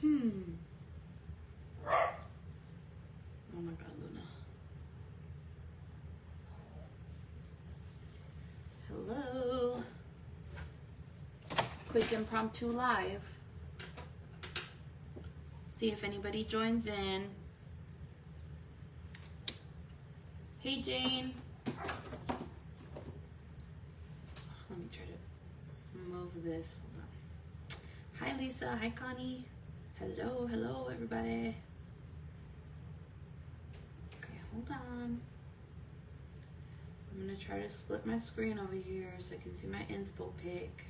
Oh my God, Luna. Hello. Quick impromptu live. See if anybody joins in. Hey, Jane. Let me try to move this. Hold on. Hi, Lisa. Hi, Connie. Hello, hello, everybody. Okay, hold on. I'm gonna try to split my screen over here so I can see my inspo pic.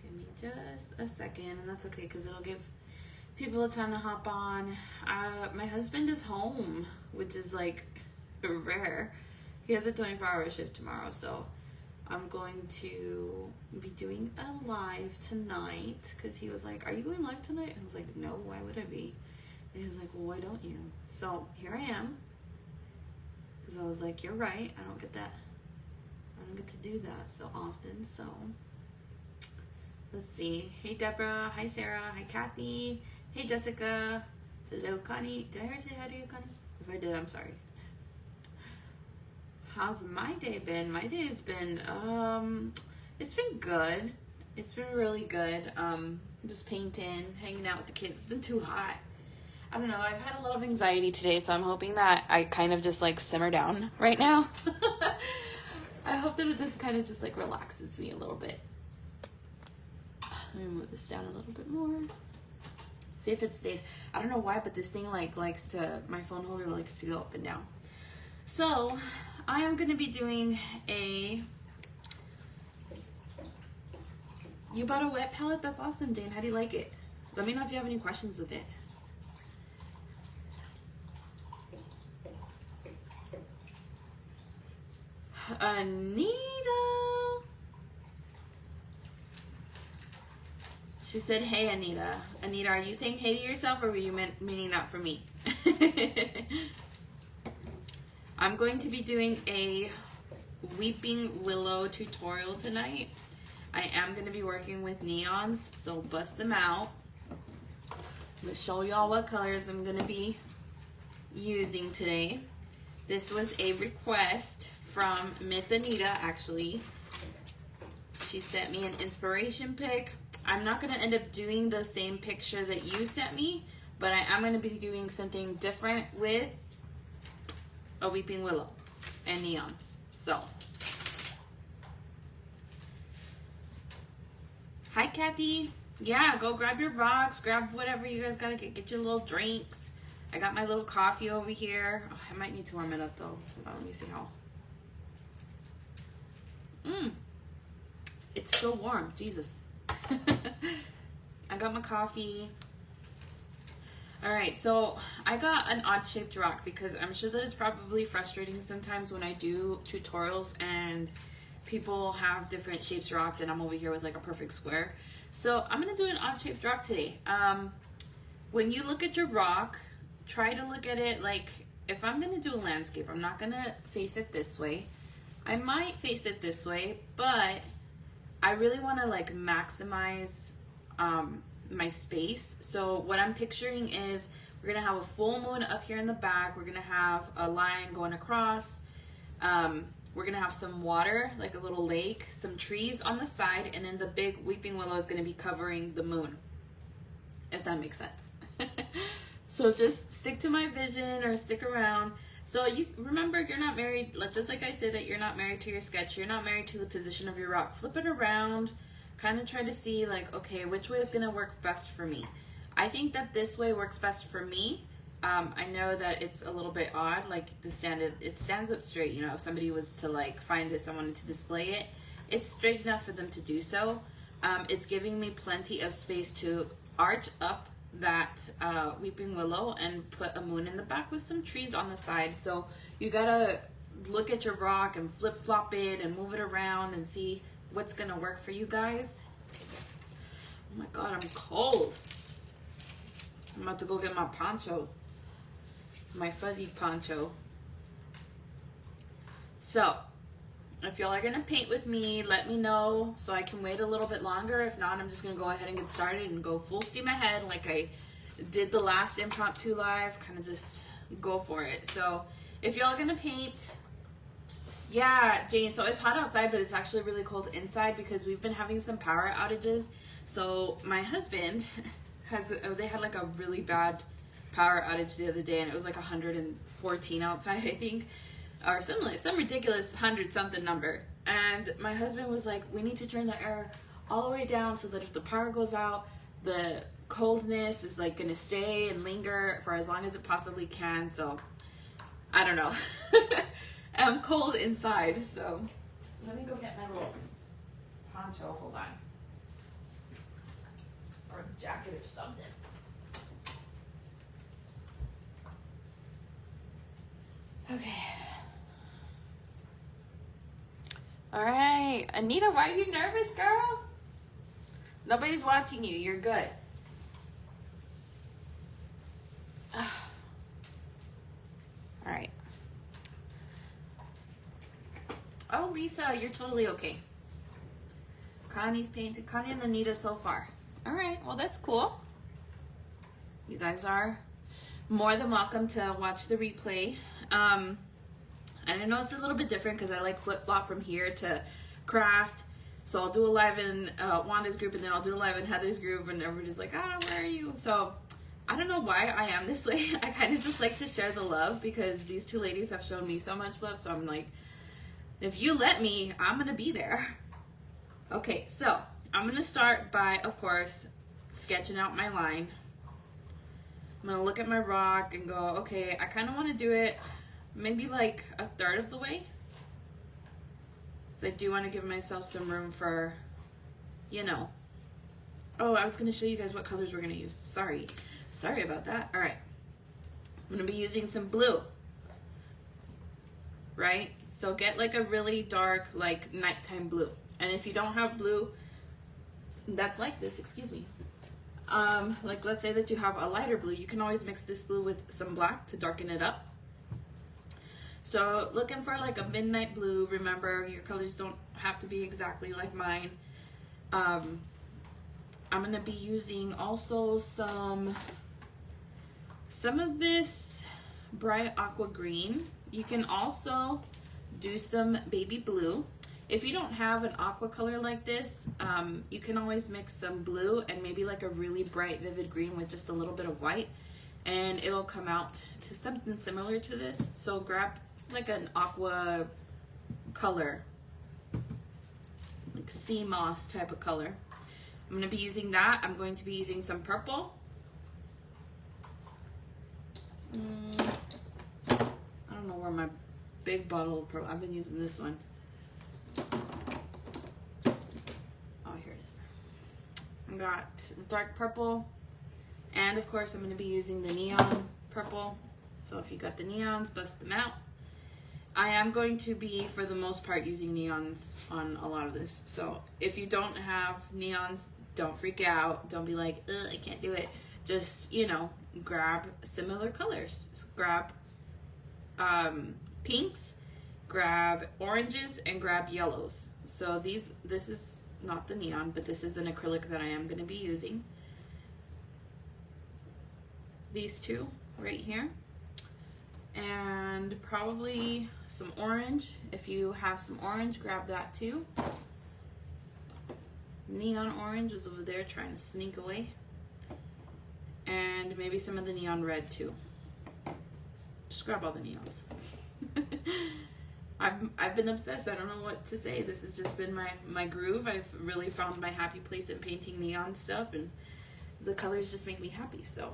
Give me just a second, and that's okay because it'll give people a time to hop on. My husband is home, which is like rare. He has a 24-hour shift tomorrow, so I'm going to be doing a live tonight because he was like, "Are you going live tonight?" And I was like, "No, why would I be?" And he was like, "Well, why don't you?" So here I am. Because I was like, you're right, I don't get to do that so often. So let's see. Hey Deborah, hi Sarah, hi Kathy, hey Jessica, hello Connie. Did I ever say hi to you, Connie? If I did, I'm sorry. How's my day been? My day has been it's been good. It's been really good. Just painting, hanging out with the kids. It's been too hot. I don't know, I've had a lot of anxiety today, so I'm hoping that I kind of just like simmer down right now. I hope that this kind of just like relaxes me a little bit. Let me move this down a little bit more. See if it stays. I don't know why, but this thing like likes to, my phone holder likes to go up and down. So I am going to be doing a, you bought a wet palette? That's awesome, Jane. How do you like it? Let me know if you have any questions with it. Anita. She said, hey, Anita. Anita, are you saying hey to yourself, or were you meaning that for me? I'm going to be doing a Weeping Willow tutorial tonight. I am going to be working with neons, so bust them out. I'm going to show y'all what colors I'm going to be using today. This was a request from Miss Anita, actually. She sent me an inspiration pic. I'm not going to end up doing the same picture that you sent me, but I am going to be doing something different with a Weeping Willow and neons. So, hi Kathy. Yeah, go grab your rocks, grab whatever you guys gotta get your little drinks. I got my little coffee over here. Oh, I might need to warm it up though. Hold on, let me see how. It's still warm, Jesus. I got my coffee. All right, so I got an odd shaped rock because I'm sure that it's probably frustrating sometimes when I do tutorials and people have different shapes rocks and I'm over here with like a perfect square. So I'm gonna do an odd shaped rock today. When you look at your rock, try to look at it like, if I'm gonna do a landscape, I'm not gonna face it this way. I might face it this way, but I really wanna like maximize my space. So what I'm picturing is we're gonna have a full moon up here in the back. We're gonna have a line going across. We're gonna have some water, like a little lake, some trees on the side, and then the big weeping willow is gonna be covering the moon, if that makes sense. So just stick to my vision or stick around. So you remember, you're not married, just like I said that you're not married to your sketch, you're not married to the position of your rock. Flip it around, kind of try to see like, okay, which way is gonna work best for me? I think that this way works best for me. I know that it's a little bit odd, like it stands up straight, you know, if somebody was to like find this and wanted to display it, it's straight enough for them to do so. It's giving me plenty of space to arch up that weeping willow and put a moon in the back with some trees on the side. So you gotta look at your rock and flip flop it and move it around and see what's gonna work for you guys. Oh my God, I'm cold. I'm about to go get my poncho, my fuzzy poncho. So if y'all are gonna paint with me, let me know so I can wait a little bit longer. If not, I'm just gonna go ahead and get started and go full steam ahead like I did the last impromptu live, kind of just go for it. So if y'all are gonna paint, yeah, Jane, so it's hot outside, but it's actually really cold inside because we've been having some power outages. So my husband they had like a really bad power outage the other day, and it was like 114 outside, I think, or something like some ridiculous 100-something number. And my husband was like, we need to turn the air all the way down so that if the power goes out, the coldness is like gonna stay and linger for as long as it possibly can. So I don't know. I'm cold inside, so let me go get my little poncho. Hold on. Or a jacket or something. Okay. All right. Anita, why are you nervous, girl? Nobody's watching you. You're good. All right. Oh, Lisa, you're totally okay. Connie's painted. Connie and Anita so far. All right. Well, that's cool. You guys are more than welcome to watch the replay. And I know it's a little bit different because I like flip-flop from here to craft. So I'll do a live in Wanda's group, and then I'll do a live in Heather's group, and everybody's like, ah, where are you? So I don't know why I am this way. I kind of just like to share the love because these two ladies have shown me so much love. So I'm like, if you let me, I'm going to be there. Okay, so I'm going to start by, of course, sketching out my line. I'm going to look at my rock and go, okay, I kind of want to do it maybe like a third of the way. So I do want to give myself some room for, you know. Oh, I was going to show you guys what colors we're going to use. Sorry about that. All right. I'm going to be using some blue. Right? So get like a really dark, like nighttime blue. And if you don't have blue that's like this, excuse me. Like let's say that you have a lighter blue, you can always mix this blue with some black to darken it up. So looking for like a midnight blue. Remember, your colors don't have to be exactly like mine. I'm gonna be using also some of this bright aqua green. You can also do some baby blue. If you don't have an aqua color like this, you can always mix some blue and maybe like a really bright vivid green with just a little bit of white, and it'll come out to something similar to this. So grab like an aqua color, like sea moss type of color. I'm going to be using that. I'm going to be using some purple. I don't know where my big bottle of purple, I've been using this one. Oh, here it is. I got dark purple, and of course I'm going to be using the neon purple. So if you got the neons, bust them out. I am going to be, for the most part, using neons on a lot of this. So if you don't have neons, don't freak out. Don't be like, ugh, I can't do it. Just, you know, grab similar colors. Grab pinks, grab oranges, and grab yellows. So this is not the neon, but this is an acrylic that I am going to be using. These two right here. And probably some orange. If you have some orange, grab that too. Neon orange is over there trying to sneak away. And maybe some of the neon red too. Just grab all the neons. I've been obsessed. I don't know what to say. This has just been my groove. I've really found my happy place in painting neon stuff, and the colors just make me happy. So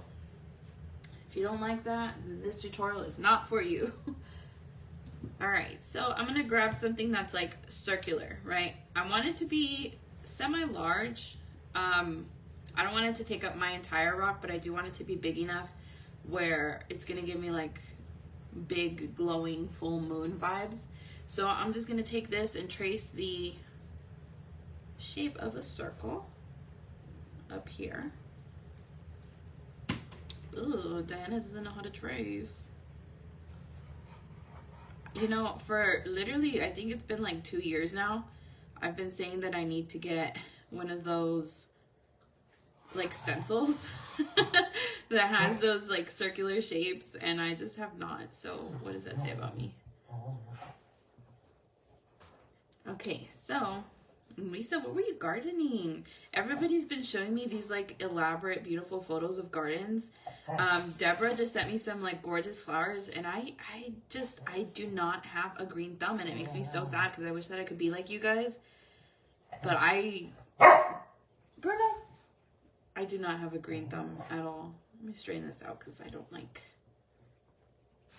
if you don't like that, then this tutorial is not for you. All right, so I'm gonna grab something that's like circular, right? I want it to be semi-large. I don't want it to take up my entire rock, but I do want it to be big enough where it's gonna give me like big glowing full moon vibes. So I'm just gonna take this and trace the shape of a circle up here. Ooh, Diana doesn't know how to trace. you know, for literally, I think it's been like 2 years now, I've been saying that I need to get one of those like stencils that has those like circular shapes, and I just have not. So what does that say about me? Okay, so Lisa, what were you gardening? Everybody's been showing me these like elaborate, beautiful photos of gardens. Deborah just sent me some like gorgeous flowers, and I do not have a green thumb, and it makes me so sad because I wish that I could be like you guys. But Bruno, I do not have a green thumb at all. Let me straighten this out because I don't like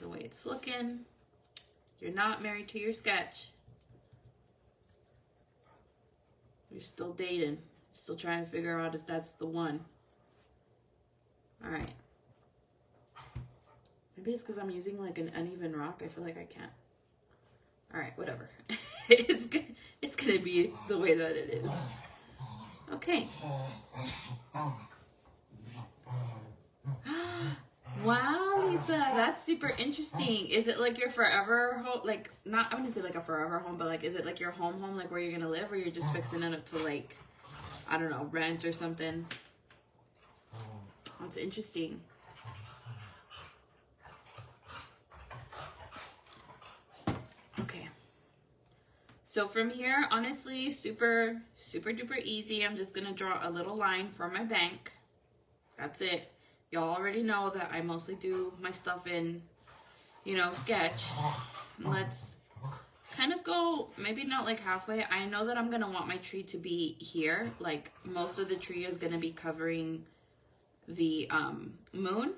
the way it's looking. You're not married to your sketch. You're still dating. Still trying to figure out if that's the one. All right. Maybe it's because I'm using like an uneven rock. I feel like I can't. All right, whatever. It's gonna be the way that it is. Okay. Wow, Lisa, that's super interesting. Is it like your forever home? Like, not, I wouldn't say like a forever home, but like, is it like your home, like where you're gonna live, or you're just fixing it up to like, I don't know, rent or something? That's interesting. Okay. So from here, honestly, super duper easy. I'm just gonna draw a little line for my bank. That's it. Y'all already know that I mostly do my stuff in, you know, sketch. Let's kind of go, maybe not like halfway. I know that I'm gonna want my tree to be here. Like most of the tree is gonna be covering the moon.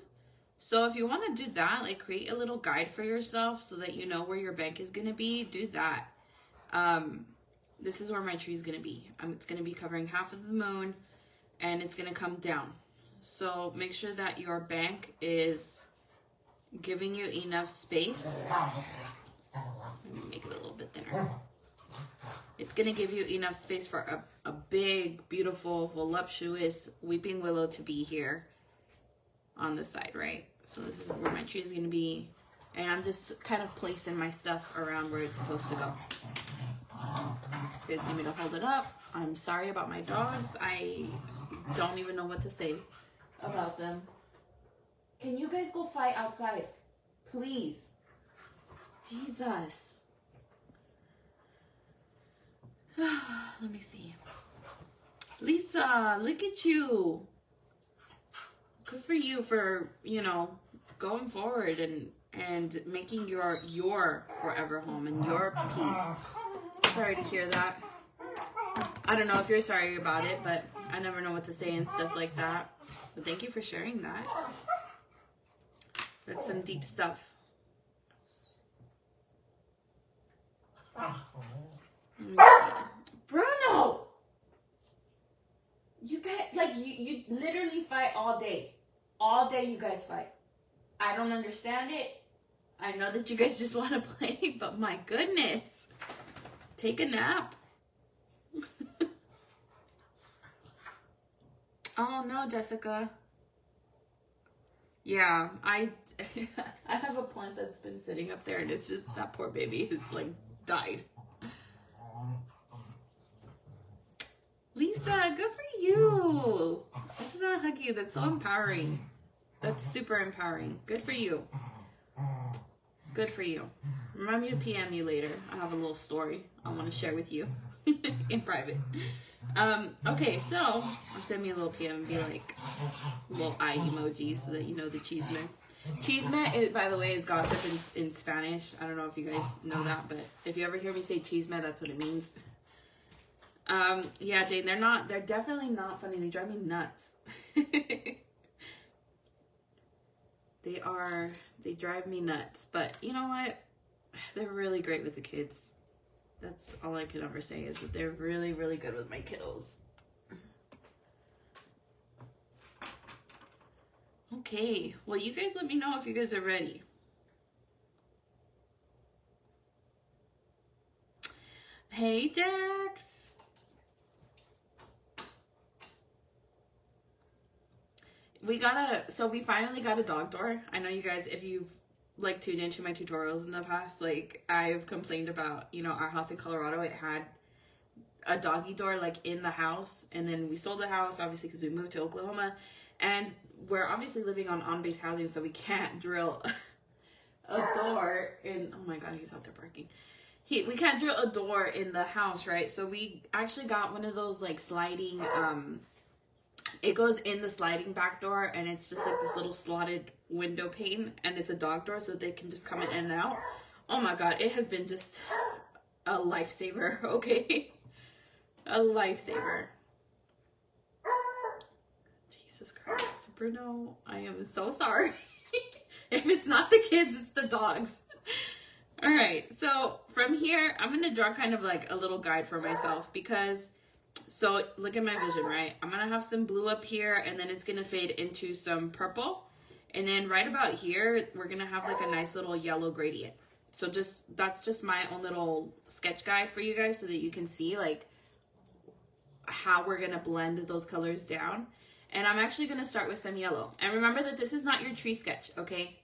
So if you want to do that, like create a little guide for yourself so that you know where your bank is gonna be, do that. This is where my tree is gonna be. It's gonna be covering half of the moon, and it's gonna come down. So make sure that your bank is giving you enough space. Let me make it a little bit thinner. It's gonna give you enough space for a big, beautiful, voluptuous weeping willow to be here on the side, right? So this is where my tree is gonna be, and I'm just kind of placing my stuff around where it's supposed to go. You guys need me to hold it up? I'm sorry about my dogs. I don't even know what to say about them. Can you guys go fight outside? Please. Jesus. Let me see. Lisa, look at you. Good for you for, you know, going forward and making your forever home and your peace. Sorry to hear that. I don't know if you're sorry about it, but I never know what to say and stuff like that. But thank you for sharing that. That's some deep stuff. Bruno! You guys, like, you literally fight all day. All day you guys fight. I don't understand it. I know that you guys just want to play, but my goodness. Take a nap. Oh no, Jessica. Yeah, I have a plant that's been sitting up there, and it's just that poor baby has like died. Lisa, good for you. I just want to hug you. That's so empowering. That's super empowering. Good for you. Good for you. Remind me to PM you later. I have a little story I want to share with you in private. Okay, so I'll send me a little PM and be like, little eye emoji so that you know the chisme. Chisme, by the way, is gossip in Spanish. I don't know if you guys know that, but if you ever hear me say chisme, that's what it means. Yeah, Jane, they're definitely not funny. They drive me nuts. They drive me nuts. But you know what? They're really great with the kids. That's all I can ever say is that they're really, really good with my kiddos. Okay, well, you guys let me know if you guys are ready. Hey, Jax. We finally got a dog door. I know you guys, if you've like tuned into my tutorials in the past, like I've complained about, you know, our house in Colorado, it had a doggy door like in the house, and then we sold the house obviously because we moved to Oklahoma, and we're obviously living on base housing, so we can't drill a door in, oh my god, he's out there barking. We can't drill a door in the house, right? So we actually got one of those like sliding, it goes in the sliding back door, and it's just like this little slotted window pane, and it's a dog door so they can just come in and out. Oh my god, it has been just a lifesaver, okay? A lifesaver. Jesus Christ, Bruno, I am so sorry. If it's not the kids, it's the dogs. All right, so from here, I'm going to draw kind of like a little guide for myself because, so look at my vision, right? I'm going to have some blue up here, and then it's going to fade into some purple. And then right about here, we're going to have like a nice little yellow gradient. So that's just my own little sketch guide for you guys so that you can see like how we're going to blend those colors down. And I'm actually going to start with some yellow. And remember that this is not your tree sketch, okay?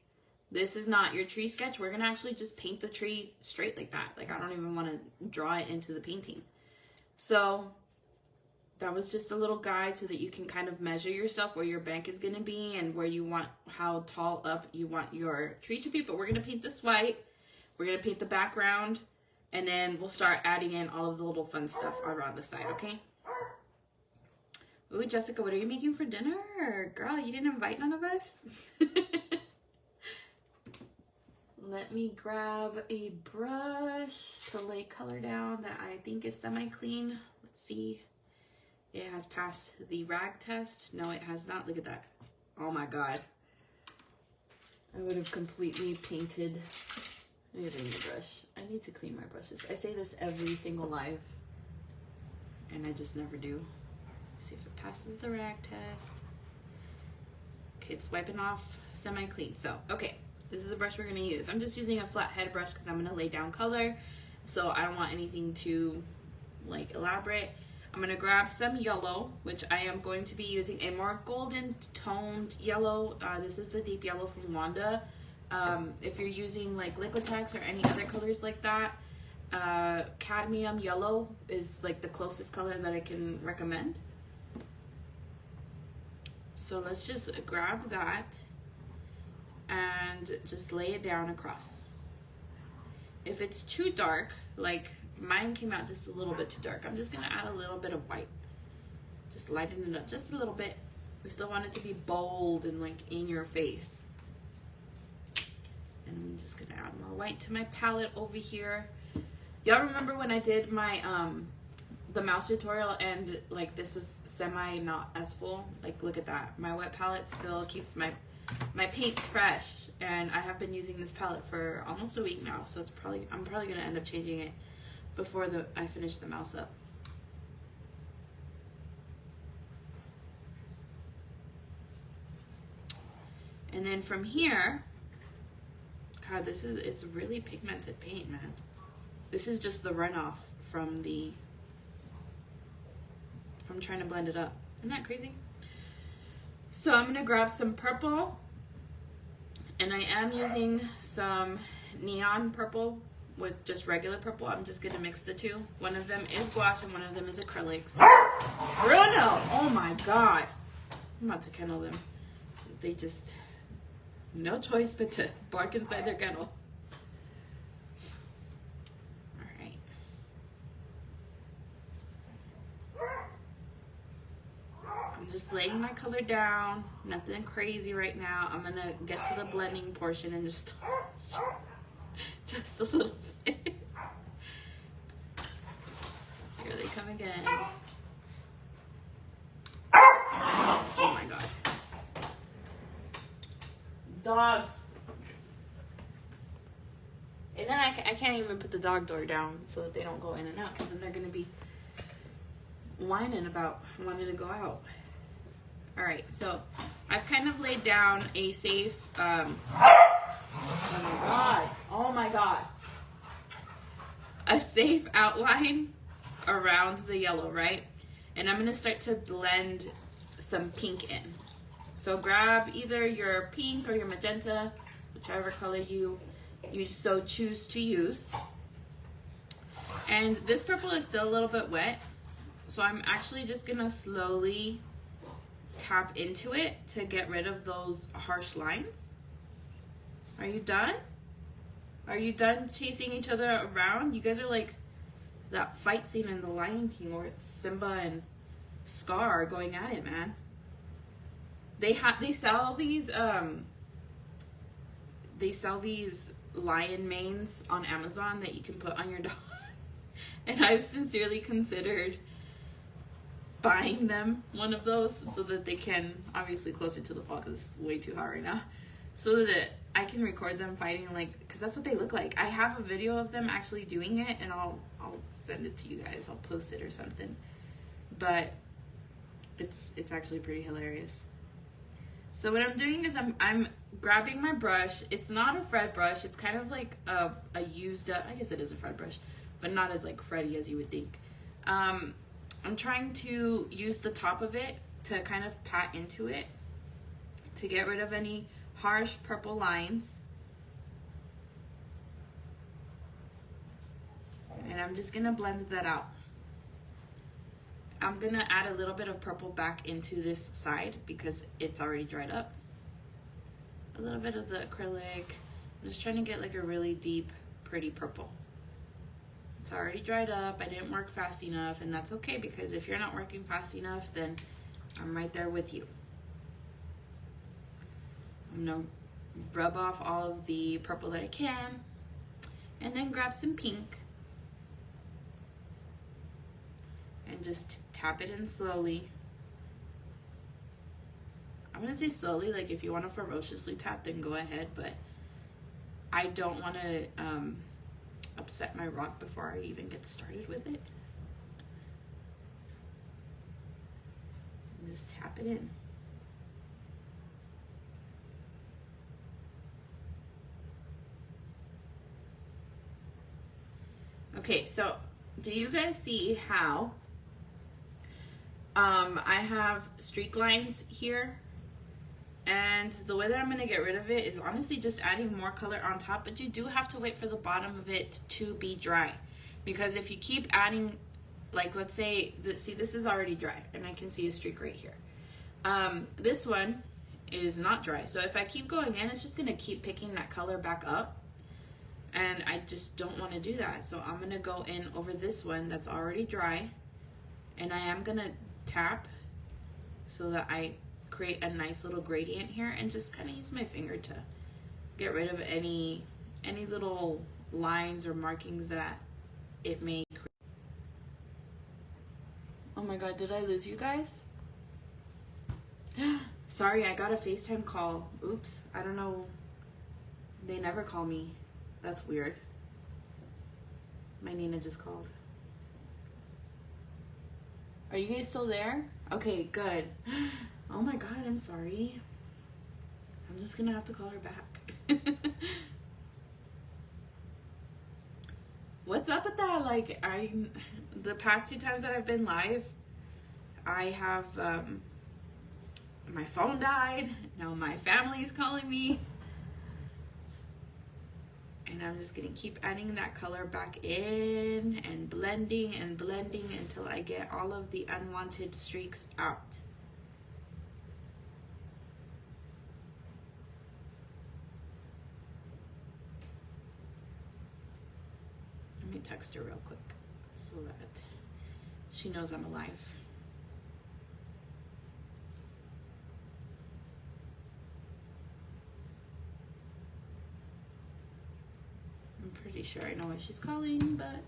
This is not your tree sketch. We're going to actually just paint the tree straight like that. Like, I don't even want to draw it into the painting. So that was just a little guide so that you can kind of measure yourself where your bank is going to be and where you want, how tall up you want your tree to be. But we're going to paint this white. We're going to paint the background. And then we'll start adding in all of the little fun stuff around the side, okay? Ooh, Jessica, what are you making for dinner? Girl, you didn't invite none of us? Let me grab a brush to lay color down that I think is semi-clean. Let's see. It has passed the rag test. No, it has not. Look at that. Oh my god. I would have completely painted. I need a new brush. I need to clean my brushes. I say this every single live, and I just never do. Let's see if it passes the rag test. Okay, it's wiping off semi-clean. So, okay. This is a brush we're going to use. I'm just using a flat head brush because I'm going to lay down color. So I don't want anything too like elaborate. I'm going to grab some yellow, which I am going to be using a more golden toned yellow. This is the deep yellow from Wanda. If you're using like Liquitex or any other colors like that, cadmium yellow is like the closest color that I can recommend. So let's just grab that and just lay it down across. If it's too dark, like mine came out just a little bit too dark, I'm just gonna add a little bit of white. Just lighten it up just a little bit. We still want it to be bold and like in your face. And I'm just gonna add more white to my palette over here. Y'all remember when I did my the mouse tutorial and like this was semi not as full? Like look at that. My wet palette still keeps my paint's fresh, and I have been using this palette for almost a week now, so I'm probably gonna end up changing it before I finish the mouse up. And then from here, God, it's really pigmented paint, man. This is just the runoff from trying to blend it up. Isn't that crazy? So I'm gonna grab some purple, and I am using some neon purple with just regular purple. I'm just gonna mix the two. One of them is gouache and one of them is acrylics. Bruno! Oh my god. I'm about to kennel them. They just, no choice but to bark inside their kennel. Alright. I'm just laying my color down. Nothing crazy right now. I'm gonna get to the blending portion and just a little bit. Here they come again. Oh my god. Dogs. And then I can't even put the dog door down so that they don't go in and out, because then they're going to be whining about wanting to go out. Alright, so I've kind of laid down a safe, oh my god, a safe outline around the yellow, right? And I'm going to start to blend some pink in. So grab either your pink or your magenta, whichever color you so choose to use. And this purple is still a little bit wet, so I'm actually just gonna slowly tap into it to get rid of those harsh lines. Are you done? Are you done chasing each other around? You guys are like that fight scene in The Lion King where it's Simba and Scar are going at it, man. They sell these lion manes on Amazon that you can put on your dog. And I've sincerely considered buying them one of those so that they can, obviously closer to the fall because it's way too hot right now, so that I can record them fighting, like, because that's what they look like. I have a video of them actually doing it, and I'll send it to you guys. I'll post it or something. But it's actually pretty hilarious. So what I'm doing is I'm grabbing my brush. It's not a Fred brush. It's kind of like a used up, I guess it is a Fred brush, but not as like Freddy as you would think. I'm trying to use the top of it to kind of pat into it to get rid of any harsh purple lines. And I'm just gonna blend that out. I'm gonna add a little bit of purple back into this side because it's already dried up. A little bit of the acrylic. I'm just trying to get like a really deep, pretty purple. It's already dried up. I didn't work fast enough, and that's okay because if you're not working fast enough, then I'm right there with you. I'm gonna rub off all of the purple that I can, and then grab some pink and just tap it in slowly. I'm gonna say slowly, like if you want to ferociously tap, then go ahead, but I don't want to upset my rock before I even get started with it. And just tap it in. Okay, so do you guys see how I have streak lines here? And the way that I'm going to get rid of it is honestly just adding more color on top, but you do have to wait for the bottom of it to be dry. Because if you keep adding, like let's say, see this is already dry and I can see a streak right here. This one is not dry. So if I keep going in, it's just going to keep picking that color back up. And I just don't want to do that. So I'm going to go in over this one that's already dry. And I am going to tap so that I create a nice little gradient here and just kind of use my finger to get rid of any little lines or markings that it may create. Oh my god, did I lose you guys? Sorry, I got a FaceTime call. Oops, I don't know. They never call me. That's weird. My Nina just called. Are you guys still there? Okay, good. Oh my god, I'm sorry. I'm just gonna have to call her back. What's up with that? Like, the past 2 times that I've been live, I have, my phone died. Now my family's calling me. And I'm just gonna keep adding that color back in and blending until I get all of the unwanted streaks out. Let me text her real quick so that she knows I'm alive. I'm pretty sure I know why she's calling, but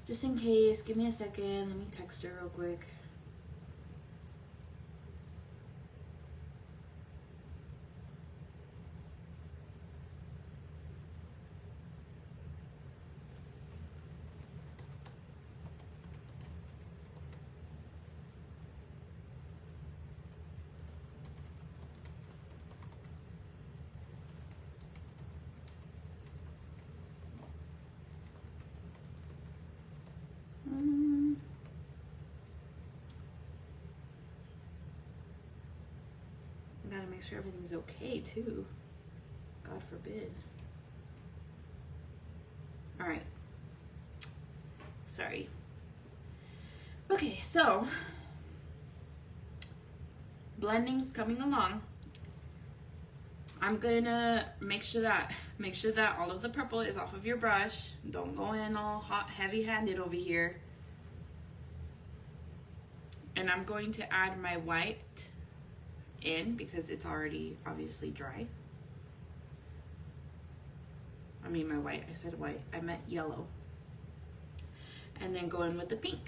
just in case, give me a second. Let me text her real quick. Gotta make sure everything's okay too. God forbid. All right. Sorry. Okay, so blending's coming along. I'm gonna make sure that all of the purple is off of your brush. Don't go in all hot, heavy-handed over here. And I'm going to add my white in because it's already obviously dry. I mean my white, I said white, I meant yellow. And then go in with the pink.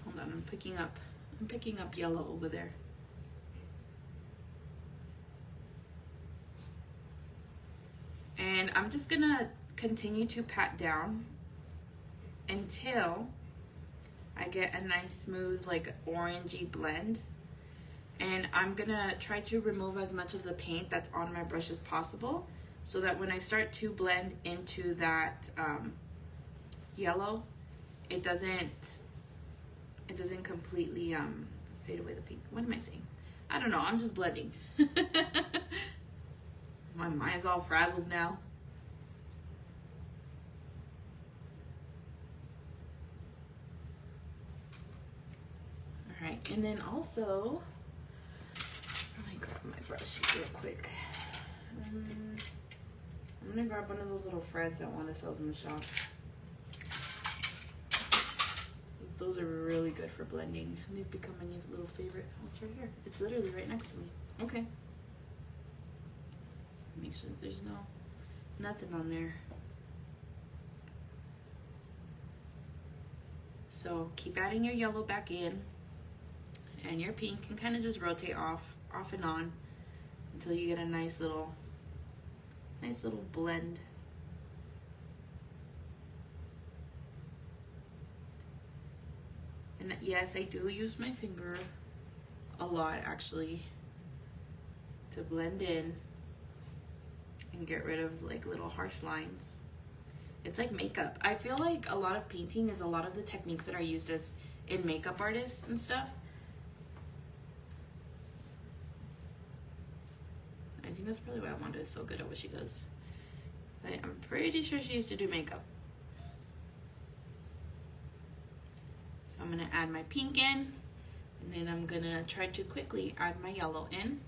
Hold on, I'm picking up yellow over there. And I'm just gonna continue to pat down until I get a nice smooth like orangey blend. And I'm gonna try to remove as much of the paint that's on my brush as possible so that when I start to blend into that yellow, it doesn't completely fade away the pink. What am I saying? I don't know, I'm just blending. My mind's all frazzled now. All right, and then also, let me grab my brush real quick. I'm gonna grab one of those little threads that Wanda sells in the shop. Those are really good for blending. They've become my new little favorite. Oh, it's right here. It's literally right next to me. Okay. Make sure that there's nothing on there. So keep adding your yellow back in and your pink, and kind of just rotate off and on until you get a nice little blend. And yes, I do use my finger a lot actually to blend in and get rid of like little harsh lines. It's like makeup. I feel like a lot of painting is a lot of the techniques that are used as in makeup artists and stuff. I think that's probably why Wanda is so good at what she does. I'm pretty sure she used to do makeup. So I'm gonna add my pink in, and then I'm gonna try to quickly add my yellow in.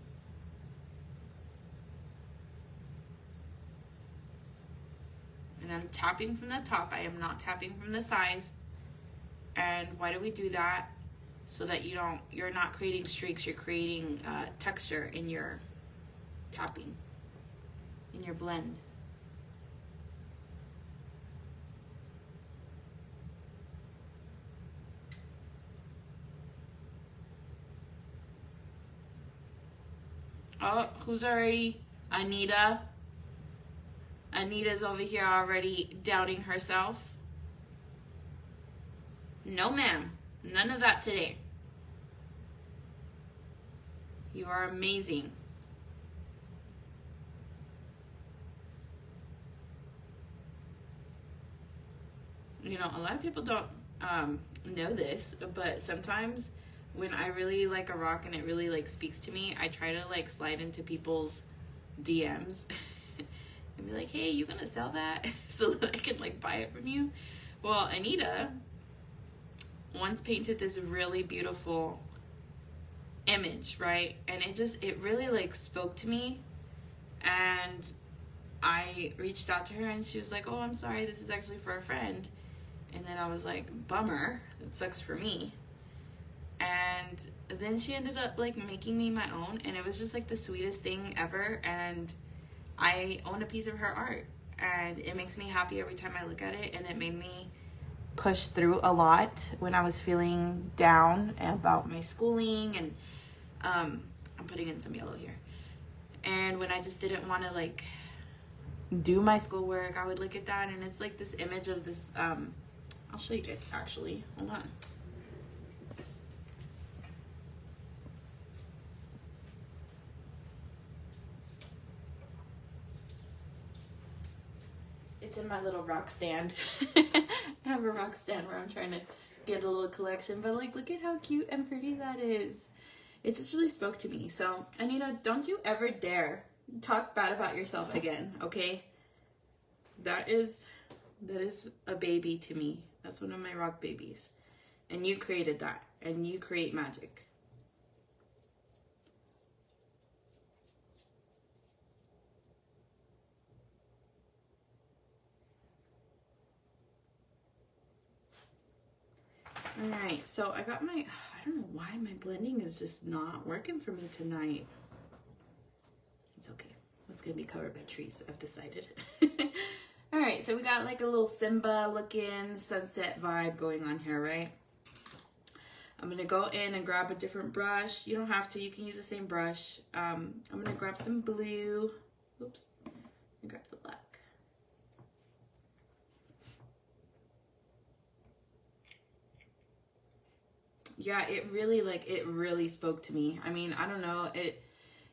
And I'm tapping from the top. I am not tapping from the side. And why do we do that? So that you're not creating streaks, you're creating texture in your tapping, in your blend. Oh, who's already? Anita. Anita's over here already doubting herself. No, ma'am. None of that today. You are amazing. You know, a lot of people don't know this, but sometimes when I really like a rock and it really like speaks to me, I try to like slide into people's DMs and be like, hey, you gonna sell that? So that I can like buy it from you. Well, Anita once painted this really beautiful image, right? And it really like spoke to me, and I reached out to her and she was like, oh, I'm sorry, this is actually for a friend. And then I was like, bummer, that sucks for me. And then she ended up like making me my own, and it was just like the sweetest thing ever. And I own a piece of her art, and it makes me happy every time I look at it. And it made me push through a lot when I was feeling down about my schooling, and I'm putting in some yellow here. And when I just didn't want to like do my schoolwork, I would look at that, and it's like this image of this I'll show you guys actually. Hold on. It's in my little rock stand. I have a rock stand where I'm trying to get a little collection, but like, look at how cute and pretty that is. It just really spoke to me. So, Anita, don't you ever dare talk bad about yourself again, okay? That is a baby to me. That's one of my rock babies. And you created that. And you create magic. Alright, so I got my, I don't know why my blending is just not working for me tonight. It's okay. It's going to be covered by trees, I've decided. Alright, so we got like a little Simba looking sunset vibe going on here, right? I'm going to go in and grab a different brush. You don't have to, you can use the same brush. I'm going to grab some blue. Oops, and grab the black. Yeah, it really spoke to me. I mean, I don't know,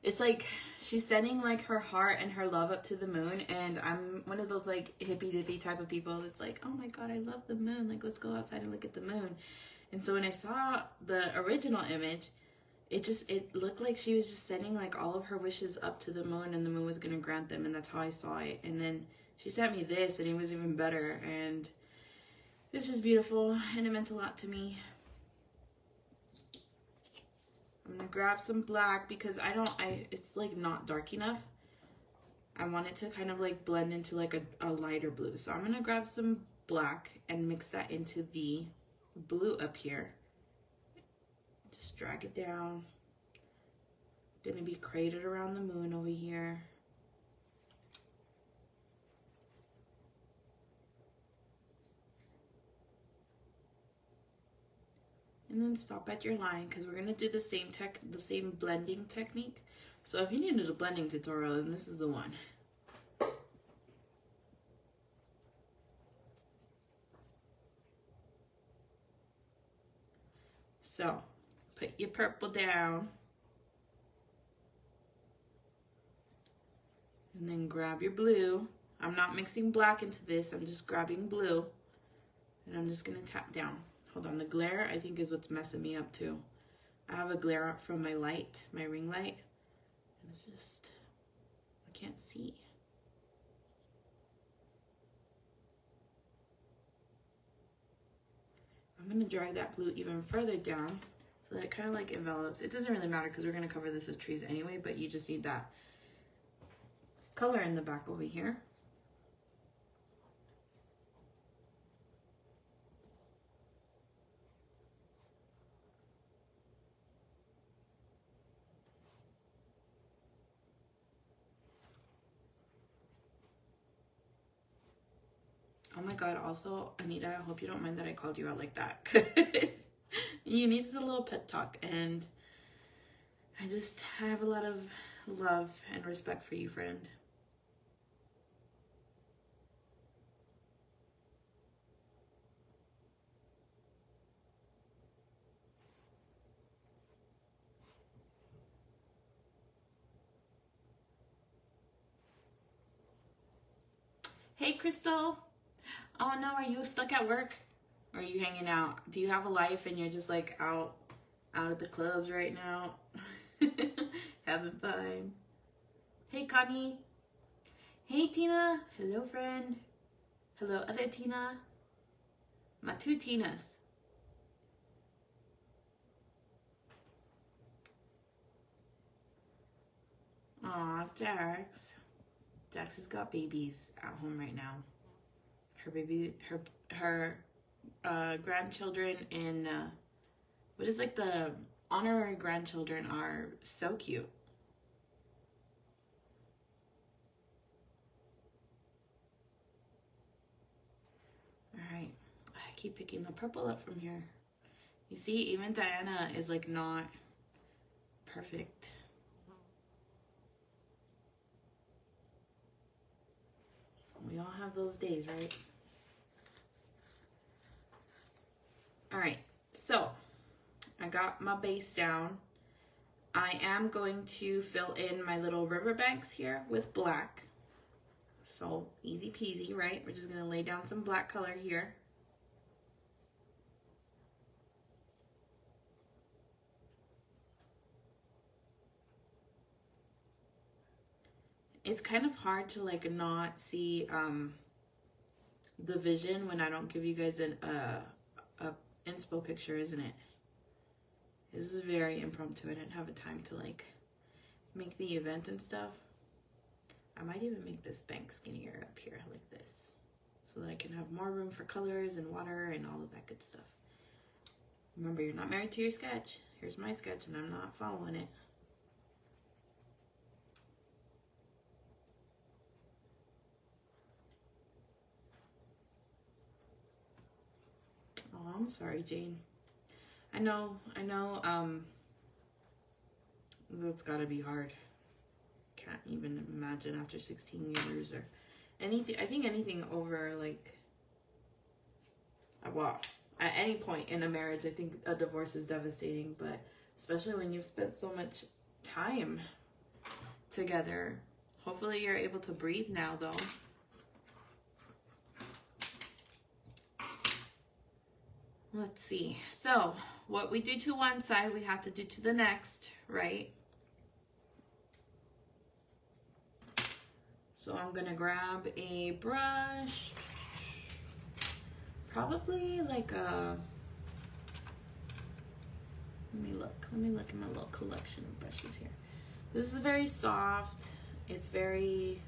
it's like she's sending like her heart and her love up to the moon, and I'm one of those like hippy dippy type of people that's like, oh my god, I love the moon, like let's go outside and look at the moon. And so when I saw the original image, it looked like she was just sending like all of her wishes up to the moon, and the moon was gonna grant them, and that's how I saw it. And then she sent me this, and it was even better, and it's just beautiful, and it meant a lot to me. I'm gonna grab some black because it's like not dark enough. I want it to kind of like blend into like a lighter blue. So I'm gonna grab some black and mix that into the blue up here. Just drag it down. Gonna be cratered around the moon over here. And then stop at your line because we're gonna do the same blending technique. So if you needed a blending tutorial, then this is the one. So put your purple down and then grab your blue. I'm not mixing black into this, I'm just grabbing blue, and I'm just gonna tap down. Hold on, the glare I think is what's messing me up too. I have a glare up from my light, my ring light, and it's just, I can't see. I'm gonna drag that blue even further down so that it kind of like envelops. It doesn't really matter because we're gonna cover this with trees anyway, but you just need that color in the back over here. Oh my god, also, Anita, I hope you don't mind that I called you out like that. You needed a little pep talk, and I have a lot of love and respect for you, friend. Hey, Crystal. Oh no, are you stuck at work? Or are you hanging out? Do you have a life and you're just like out at the clubs right now? Having fun. Hey, Connie. Hey, Tina. Hello, friend. Hello, other Tina. My two Tinas. Aw, Jax. Jax has got babies at home right now. Her grandchildren and what is like the honorary grandchildren are so cute. All right, I keep picking the purple up from here. You see, even Diana is like not perfect. We all have those days, right? All right, so I got my base down. I am going to fill in my little riverbanks here with black. So easy peasy, right? We're just gonna lay down some black color here. It's kind of hard to like not see the vision when I don't give you guys a inspo picture, isn't it? This is very impromptu. I didn't have the time to like make the event and stuff. I might even make this bank skinnier up here like this so that I can have more room for colors and water and all of that good stuff. Remember, you're not married to your sketch. Here's my sketch and I'm not following it. Oh, I'm sorry, Jane. I know, that's gotta be hard. Can't even imagine after 16 years or anything. I think anything over like, well, at any point in a marriage, I think a divorce is devastating, but especially when you've spent so much time together. Hopefully you're able to breathe now though. Let's see. So what we do to one side, we have to do to the next, right? So I'm gonna grab a brush, probably like a, let me look at my little collection of brushes here. This is very soft. It's very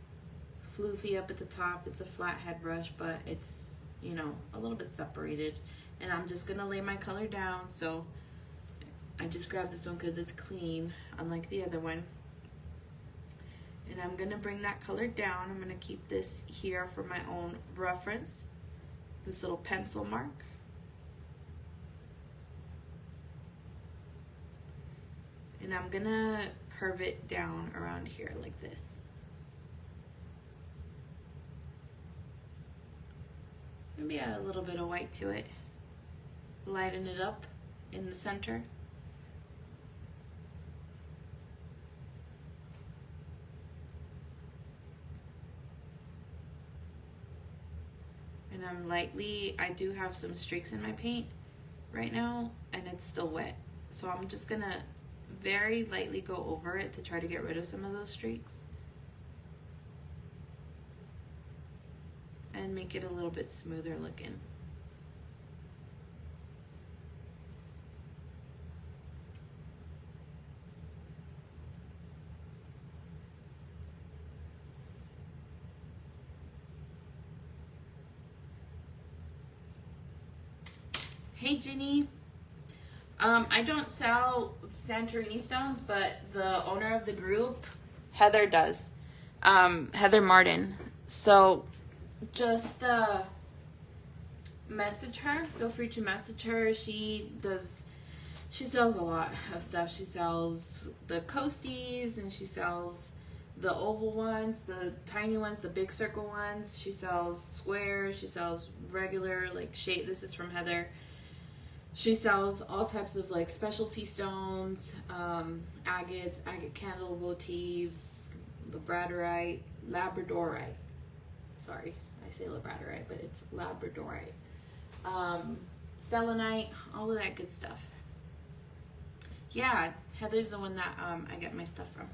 floofy up at the top. It's a flat head brush, but it's, you know, a little bit separated. And I'm just gonna lay my color down. So I just grabbed this one because it's clean, unlike the other one. And I'm gonna bring that color down. I'm gonna keep this here for my own reference. This little pencil mark. And I'm gonna curve it down around here like this. Maybe add a little bit of white to it. Lighten it up in the center. And I'm lightly, I do have some streaks in my paint right now and it's still wet. So I'm just gonna very lightly go over it to try to get rid of some of those streaks. And make it a little bit smoother looking. Hey Ginny, I don't sell Santorini stones, but the owner of the group, Heather, does. Heather Martin. So just message her. Feel free to message her. She sells a lot of stuff. She sells the coasties and she sells the oval ones, the tiny ones, the big circle ones. She sells squares. She sells regular like shape. This is from Heather. She sells all types of like specialty stones, agates, agate candle votives, labradorite. Sorry, I say labradorite, but it's labradorite. Selenite, all of that good stuff. Yeah, Heather's the one that I get my stuff from.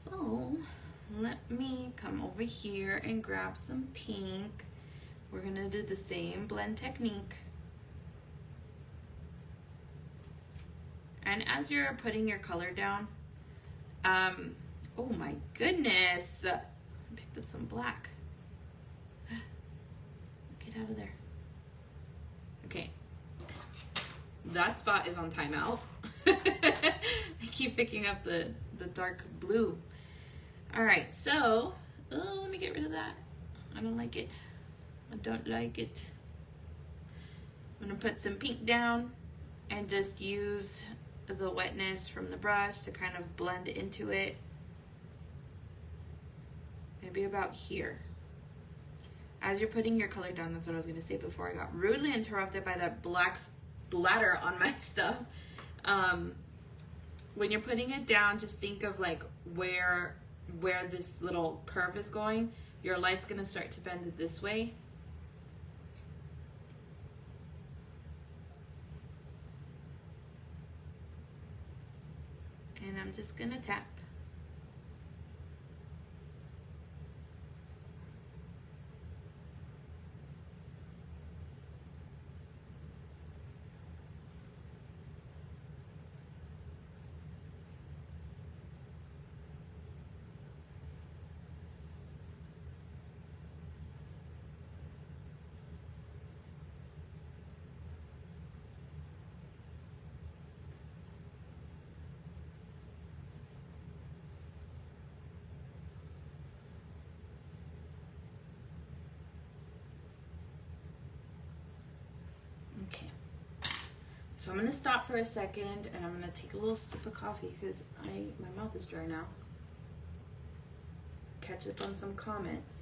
So let me come over here and grab some pink. We're gonna do the same blend technique. And as you're putting your color down, oh my goodness, I picked up some black. Get out of there. Okay, that spot is on timeout. I keep picking up the dark blue. All right, so, oh, let me get rid of that. I don't like it. I don't like it. I'm gonna put some pink down and just use the wetness from the brush to kind of blend into it. Maybe about here. As you're putting your color down, that's what I was gonna say before I got rudely interrupted by that black splatter on my stuff. When you're putting it down, just think of like where where this little curve is going, your light's gonna start to bend this way. And I'm just gonna tap. Okay, so I'm gonna stop for a second and I'm gonna take a little sip of coffee because my mouth is dry now. Catch up on some comments.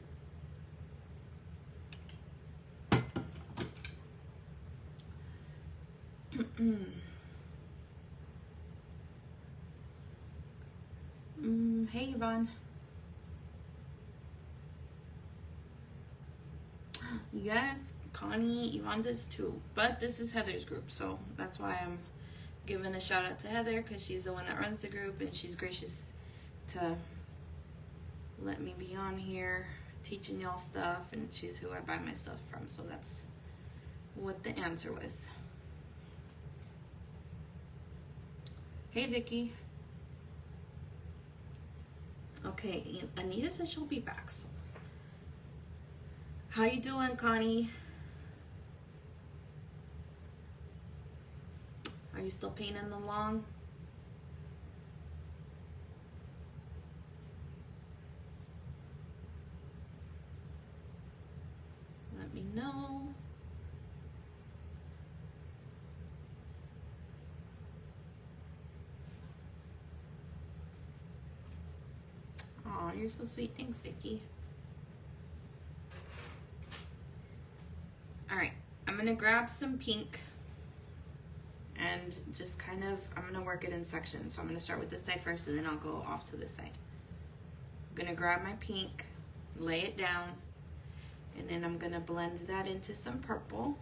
Hey Yvonne. Yes, Connie, Yvonne does too. But this is Heather's group, so that's why I'm giving a shout out to Heather, because she's the one that runs the group and she's gracious to let me be on here teaching y'all stuff, and she's who I buy my stuff from, so that's what the answer was. Hey Vicky. Okay, Anita says she'll be back. So. How you doing, Connie? Are you still painting along? Let me know. Aw, you're so sweet. Thanks, Vicky. All right, I'm gonna grab some pink and just kind of, I'm gonna work it in sections. So I'm gonna start with this side first and then I'll go off to this side. I'm gonna grab my pink, lay it down, and then I'm gonna blend that into some purple.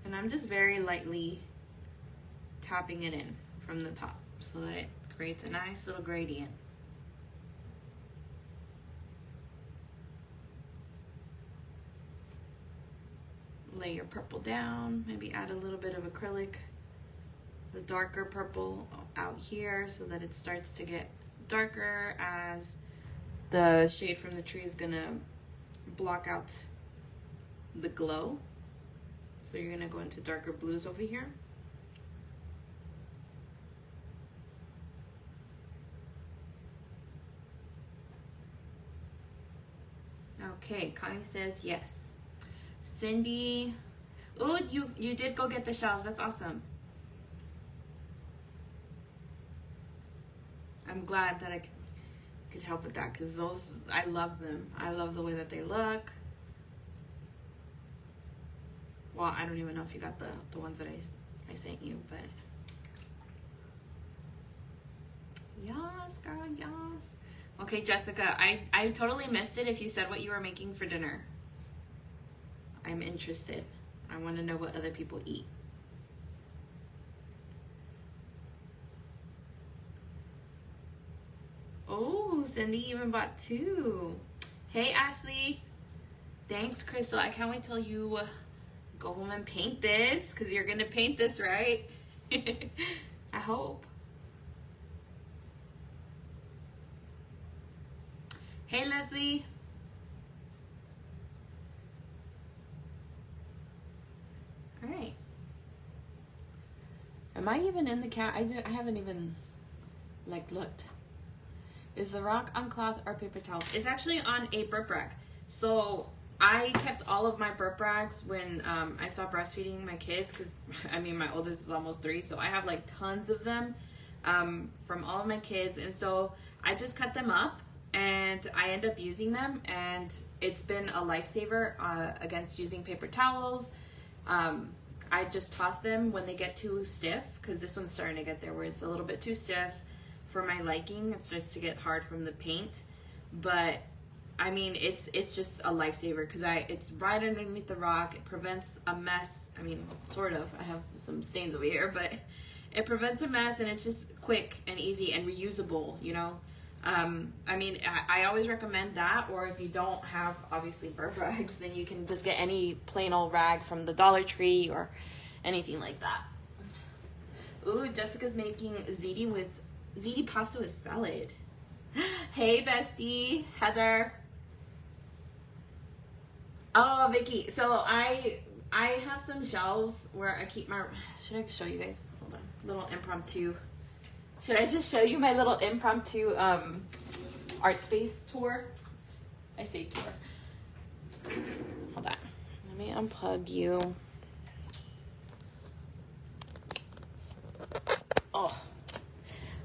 And I'm just very lightly tapping it in from the top so that it creates a nice little gradient. Lay your purple down, maybe add a little bit of acrylic, the darker purple out here so that it starts to get darker as the shade from the tree is gonna block out the glow. So you're gonna go into darker blues over here. Okay, Connie says yes. Cindy, oh, you did go get the shelves. That's awesome. I'm glad that I could help with that, because those, I love them. I love the way that they look. Well, I don't even know if you got the ones that I sent you, but yes, girl, yes. Okay, Jessica, I totally missed it if you said what you were making for dinner. I'm interested. I want to know what other people eat. Oh, Cindy even bought 2. Hey, Ashley. Thanks, Crystal. I can't wait till you go home and paint this, because you're going to paint this, right? I hope. Hey, Leslie. All right. Am I even in the cat? I haven't even, like, looked. Is the rock on cloth or paper towels? It's actually on a burp rag. So I kept all of my burp rags when I stopped breastfeeding my kids, because I mean my oldest is almost 3, so I have like tons of them. from all of my kids. And so I just cut them up and I end up using them, and it's been a lifesaver against using paper towels. I just toss them when they get too stiff, because this one's starting to get there where it's a little bit too stiff for my liking. It starts to get hard from the paint, but I mean, it's just a lifesaver because it's right underneath the rock. It prevents a mess. I mean, sort of. I have some stains over here, but it prevents a mess, and it's just quick and easy and reusable, you know. I mean, I always recommend that, or if you don't have, obviously, bird rags, then you can just get any plain old rag from the Dollar Tree or anything like that. Ooh, Jessica's making ziti pasta with salad. Hey, bestie. Heather. Oh, Vicky. So I have some shelves where I keep my... Should I show you guys? Hold on. Little impromptu... Should I just show you my little impromptu art space tour? I say tour. Hold on. Let me unplug you. Oh.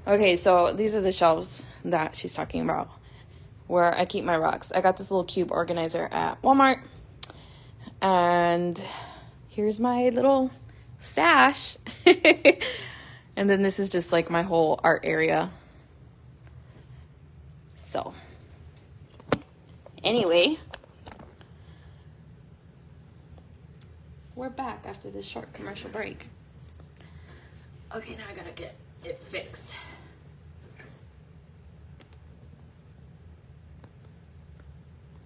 Okay, so these are the shelves that she's talking about where I keep my rocks. I got this little cube organizer at Walmart. And here's my little stash. And then this is just like my whole art area. So, anyway, we're back after this short commercial break. Okay, now I gotta get it fixed.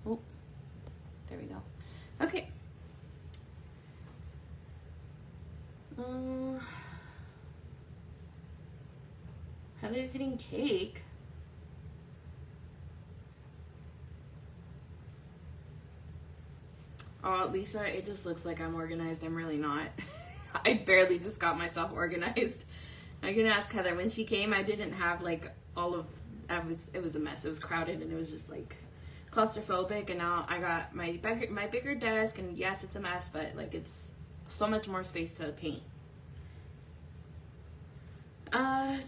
Oh, there we go. Okay. Heather's eating cake. Oh, Lisa, it just looks like I'm organized. I'm really not. I barely just got myself organized. I can ask Heather. When she came, I didn't have like all of... It was a mess. It was crowded, and it was just like claustrophobic. And now I got my bigger desk, and yes, it's a mess, but like it's so much more space to paint.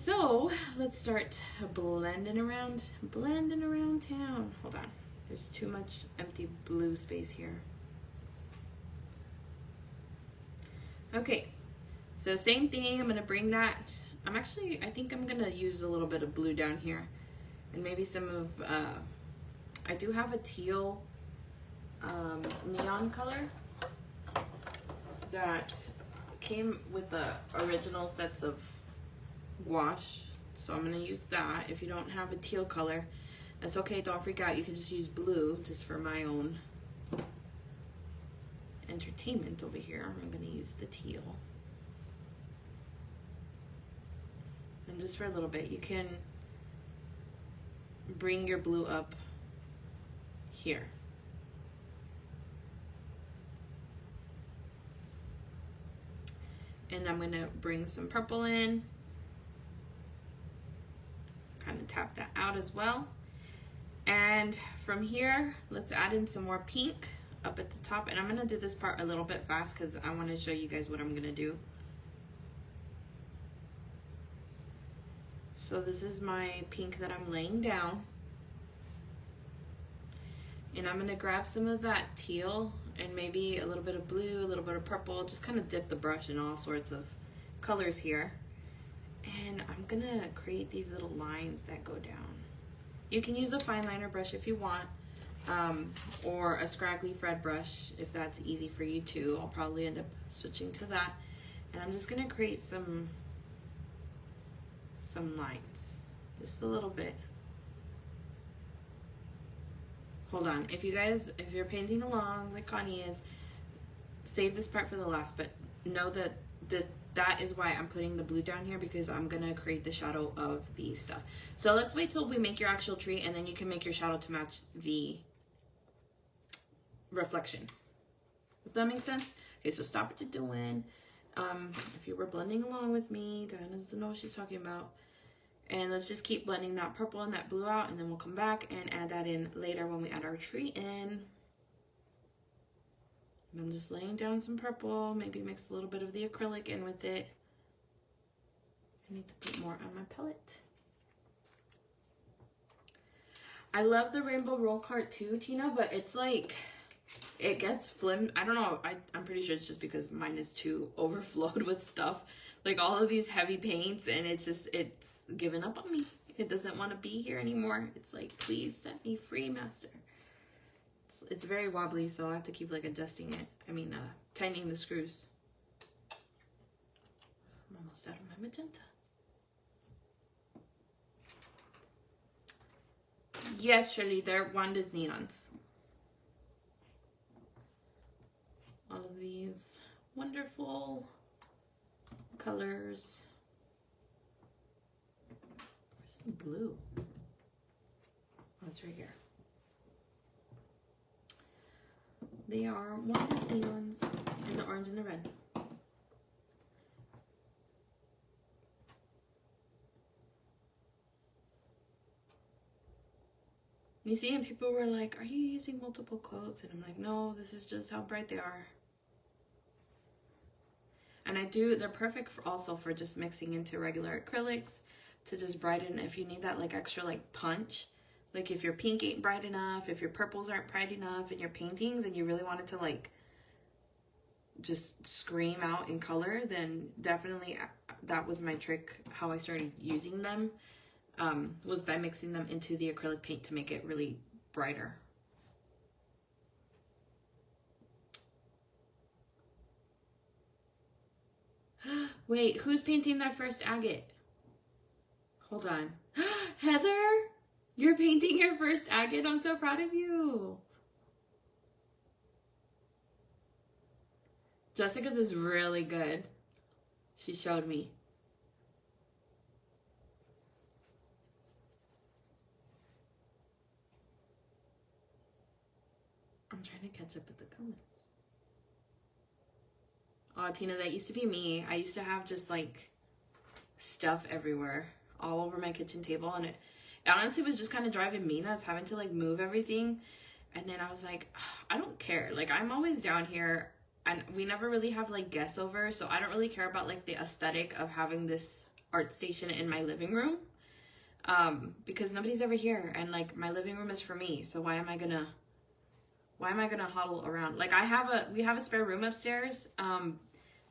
So let's start blending around town. Hold on. There's too much empty blue space here. Okay. So same thing. I'm going to bring that. I think I'm going to use a little bit of blue down here. And maybe some of, I do have a teal neon color that came with the original sets of wash, so I'm gonna use that. If you don't have a teal color, that's okay, don't freak out. You can just use blue, just for my own entertainment over here. I'm gonna use the teal, and just for a little bit. You can bring your blue up here. And I'm gonna bring some purple in. Kind of tap that out as well. And from here, let's add in some more pink up at the top. And I'm gonna do this part a little bit fast because I want to show you guys what I'm gonna do. So this is my pink that I'm laying down. And I'm gonna grab some of that teal and maybe a little bit of blue, a little bit of purple, just kind of dip the brush in all sorts of colors here. And I'm gonna create these little lines that go down. You can use a fine liner brush if you want, or a scraggly thread brush if that's easy for you too. I'll probably end up switching to that. And I'm just gonna create some lines, just a little bit. Hold on, if you're painting along like Connie is, save this part for the last, but know that that is why I'm putting the blue down here, because I'm gonna create the shadow of the stuff. So let's wait till we make your actual tree, and then you can make your shadow to match the reflection. If that makes sense? Okay, so stop what you're doing. If you were blending along with me, Diana doesn't know what she's talking about. And let's just keep blending that purple and that blue out, and then we'll come back and add that in later when we add our tree in. And I'm just laying down some purple, maybe mix a little bit of the acrylic in with it. I need to put more on my palette. I love the Rainbow Roll Cart too, Tina, but it's like, it gets flim. I don't know. I'm pretty sure it's just because mine is too overflowed with stuff. Like all of these heavy paints, and it's given up on me. It doesn't want to be here anymore. It's like, please set me free, master. It's very wobbly, so I have to keep like adjusting it. I mean, tightening the screws. I'm almost out of my magenta. Yes, Shirley, they're Wanda's neons. All of these wonderful colors. Where's the blue? Oh, it's right here. They are Wanda's neons in the orange and the red. You see, and people were like, are you using multiple coats? And I'm like, no, this is just how bright they are. And they're perfect also for just mixing into regular acrylics to just brighten if you need that like extra like punch. Like if your pink ain't bright enough, if your purples aren't bright enough in your paintings and you really wanted to like just scream out in color, then definitely that was my trick. How I started using them was by mixing them into the acrylic paint to make it really brighter. Wait, who's painting their first agate? Hold on. Heather, you're painting your first agate. I'm so proud of you. Jessica's is really good. She showed me. I'm trying to catch up with the comments. Oh, Tina, that used to be me. I used to have just like stuff everywhere, all over my kitchen table. And it honestly was just kind of driving me nuts, having to like move everything. And then I was like, I don't care. Like, I'm always down here and we never really have like guests over. So I don't really care about like the aesthetic of having this art station in my living room. Because nobody's ever here. And like my living room is for me. So why am I gonna huddle around? Like we have a spare room upstairs,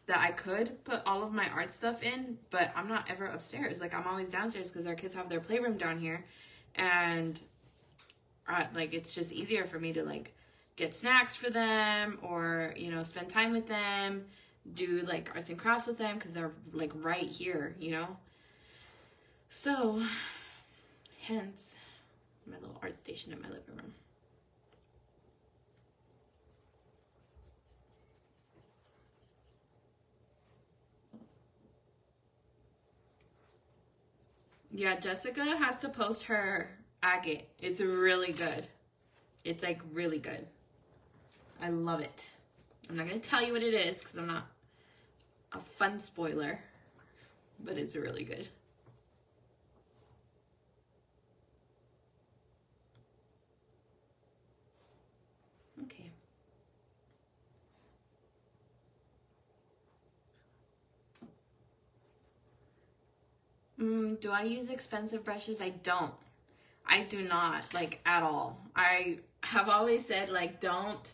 that I could put all of my art stuff in, but I'm not ever upstairs. Like I'm always downstairs because our kids have their playroom down here, and like it's just easier for me to like get snacks for them, or you know, spend time with them, do like arts and crafts with them because they're like right here, you know. So hence my little art station in my living room. Yeah, Jessica has to post her agate. It's really good. It's like really good. I love it. I'm not going to tell you what it is because I'm not a fun spoiler, but it's really good. Okay. Do I use expensive brushes? I don't. I do not, like, at all. I have always said, like, don't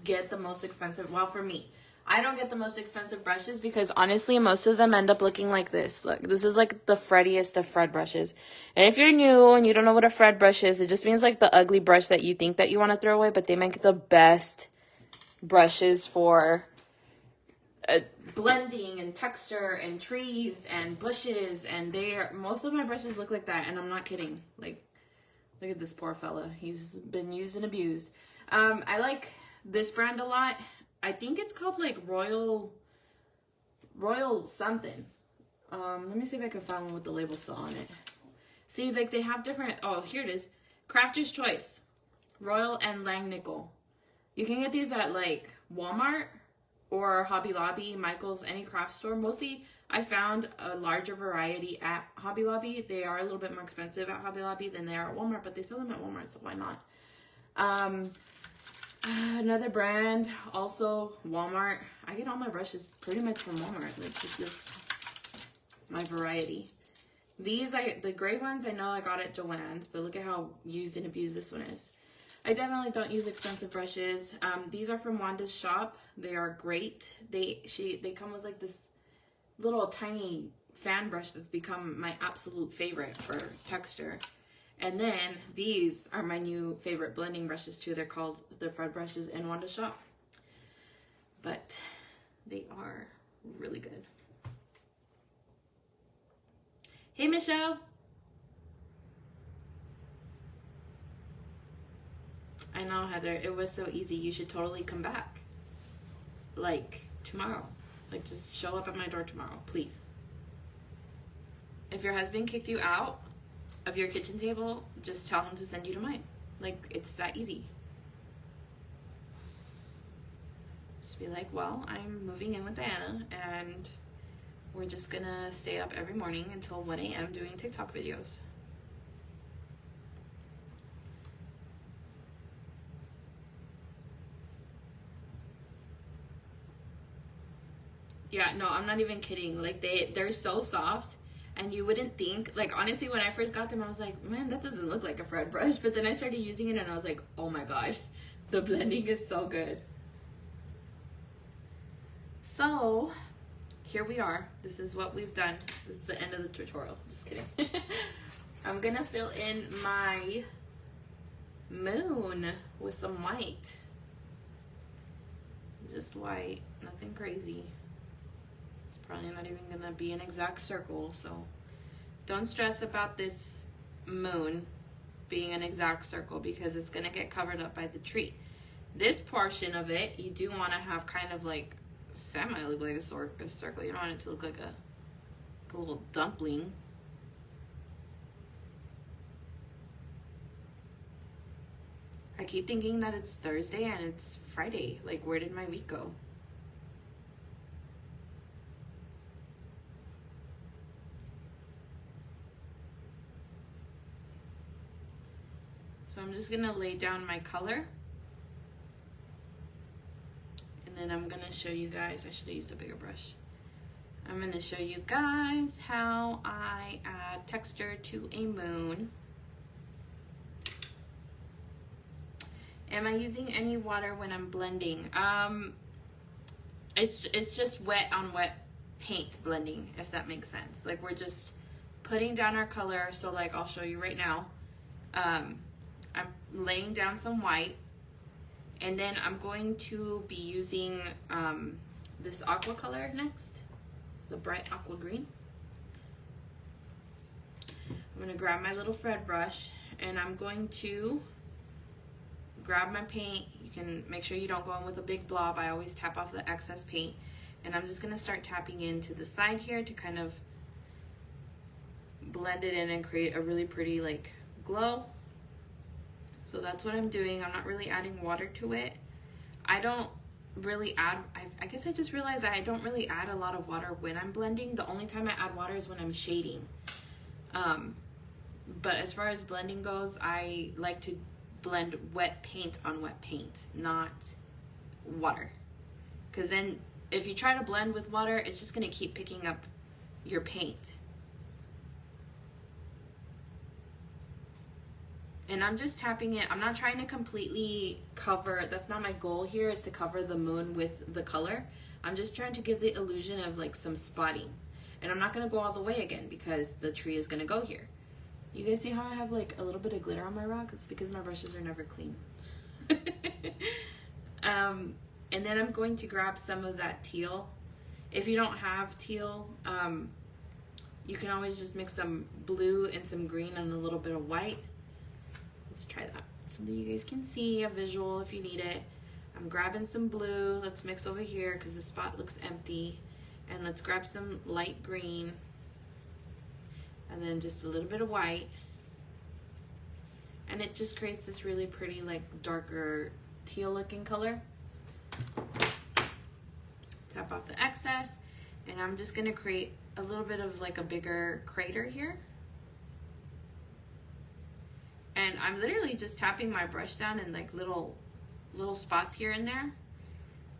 get the most expensive. Well, for me, I don't get the most expensive brushes because, honestly, most of them end up looking like this. Look, this is, like, the Freddiest of Fred brushes. And if you're new and you don't know what a Fred brush is, it just means, like, the ugly brush that you think that you want to throw away, but they make the best brushes for blending and texture and trees and bushes, and most of my brushes look like that, and I'm not kidding. Like, look at this poor fella. He's been used and abused. I like this brand a lot. I think it's called like Royal something. Let me see if I can find one with the label still on it. See, like they have different, oh, here it is. Crafter's Choice, Royal and Langnickel. You can get these at like Walmart or Hobby Lobby, Michael's, any craft store. Mostly I found a larger variety at Hobby Lobby. They are a little bit more expensive at Hobby Lobby than they are at Walmart, but they sell them at Walmart, so why not? Another brand, also Walmart. I get all my brushes pretty much from Walmart. Like, this is my variety. These, the gray ones, I know I got at Joann's, but look at how used and abused this one is. I definitely don't use expensive brushes. These are from Wanda's shop. They are great. They come with like this little tiny fan brush that's become my absolute favorite for texture. And then these are my new favorite blending brushes too. They're called the Fred brushes in Wanda's shop. But they are really good. Hey, Michelle. I know, Heather. It was so easy. You should totally come back. Like, tomorrow. Like, just show up at my door tomorrow, please. If your husband kicked you out of your kitchen table, just tell him to send you to mine. Like, it's that easy. Just be like, well, I'm moving in with Diana, and we're just gonna stay up every morning until 1 a.m. doing TikTok videos. Yeah, no, I'm not even kidding. Like, they're so soft, and you wouldn't think, like, honestly, when I first got them, I was like, man, that doesn't look like a Fred brush. But then I started using it, and I was like, oh my god, the blending is so good. So here we are. This is what we've done. This is the end of the tutorial. Just kidding. I'm gonna fill in my moon with some white. Just white, nothing crazy. It's probably not even gonna be an exact circle, so don't stress about this moon being an exact circle because it's gonna get covered up by the tree. This portion of it, you do want to have kind of like semi look like a circle. You don't want it to look like a little dumpling. I keep thinking that it's Thursday and it's Friday. Like, where did my week go? So I'm just gonna lay down my color. And then I'm gonna show you guys, I should have used a bigger brush. I'm gonna show you guys how I add texture to a moon. Am I using any water when I'm blending? It's just wet on wet paint blending, if that makes sense. Like, we're just putting down our color. So like, I'll show you right now. I'm laying down some white, and then I'm going to be using this aqua color next, the bright aqua green. I'm gonna grab my little Fred brush, and I'm going to grab my paint. You can make sure you don't go in with a big blob. I always tap off the excess paint, and I'm just gonna start tapping into the side here to kind of blend it in and create a really pretty like glow. So that's what I'm doing. I'm not really adding water to it. I don't really add, I guess I just realized that I don't really add a lot of water when I'm blending. The only time I add water is when I'm shading. But as far as blending goes, I like to blend wet paint on wet paint, not water. Because then if you try to blend with water, it's just gonna keep picking up your paint. And I'm just tapping it. I'm not trying to completely cover, that's not my goal here, is to cover the moon with the color. I'm just trying to give the illusion of like some spotting. And I'm not gonna go all the way again because the tree is gonna go here. You guys see how I have like a little bit of glitter on my rock? It's because my brushes are never clean. And then I'm going to grab some of that teal. If you don't have teal, you can always just mix some blue and some green and a little bit of white. Let's try that. Something you guys can see, a visual if you need it. I'm grabbing some blue. Let's mix over here because the spot looks empty. And let's grab some light green. And then just a little bit of white. And it just creates this really pretty, like, darker teal looking color. Tap off the excess. And I'm just gonna create a little bit of like a bigger crater here. And I'm literally just tapping my brush down in like little spots here and there.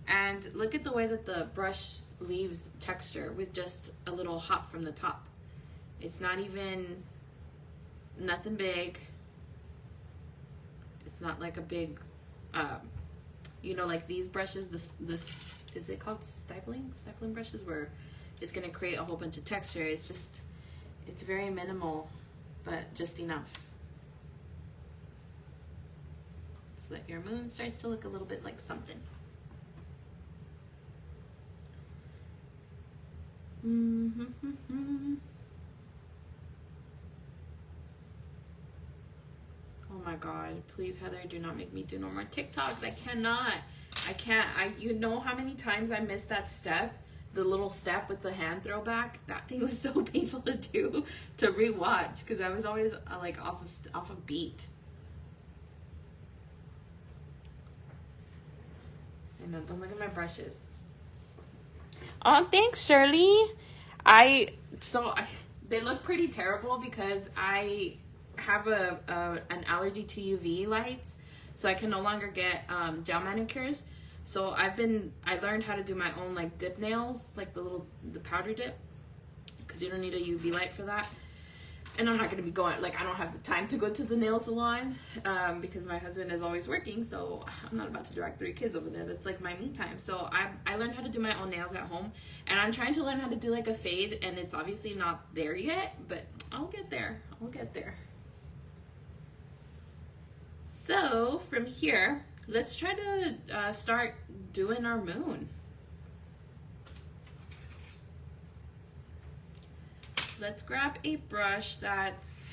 And look at the way that the brush leaves texture with just a little hop from the top. It's not even nothing big. It's not like a big, you know, like these brushes, this is it called stippling brushes, where it's gonna create a whole bunch of texture. It's very minimal, but just enough. So that your moon starts to look a little bit like something. Oh my God, please Heather, do not make me do no more TikToks. I can't. You know how many times I missed that step, the little step with the hand throw back? That thing was so painful to do, to rewatch, because I was always like off of beat. I know, don't look at my brushes. Oh, thanks, Shirley. They look pretty terrible because I have an allergy to UV lights, so I can no longer get gel manicures. So I learned how to do my own like dip nails, like the powder dip, because you don't need a UV light for that. And I'm not gonna be going, like, I don't have the time to go to the nail salon because my husband is always working, so I'm not about to drag 3 kids over there. That's like my me time. So I learned how to do my own nails at home, and I'm trying to learn how to do like a fade, and it's obviously not there yet, but I'll get there. I'll get there. So from here, let's try to start doing our moon. Let's grab a brush that's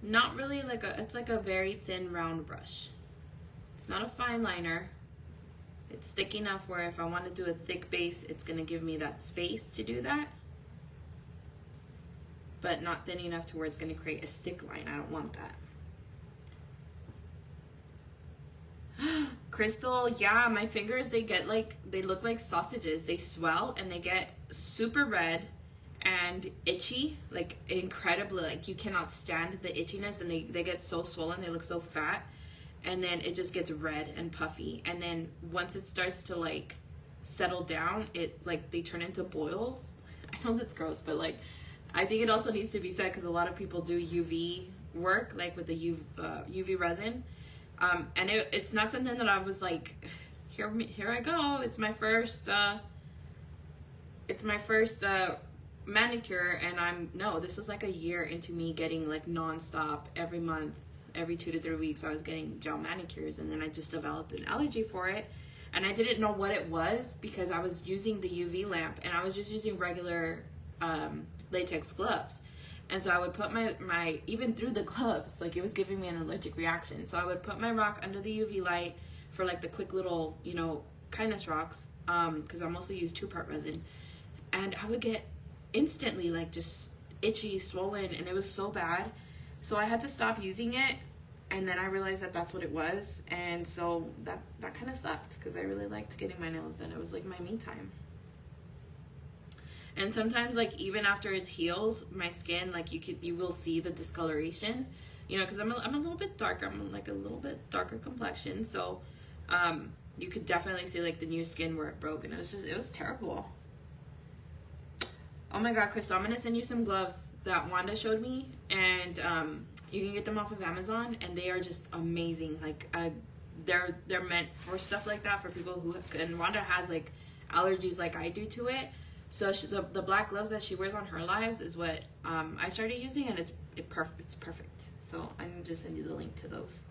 not really like it's like a very thin round brush. It's not a fine liner. It's thick enough where if I want to do a thick base, it's gonna give me that space to do that. But not thin enough to where it's gonna create a stick line. I don't want that. Crystal, yeah, my fingers, they look like sausages. They swell and they get super red and itchy, like incredibly, like you cannot stand the itchiness, and they get so swollen, they look so fat, and then it just gets red and puffy, and then once it starts to like settle down, it like they turn into boils. I know that's gross, but like I think it also needs to be said because a lot of people do UV work, like with the UV resin, and it's not something that I was like, here I go, it's my first manicure, and this was like a year into me getting like nonstop every month, every 2 to 3 weeks I was getting gel manicures, and then I just developed an allergy for it, and I didn't know what it was because I was using the UV lamp and I was just using regular latex gloves, and so I would put my even through the gloves, like it was giving me an allergic reaction, so I would put my rock under the UV light for like the quick little, you know, kindness rocks, because I mostly use 2-part resin, and I would get instantly like just itchy, swollen, and it was so bad, so I had to stop using it. And then I realized that that's what it was, and so that kind of sucked because I really liked getting my nails done. It was like my me time. And sometimes, like, even after it's healed, my skin, like, you will see the discoloration, you know, because I'm a little bit darker. I'm like a little bit darker complexion, so you could definitely see like the new skin where it broke, and it was terrible. Oh my God, Crystal, I'm gonna send you some gloves that Wanda showed me, and you can get them off of Amazon, and they are just amazing. Like they're meant for stuff like that, for people who and Wanda has like allergies like I do to it. So the black gloves that she wears on her lives is what I started using, and it's perfect. So I'm gonna just send you the link to those.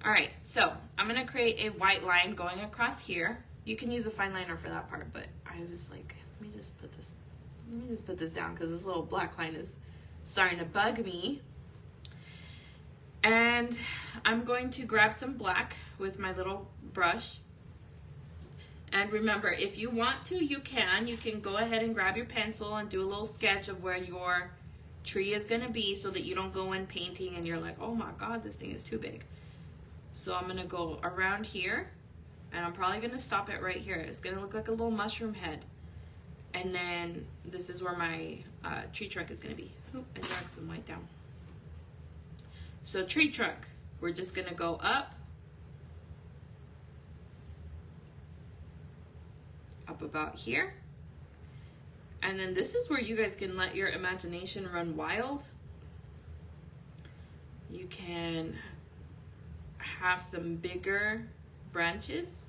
All right, so I'm gonna create a white line going across here. You can use a fine liner for that part, but I was like, let me just put this down because this little black line is starting to bug me. And I'm going to grab some black with my little brush. And remember, if you want to, you can go ahead and grab your pencil and do a little sketch of where your tree is gonna be, so that you don't go in painting and you're like, oh my God, this thing is too big. So I'm gonna go around here, and I'm probably gonna stop it right here. It's gonna look like a little mushroom head. And then this is where my tree trunk is gonna be. Oop, I dragged some white down. So tree trunk, we're just gonna go up, up about here. And then this is where you guys can let your imagination run wild. You can have some bigger branches.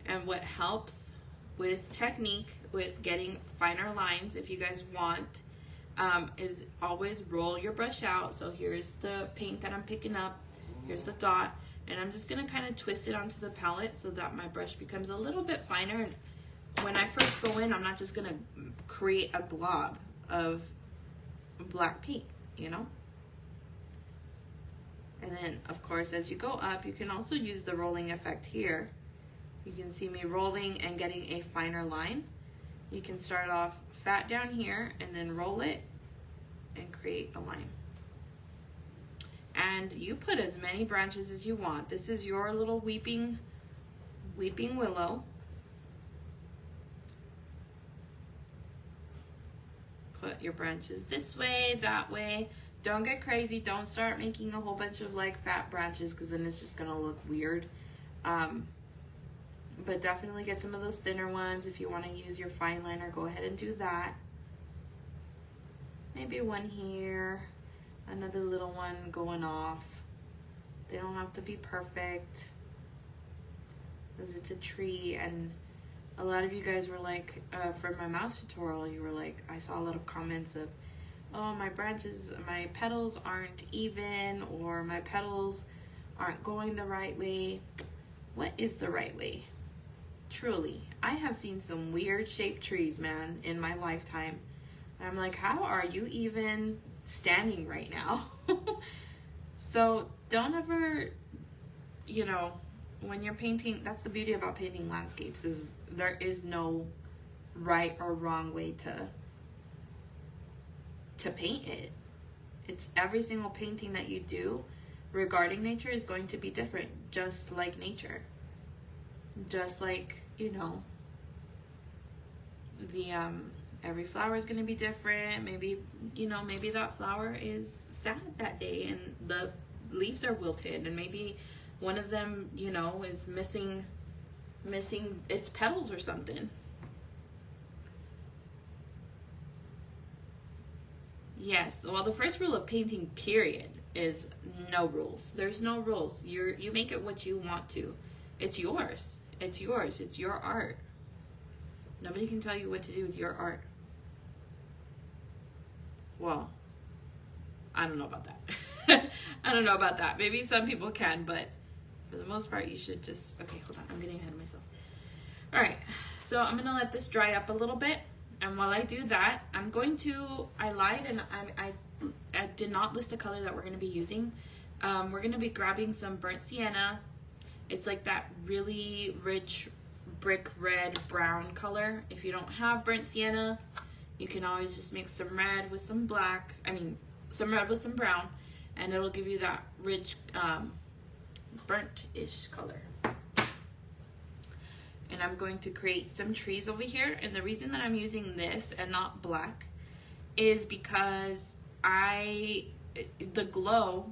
And what helps with technique, with getting finer lines, if you guys want, is always roll your brush out. So here's the paint that I'm picking up. Here's the dot. And I'm just going to kind of twist it onto the palette so that my brush becomes a little bit finer. And when I first go in, I'm not just going to create a glob of black paint, you know? And then, of course, as you go up, you can also use the rolling effect here. You can see me rolling and getting a finer line. You can start off fat down here and then roll it and create a line. And you put as many branches as you want. This is your little weeping willow. Put your branches this way, that way. Don't get crazy. Don't start making a whole bunch of like fat branches, because then it's just gonna look weird. But definitely get some of those thinner ones. If you want to use your fine liner, go ahead and do that. Maybe one here, another little one going off. They don't have to be perfect, because it's a tree. And a lot of you guys were like, for my mouse tutorial, you were like, I saw a lot of comments of, oh, my branches, my petals aren't even, or my petals aren't going the right way. What is the right way? Truly, I have seen some weird shaped trees, man, in my lifetime. And I'm like, how are you even standing right now? So don't ever, you know, when you're painting, that's the beauty about painting landscapes, is there is no right or wrong way to paint it. It's every single painting that you do regarding nature is going to be different, just like nature. Just like, you know, the every flower is going to be different. Maybe, you know, maybe that flower is sad that day and the leaves are wilted, and maybe one of them, you know, is missing its petals or something. Yes, well, the first rule of painting, period, is no rules. There's no rules. You make it what you want to. It's yours. It's yours. It's your art. Nobody can tell you what to do with your art. Well, I don't know about that. I don't know about that. Maybe some people can, but for the most part, you should just... Okay, hold on. I'm getting ahead of myself. All right, so I'm going to let this dry up a little bit. And while I do that, I'm going to... I lied, and I did not list a color that we're going to be using. We're going to be grabbing some burnt sienna. It's like that really rich brick red brown color. If you don't have burnt sienna, you can always just mix some red with some black. I mean, some red with some brown, and it'll give you that rich burnt-ish color. And I'm going to create some trees over here. And the reason that I'm using this and not black is because the glow,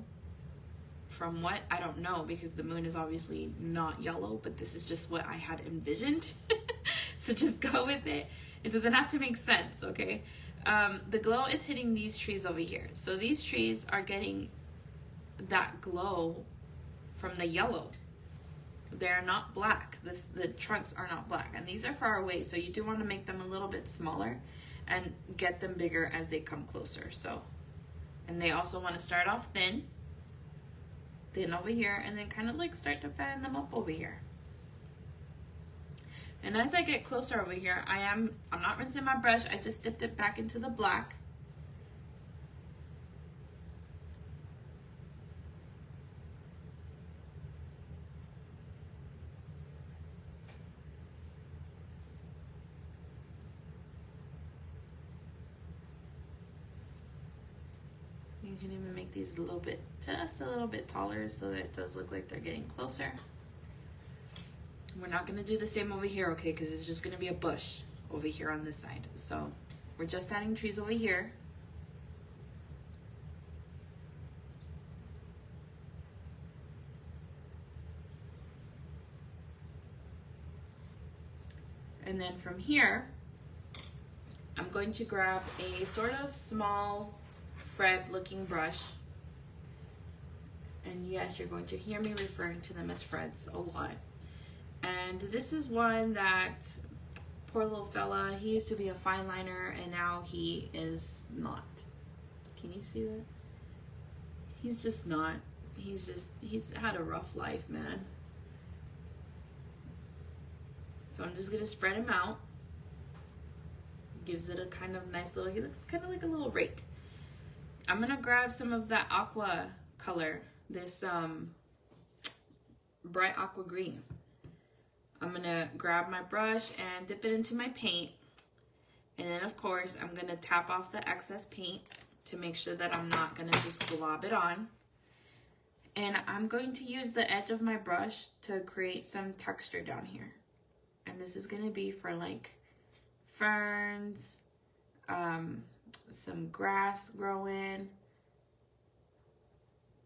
from what, I don't know, because the moon is obviously not yellow, but this is just what I had envisioned. So just go with it. It doesn't have to make sense, okay? The glow is hitting these trees over here. So these trees are getting that glow from the yellow. They're not black. The trunks are not black, and these are far away, so you do want to make them a little bit smaller and get them bigger as they come closer. So, and they also want to start off thin over here, and then kind of like start to fan them up over here. And as I get closer over here, I'm not rinsing my brush. I just dipped it back into the black. You can even make these just a little bit taller, so that it does look like they're getting closer. We're not going to do the same over here, okay, because it's just going to be a bush over here on this side. So we're just adding trees over here. And then from here, I'm going to grab a sort of small Fred looking brush. And yes, you're going to hear me referring to them as Freds a lot. And this is one that, poor little fella, he used to be a fine liner and now he is not. Can you see that? He's just not. He's had a rough life, man. So I'm just gonna spread him out. Gives it a kind of nice little, he looks kind of like a little rake. I'm gonna grab some of that aqua color, this bright aqua green. I'm gonna grab my brush and dip it into my paint. And then of course, I'm gonna tap off the excess paint to make sure that I'm not gonna just glob it on. And I'm going to use the edge of my brush to create some texture down here. And this is gonna be for like ferns, some grass growing.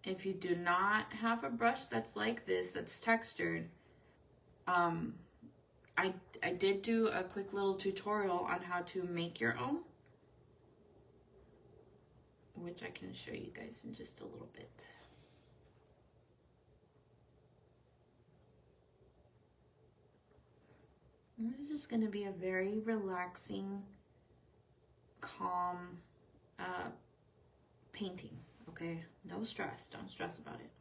If you do not have a brush that's like this, that's textured, I did do a quick little tutorial on how to make your own, which I can show you guys in just a little bit. And this is just going to be a very relaxing, calm painting, okay? No stress, don't stress about it.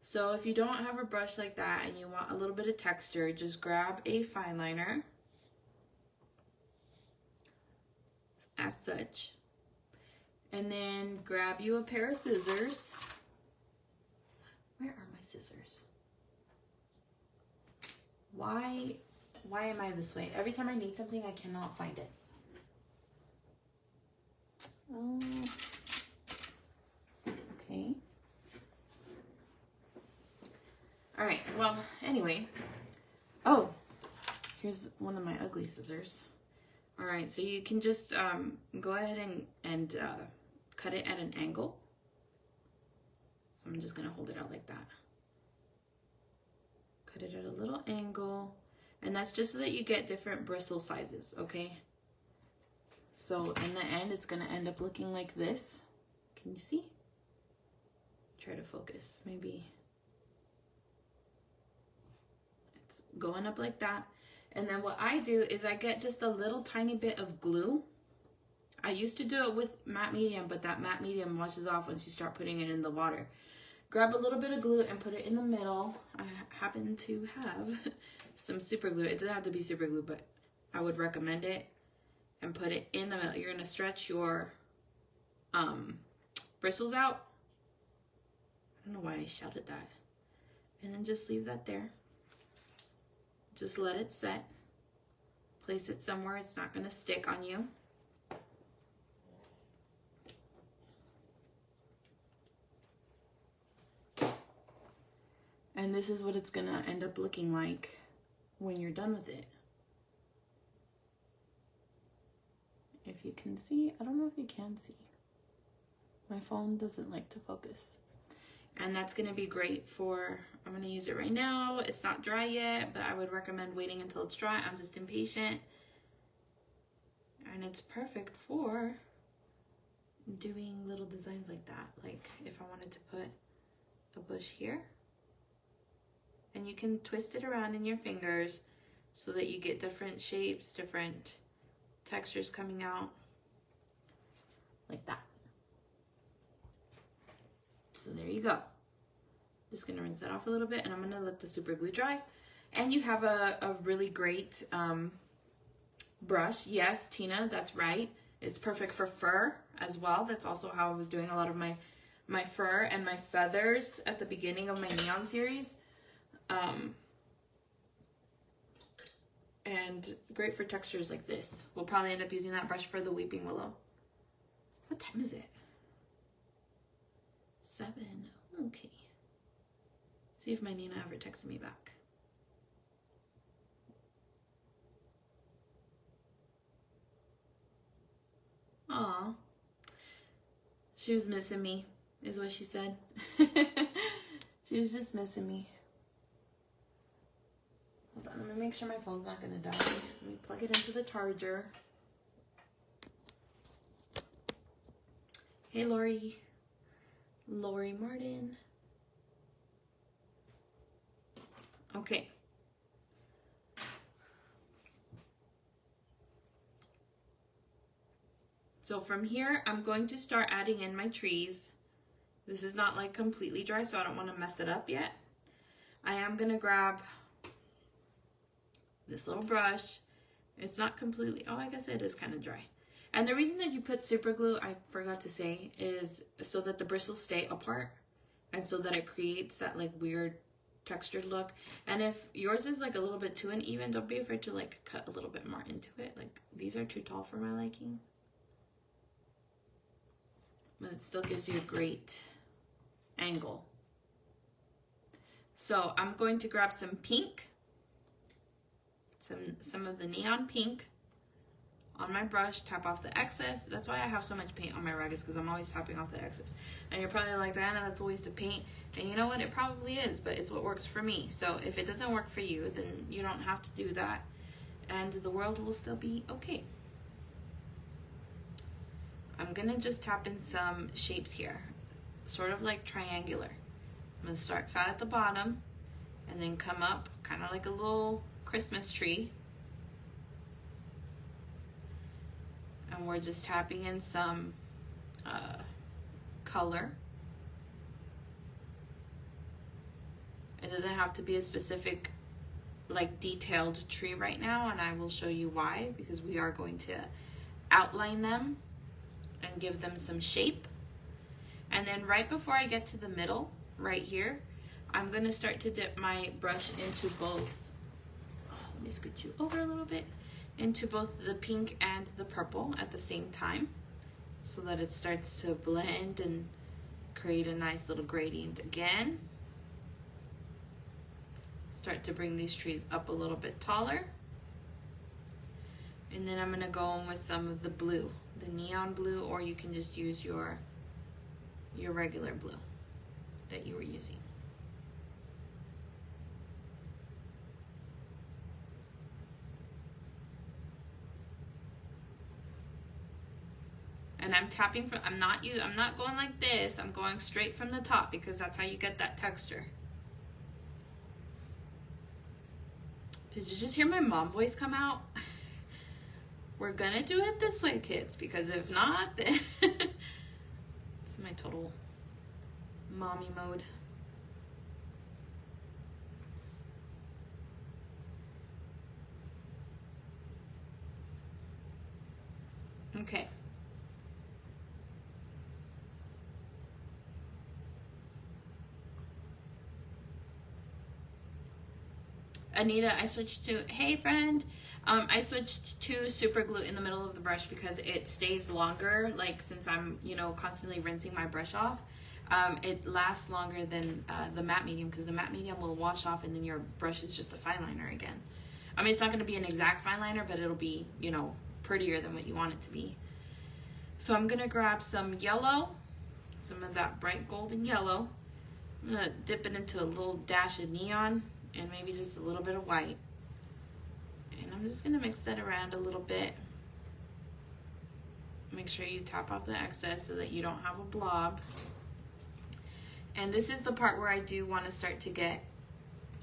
So if you don't have a brush like that and you want a little bit of texture, just grab a fine liner, as such, and then grab you a pair of scissors. Where are my scissors? Why am I this way? Every time I need something, I cannot find it. Oh, okay. All right, well, anyway. Oh, here's one of my ugly scissors. All right, so you can just go ahead and cut it at an angle. So I'm just gonna hold it out like that. Cut it at a little angle, and that's just so that you get different bristle sizes, okay? So in the end, it's gonna end up looking like this. Can you see? Try to focus, maybe. It's going up like that. And then what I do is I get just a little tiny bit of glue. I used to do it with matte medium, but that matte medium washes off once you start putting it in the water. Grab a little bit of glue and put it in the middle. I happen to have some super glue. It doesn't have to be super glue, but I would recommend it. And put it in the middle. You're gonna stretch your bristles out. I don't know why I shouted that. And then just leave that there. Just let it set. Place it somewhere it's not gonna stick on you. And this is what it's gonna end up looking like when you're done with it. If you can see, I don't know if you can see. My phone doesn't like to focus. And that's gonna be great for, I'm gonna use it right now. It's not dry yet, but I would recommend waiting until it's dry. I'm just impatient. And it's perfect for doing little designs like that. Like if I wanted to put a bush here, and you can twist it around in your fingers so that you get different shapes, different textures coming out like that. So there you go. Just gonna rinse that off a little bit, and I'm gonna let the super glue dry. And you have a really great brush. Yes, Tina, that's right. It's perfect for fur as well. That's also how I was doing a lot of my fur and my feathers at the beginning of my neon series. And great for textures like this. We'll probably end up using that brush for the Weeping Willow. What time is it? 7. Okay. See if my Nina ever texted me back. Aw. She was missing me, is what she said. She was just missing me. me make sure my phone's not gonna die. Let me plug it into the charger. Hey, Lori Martin. Okay. So from here, I'm going to start adding in my trees. This is not like completely dry, so I don't want to mess it up yet. I am going to grab this little brush. It's not completely, oh, I guess it is kind of dry. And the reason that you put super glue, I forgot to say, is so that the bristles stay apart and so that it creates that like weird textured look. And if yours is like a little bit too uneven, don't be afraid to like cut a little bit more into it. Like these are too tall for my liking. But it still gives you a great angle. So I'm going to grab some pink, some of the neon pink on my brush, tap off the excess. That's why I have so much paint on my rag, is because I'm always tapping off the excess. And you're probably like, Diana, that's a waste of paint. And you know what? It probably is, but it's what works for me. So if it doesn't work for you, then you don't have to do that. And the world will still be okay. I'm gonna just tap in some shapes here, sort of like triangular. I'm gonna start fat at the bottom and then come up kind of like a little Christmas tree. And we're just tapping in some color. It doesn't have to be a specific like detailed tree right now, and I will show you why, because we are going to outline them and give them some shape. And then right before I get to the middle, right here, I'm gonna start to dip my brush into both, let me scoot you over a little bit, into both the pink and the purple at the same time, so that it starts to blend and create a nice little gradient again. Start to bring these trees up a little bit taller. And then I'm gonna go in with some of the blue, the neon blue, or you can just use your regular blue that you were using. And I'm tapping from, I'm not going like this, I'm going straight from the top, because that's how you get that texture. Did you just hear my mom voice come out? We're gonna do it this way, kids, because if not, then it's my total mommy mode. Okay. Anita, I switched to, hey friend, I switched to super glue in the middle of the brush because it stays longer, like since I'm, you know, constantly rinsing my brush off, it lasts longer than the matte medium, because the matte medium will wash off and then your brush is just a fine liner again. I mean, it's not going to be an exact fine liner, but it'll be, you know, prettier than what you want it to be. So I'm going to grab some yellow, some of that bright golden yellow. I'm going to dip it into a little dash of neon and maybe just a little bit of white. And I'm just gonna mix that around a little bit. Make sure you tap off the excess so that you don't have a blob. And this is the part where I do want to start to get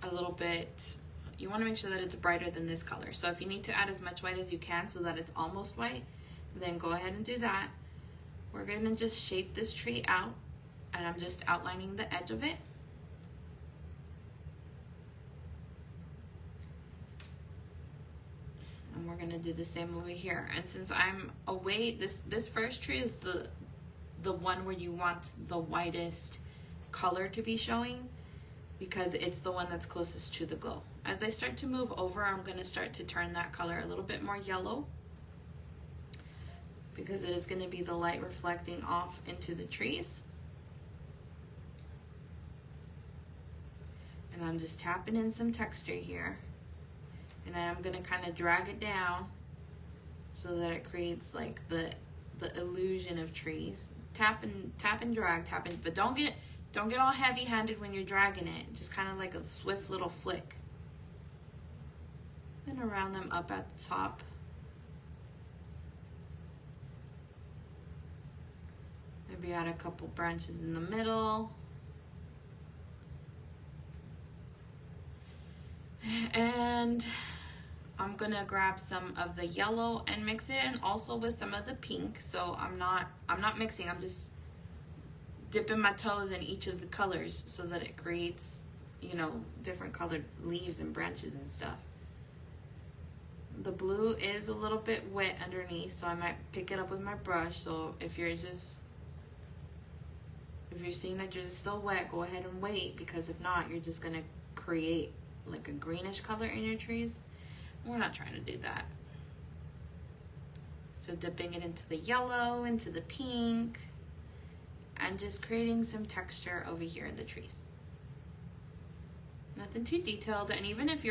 a little bit, you want to make sure that it's brighter than this color. So if you need to add as much white as you can so that it's almost white, then go ahead and do that. We're gonna just shape this tree out, and I'm just outlining the edge of it. And we're gonna do the same over here. And since I'm away, this first tree is the one where you want the whitest color to be showing, because it's the one that's closest to the glow. As I start to move over, I'm gonna start to turn that color a little bit more yellow, because it is gonna be the light reflecting off into the trees. And I'm just tapping in some texture here. And I'm gonna kind of drag it down so that it creates like the illusion of trees. Tap and drag, but don't get all heavy-handed when you're dragging it. Just kind of like a swift little flick. I'm gonna round them up at the top. Maybe add a couple branches in the middle. And I'm gonna grab some of the yellow and mix it in also with some of the pink. So I'm not mixing, I'm just dipping my toes in each of the colors so that it creates, you know, different colored leaves and branches and stuff. The blue is a little bit wet underneath, so I might pick it up with my brush. So if yours is, if you're seeing that yours is still wet, go ahead and wait, because if not, you're just gonna create like a greenish color in your trees. We're not trying to do that. So dipping it into the yellow, into the pink, and just creating some texture over here in the trees. Nothing too detailed, and even if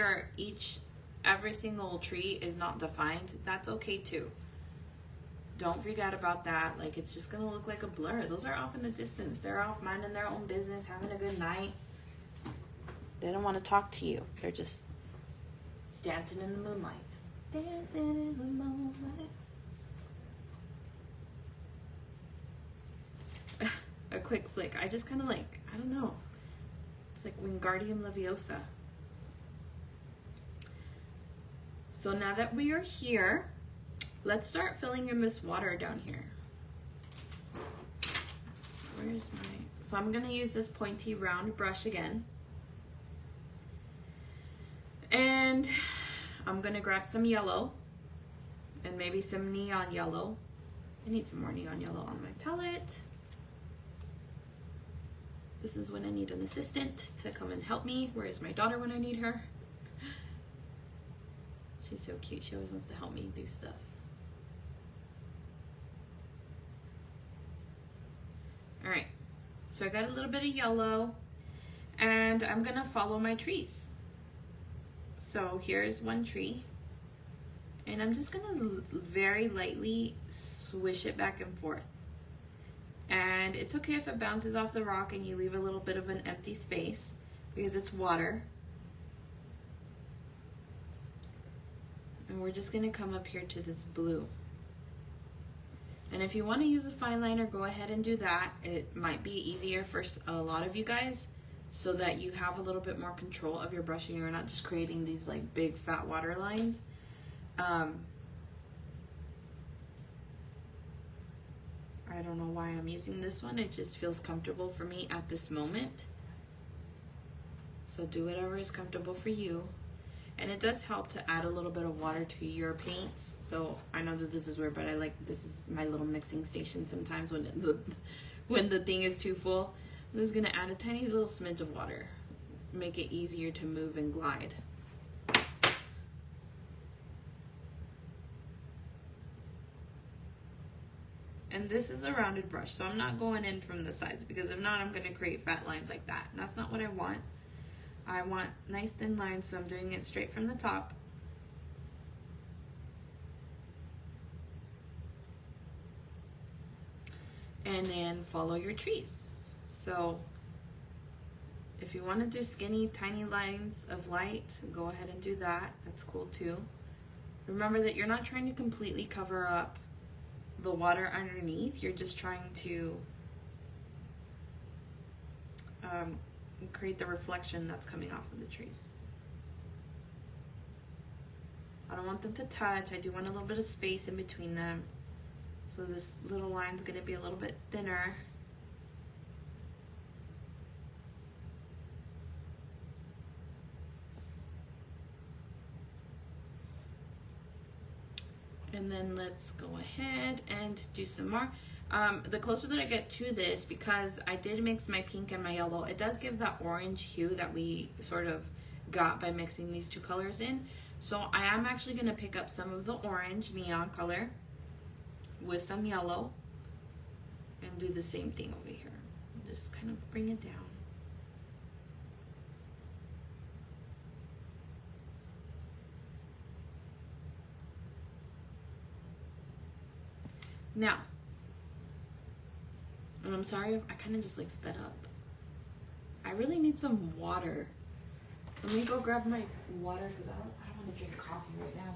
every single tree is not defined, that's okay too. Don't forget about that. Like, it's just gonna look like a blur. Those are off in the distance. They're off minding their own business, having a good night. They don't want to talk to you. They're just dancing in the moonlight. Dancing in the moonlight. A quick flick. I just kind of like, I don't know. It's like Wingardium Leviosa. So now that we are here, let's start filling in this water down here. Where's my... So I'm going to use this pointy round brush again. And I'm going to grab some yellow and maybe some neon yellow. I need some more neon yellow on my palette. This is when I need an assistant to come and help me. Where is my daughter when I need her? She's so cute. She always wants to help me do stuff. All right, so I got a little bit of yellow, and I'm gonna follow my trees. So here's one tree, and I'm just gonna very lightly swish it back and forth. And it's okay if it bounces off the rock and you leave a little bit of an empty space, because it's water. And we're just gonna come up here to this blue. And if you want to use a fine liner, go ahead and do that. It might be easier for a lot of you guys, so that you have a little bit more control of your brushing. You're not just creating these like big fat water lines. I don't know why I'm using this one. It just feels comfortable for me at this moment. So do whatever is comfortable for you. And it does help to add a little bit of water to your paints. So I know that this is weird, but I like, this is my little mixing station sometimes when the thing is too full. I'm just gonna add a tiny little smidge of water. Make it easier to move and glide. And this is a rounded brush, so I'm not going in from the sides, because if not, I'm gonna create fat lines like that. And that's not what I want. I want nice thin lines, so I'm doing it straight from the top. And then follow your trees. So if you want to do skinny, tiny lines of light, go ahead and do that. That's cool too. Remember that you're not trying to completely cover up the water underneath. You're just trying to create the reflection that's coming off of the trees. I don't want them to touch. I do want a little bit of space in between them. So this little line's gonna be a little bit thinner. And then let's go ahead and do some more. The closer that I get to this, because I did mix my pink and my yellow, it does give that orange hue that we sort of got by mixing these two colors in. So I am actually going to pick up some of the orange neon color with some yellow and do the same thing over here. Just kind of bring it down. Now, and I'm sorry if I kind of just like sped up. I really need some water. Let me go grab my water, because I don't want gonna drink coffee right now.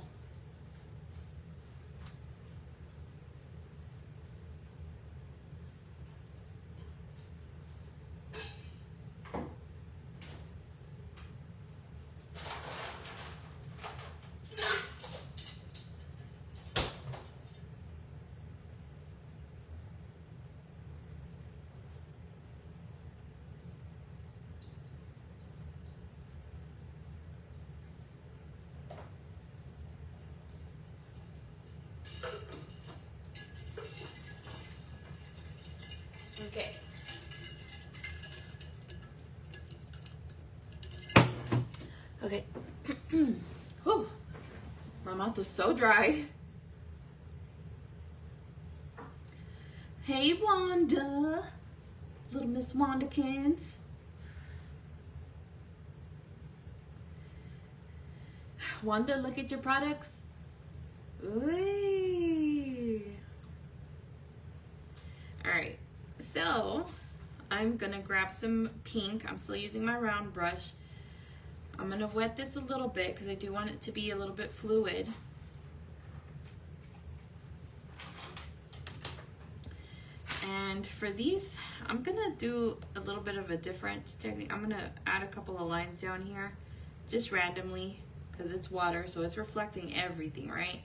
Okay. Okay. Whew. My mouth is so dry. Hey, Wanda. Little Miss Wandakins. Wanda, look at your products. Ooh. All right. So, I'm gonna grab some pink. I'm still using my round brush. I'm gonna wet this a little bit because I do want it to be a little bit fluid. And for these, I'm gonna do a little bit of a different technique. I'm gonna add a couple of lines down here, just randomly, because it's water, so it's reflecting everything, right?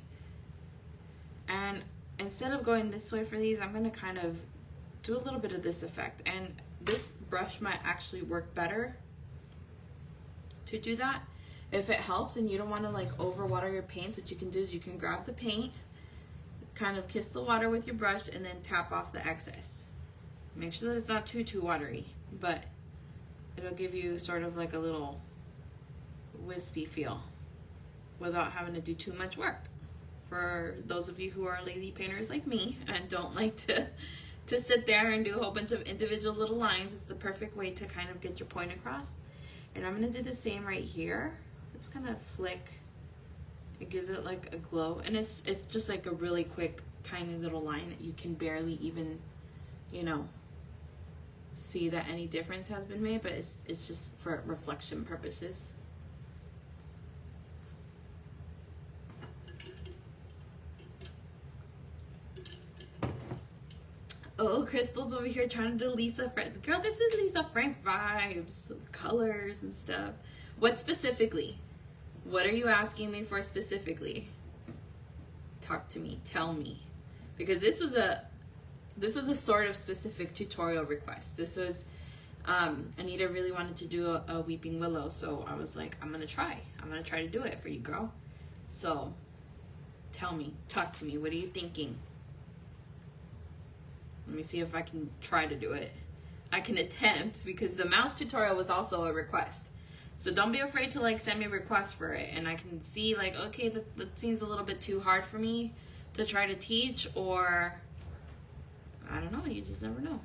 And instead of going this way for these, I'm gonna kind of do a little bit of this effect. And this brush might actually work better to do that. If it helps and you don't want to like overwater your paints, what you can do is you can grab the paint, kind of kiss the water with your brush, and then tap off the excess. Make sure that it's not too watery, but it'll give you sort of like a little wispy feel without having to do too much work. For those of you who are lazy painters like me and don't like to sit there and do a whole bunch of individual little lines, it's the perfect way to kind of get your point across. And I'm gonna do the same right here. Just kind of flick. It gives it like a glow, and it's just like a really quick, tiny little line that you can barely even, you know, see that any difference has been made. But it's just for reflection purposes. Oh, Crystal's over here trying to do Lisa Frank. Girl, this is Lisa Frank vibes, colors and stuff. What specifically? What are you asking me for specifically? Talk to me. Tell me. Because this was a sort of specific tutorial request. This was Anita really wanted to do a weeping willow, so I was like, I'm gonna try to do it for you, girl. So tell me, talk to me. What are you thinking? Let me see if I can try to do it. I can attempt, because the mouse tutorial was also a request. So don't be afraid to like send me requests for it, and I can see like, okay, that seems a little bit too hard for me to try to teach, or I don't know, you just never know.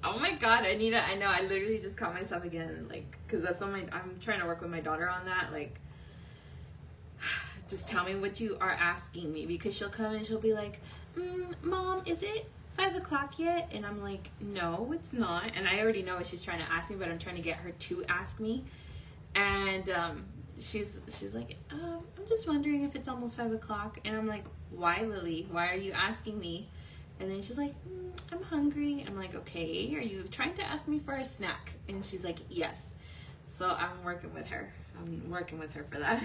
Oh my God, Anita, I know, I literally just caught myself again, like, cause that's on I'm trying to work with my daughter on that, like, just tell me what you are asking me, because she'll come and she'll be like, Mom, is it 5 o'clock yet? And I'm like, no, it's not. And I already know what she's trying to ask me, but I'm trying to get her to ask me. And she's like, I'm just wondering if it's almost 5 o'clock. And I'm like, why, Lily? Why are you asking me? And then she's like, I'm hungry. I'm like, okay, are you trying to ask me for a snack? And she's like, yes. So I'm working with her. I'm working with her for that.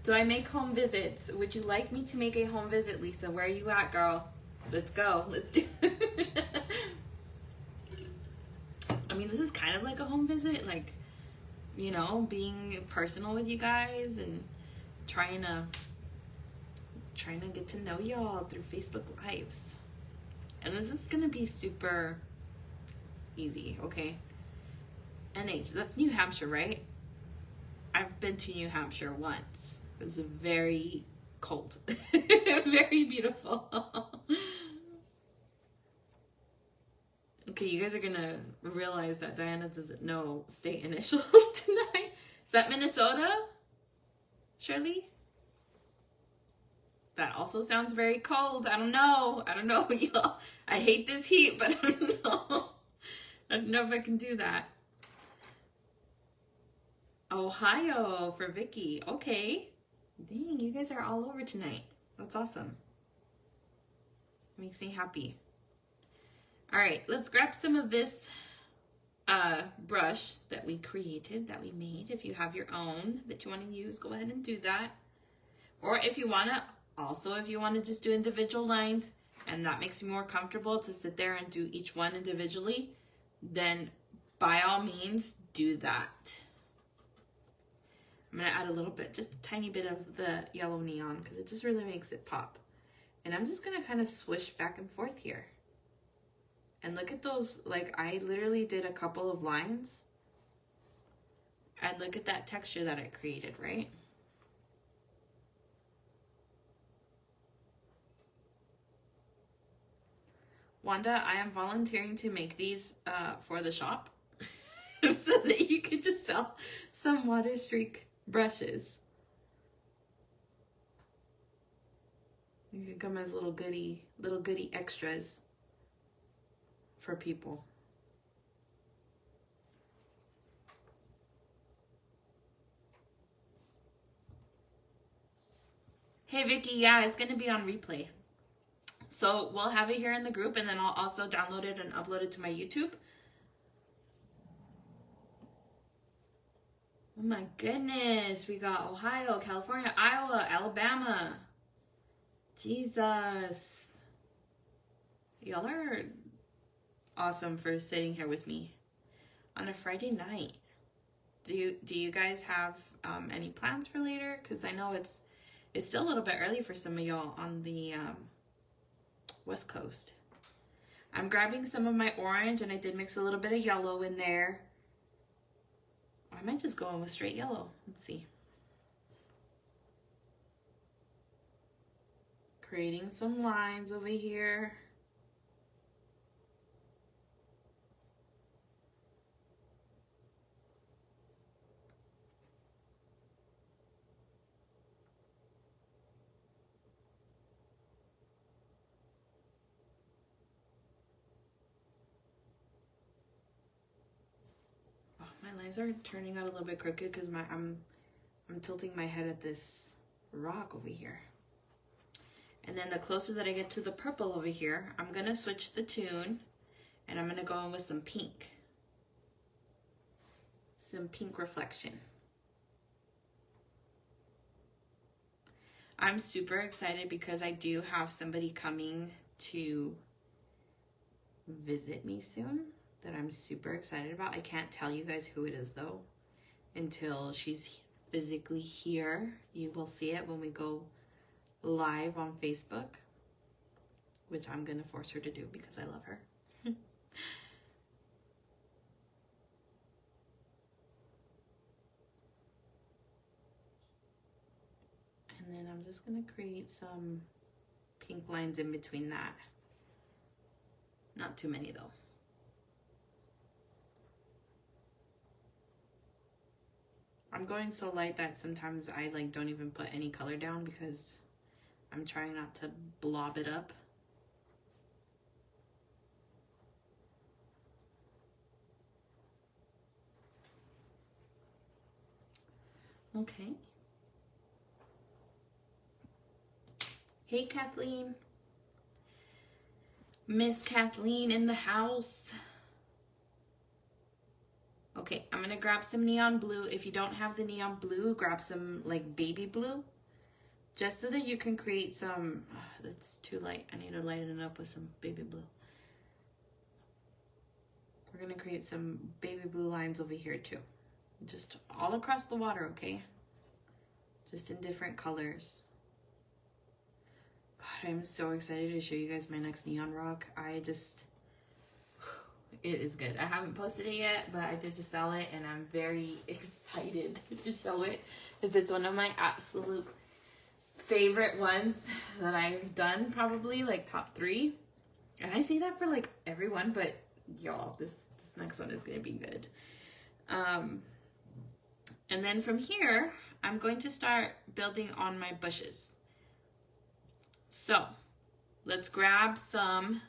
Do I make home visits? Would you like me to make a home visit, Lisa? Where are you at, girl? Let's go. Let's do it. I mean, this is kind of like a home visit, like, you know, being personal with you guys and trying to get to know y'all through Facebook Lives. And this is gonna be super easy, okay? NH, that's New Hampshire, right? I've been to New Hampshire once. It was very cold. Very beautiful. Okay, you guys are gonna realize that Diana doesn't know state initials tonight. Is that Minnesota? Shirley? That also sounds very cold. I don't know, y'all. I hate this heat, but I don't know. I don't know if I can do that. Ohio for Vicky. Okay. Dang, you guys are all over tonight. That's awesome. Makes me happy. All right, let's grab some of this brush that we created, that we made. If you have your own that you want to use, go ahead and do that. Or if you want to just do individual lines and that makes you more comfortable to sit there and do each one individually, then by all means do that. I'm going to add a little bit, just a tiny bit of the yellow neon because it just really makes it pop. And I'm just going to kind of swish back and forth here. And look at those, like I literally did a couple of lines. And look at that texture that I created, right? Wanda, I am volunteering to make these for the shop so that you could just sell some water streak brushes. You can come as little goodie extras for people. Hey Vicky, yeah, it's gonna be on replay. So we'll have it here in the group and then I'll also download it and upload it to my YouTube. Oh my goodness, we got Ohio, California, Iowa, Alabama. Jesus. Y'all are awesome for sitting here with me on a Friday night. Do you guys have any plans for later? Because I know it's still a little bit early for some of y'all on the West Coast. I'm grabbing some of my orange and I did mix a little bit of yellow in there. I might just go in with straight yellow. Let's see. Creating some lines over here. My lines are turning out a little bit crooked because I'm tilting my head at this rock over here. And then the closer that I get to the purple over here, I'm gonna switch the tune and I'm gonna go in with some pink. Some pink reflection. I'm super excited because I do have somebody coming to visit me soon that I'm super excited about. I can't tell you guys who it is though until she's physically here. You will see it when we go live on Facebook, which I'm gonna force her to do because I love her. And then I'm just gonna create some pink lines in between that. Not too many though. I'm going so light that sometimes I like don't even put any color down because I'm trying not to blob it up. Okay. Hey Kathleen. Miss Kathleen in the house. Okay, I'm gonna grab some neon blue. If you don't have the neon blue, grab some like baby blue. Just so that you can create some, that's too light. I need to lighten it up with some baby blue. We're gonna create some baby blue lines over here too. Just all across the water, okay? Just in different colors. God, I'm so excited to show you guys my next neon rock. It is good. I haven't posted it yet, but I did just sell it and I'm very excited to show it because it's one of my absolute favorite ones that I've done, probably like top 3. And I say that for like everyone, but y'all, this next one is going to be good. And then from here, I'm going to start building on my bushes. So let's grab some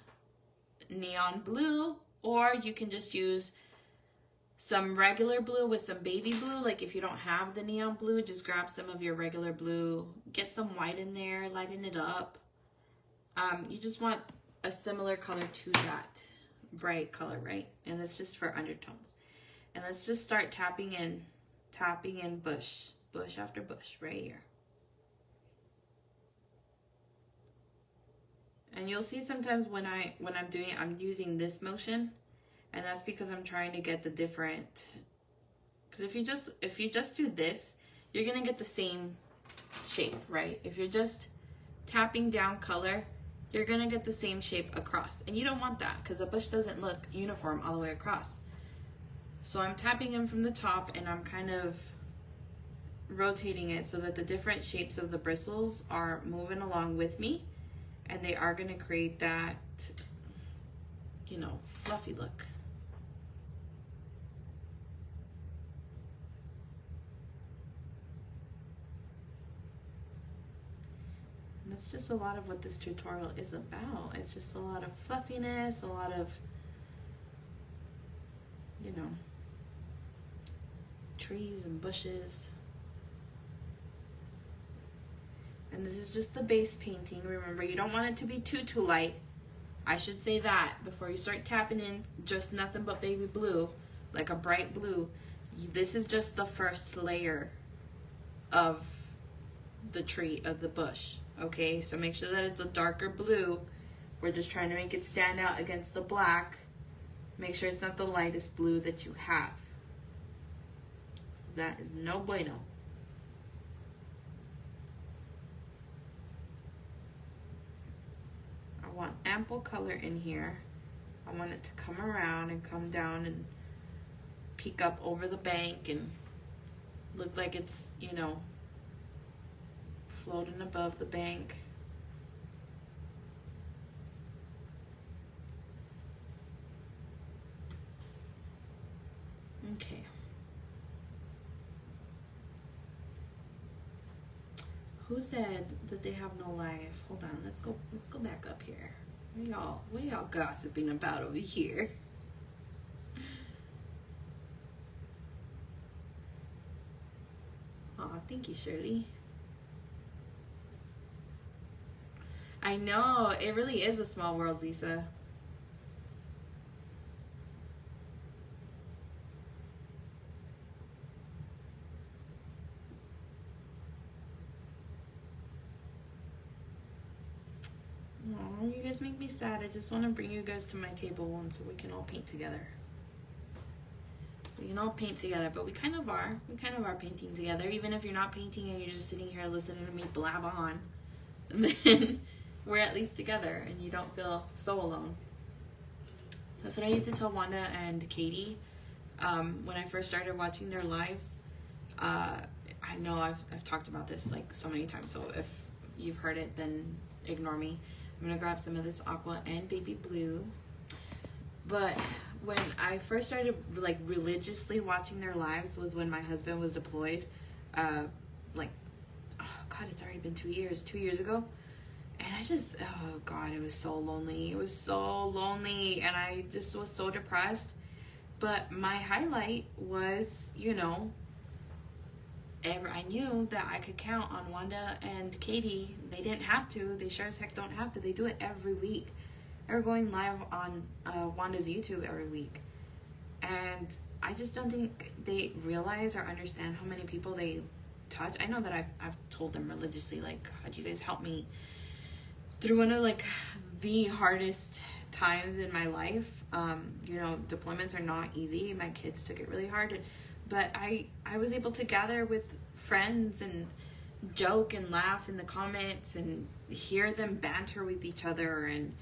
neon blue, or you can just use some regular blue with some baby blue. Like if you don't have the neon blue, just grab some of your regular blue, get some white in there, lighten it up. You just want a similar color to that bright color, right? And it's just for undertones. And let's just start tapping in bush after bush right here. And you'll see sometimes when I'm doing it, I'm using this motion, and that's because I'm trying to get the different, because if you just do this, you're gonna get the same shape, right? If you're just tapping down color, you're gonna get the same shape across, and you don't want that because a bush doesn't look uniform all the way across. So I'm tapping in from the top, and I'm kind of rotating it so that the different shapes of the bristles are moving along with me, and they are going to create that, you know, fluffy look. And that's just a lot of what this tutorial is about. It's just a lot of fluffiness, a lot of, you know, trees and bushes. And this is just the base painting. Remember, you don't want it to be too light. I should say that before you start tapping in just nothing but baby blue, like a bright blue. This is just the first layer of the tree, of the bush. Okay, so make sure that it's a darker blue. We're just trying to make it stand out against the black. Make sure it's not the lightest blue that you have. That is no bueno. I want ample color in here. I want it to come around and come down and peek up over the bank and look like it's, you know, floating above the bank. Okay. Who said that they have no life? Hold on, let's go back up here. What y'all gossiping about over here? Oh, thank you, Shirley. I know, it really is a small world, Lisa. Oh, you guys make me sad. I just want to bring you guys to my table one so we can all paint together. We can all paint together, but we kind of are. We kind of are painting together. Even if you're not painting and you're just sitting here listening to me blab on, then we're at least together and you don't feel so alone. That's what I used to tell Wanda and Katie when I first started watching their lives. I know I've talked about this like so many times, so if you've heard it, then ignore me. I'm gonna grab some of this aqua and baby blue. But when I first started like religiously watching their lives was when my husband was deployed. Like, oh God, it's already been 2 years. 2 years ago. And I just, oh God, it was so lonely. It was so lonely. And I just was so depressed. But my highlight was, you know, I knew that I could count on Wanda and Katie. They didn't have to. They sure as heck don't have to. They do it every week. They're going live on Wanda's YouTube every week. And I just don't think they realize or understand how many people they touch. I know that I've told them religiously, like, God, you guys help me through one of like the hardest times in my life. You know, deployments are not easy. My kids took it really hard. But I was able to gather with friends and joke and laugh in the comments and hear them banter with each other and,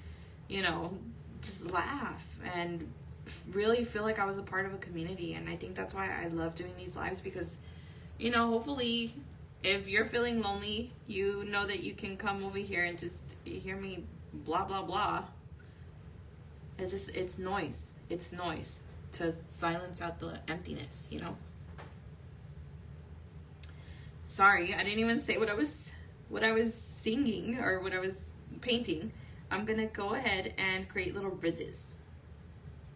you know, just laugh and really feel like I was a part of a community. And I think that's why I love doing these lives, because, you know, hopefully if you're feeling lonely, you know that you can come over here and just hear me blah, blah, blah. It's noise. It's noise to silence out the emptiness, you know. Sorry, I didn't even say what I was singing or what I was painting. I'm gonna go ahead and create little ridges,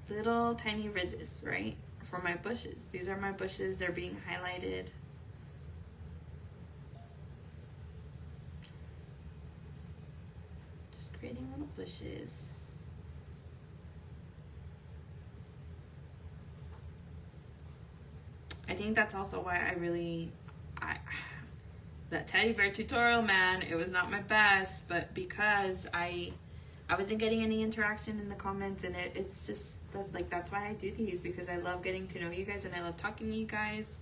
little tiny ridges, right, for my bushes. These are my bushes. They're being highlighted. Just creating little bushes. I think that's also why that teddy bear tutorial, man, it was not my best, but because I wasn't getting any interaction in the comments, and it's just like, that's why I do these, because I love getting to know you guys and I love talking to you guys.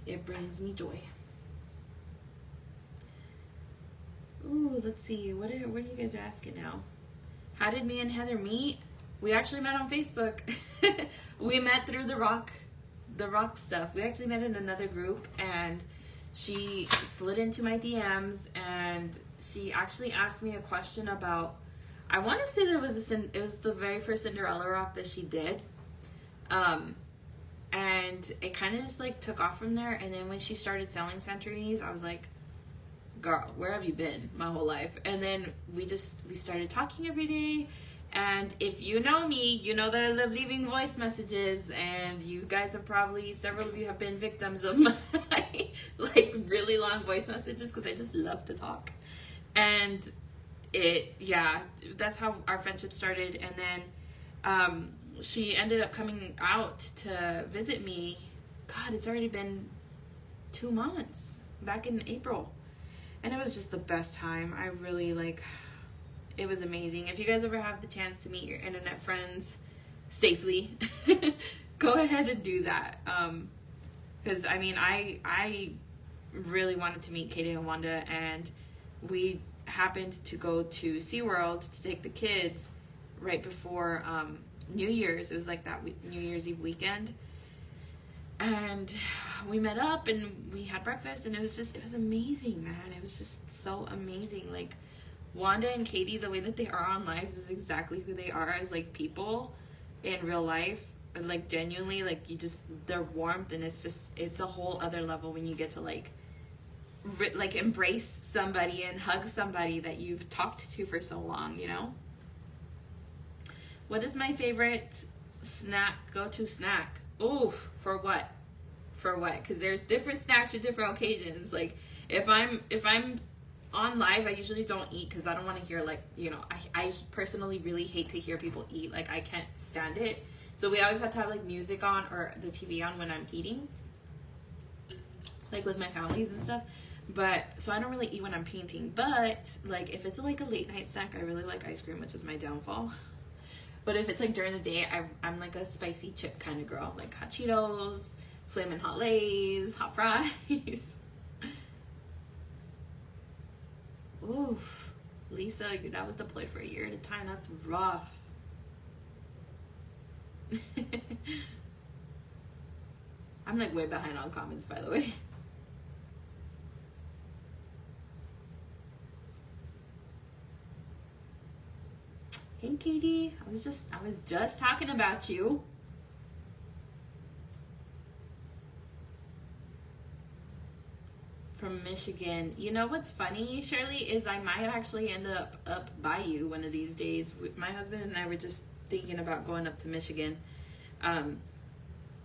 It brings me joy. Ooh, let's see, what are you guys asking now? How did me and Heather meet? We actually met on Facebook. We met through the rock stuff. We actually met in another group, and she slid into my DMs, and she actually asked me a question about, I want to say that it was the very first Cinderella rock that she did. And it kind of just like took off from there. And then when she started selling Santorinis, I was like, girl, where have you been my whole life? And then we started talking every day. And if you know me, you know that I love leaving voice messages, and you guys have probably, several of you have been victims of my like really long voice messages, because I just love to talk. And that's how our friendship started. And then she ended up coming out to visit me. God, it's already been 2 months, back in April. And it was just the best time. I really it was amazing. If you guys ever have the chance to meet your internet friends safely, go ahead and do that. Because I mean, I really wanted to meet Katie and Wanda, and we happened to go to SeaWorld to take the kids right before New Year's. It was like that New Year's Eve weekend. And we met up and we had breakfast, and it was amazing, man. It was just so amazing. Like, Wanda and Katie, the way that they are on lives is exactly who they are as like people in real life. And like genuinely, like their warmth, and it's a whole other level when you get to like embrace somebody and hug somebody that you've talked to for so long, you know? What is my favorite go-to snack? Ooh, for what? Because there's different snacks for different occasions. Like if I'm on live, I usually don't eat because I don't want to hear I personally really hate to hear people eat. Like, I can't stand it. So we always have to have like music on or the TV on when I'm eating, like with my families and stuff. But so I don't really eat when I'm painting. But like if it's like a late night snack, I really like ice cream, which is my downfall. But if it's like during the day, I'm like a spicy chip kind of girl, like hot Cheetos, Flamin' Hot Lays, hot fries. Oof, Lisa, you're not with the play for a year at a time. That's rough. I'm like way behind on comments, by the way. Hey, Katie, I was just talking about you. From Michigan. You know what's funny, Shirley, is I might actually end up by you one of these days. My husband and I were just thinking about going up to Michigan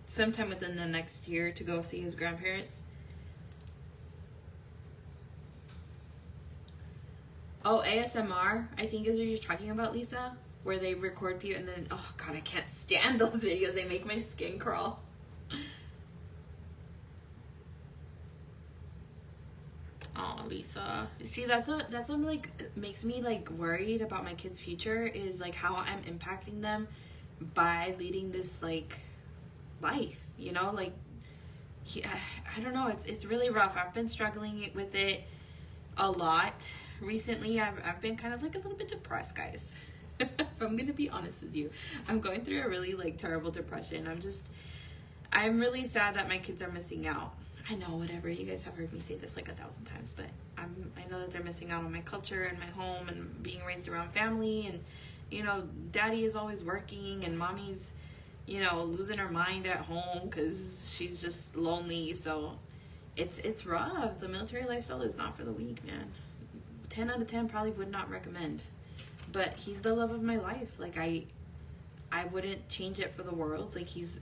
sometime within the next year to go see his grandparents. Oh, ASMR, I think is what you're talking about, Lisa, where they record people and then, oh God, I can't stand those videos. They make my skin crawl. Oh, Lisa. See, that's what like makes me like worried about my kids' future, is like how I'm impacting them by leading this like life, you know? Like, I don't know, it's really rough. I've been struggling with it a lot recently. I've been kind of like a little bit depressed, guys. If I'm gonna be honest with you, I'm going through a really like terrible depression. I'm really sad that my kids are missing out. I know, whatever, you guys have heard me say this like 1,000 times, but I know that they're missing out on my culture and my home and being raised around family, and you know, daddy is always working and mommy's, you know, losing her mind at home because she's just lonely. So it's rough. The military lifestyle is not for the weak, man. 10 out of 10 probably would not recommend, but he's the love of my life. Like I I wouldn't change it for the world. Like he's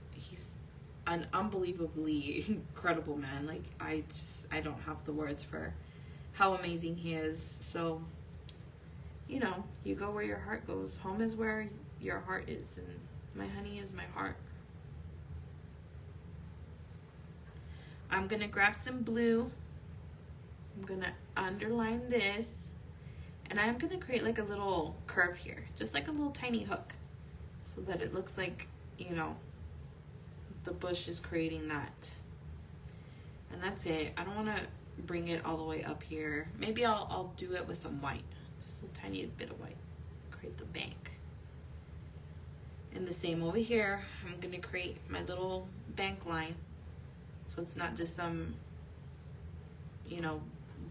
an unbelievably incredible man. Like I don't have the words for how amazing he is. So, you know, you go where your heart goes. Home is where your heart is, and my honey is my heart. I'm gonna grab some blue. I'm gonna underline this, and I'm gonna create like a little curve here, just like a little tiny hook, so that it looks like, you know, the bush is creating that. And that's it. I don't want to bring it all the way up here. Maybe I'll do it with some white, just a tiny bit of white. Create the bank. And the same over here. I'm gonna create my little bank line, so it's not just some, you know,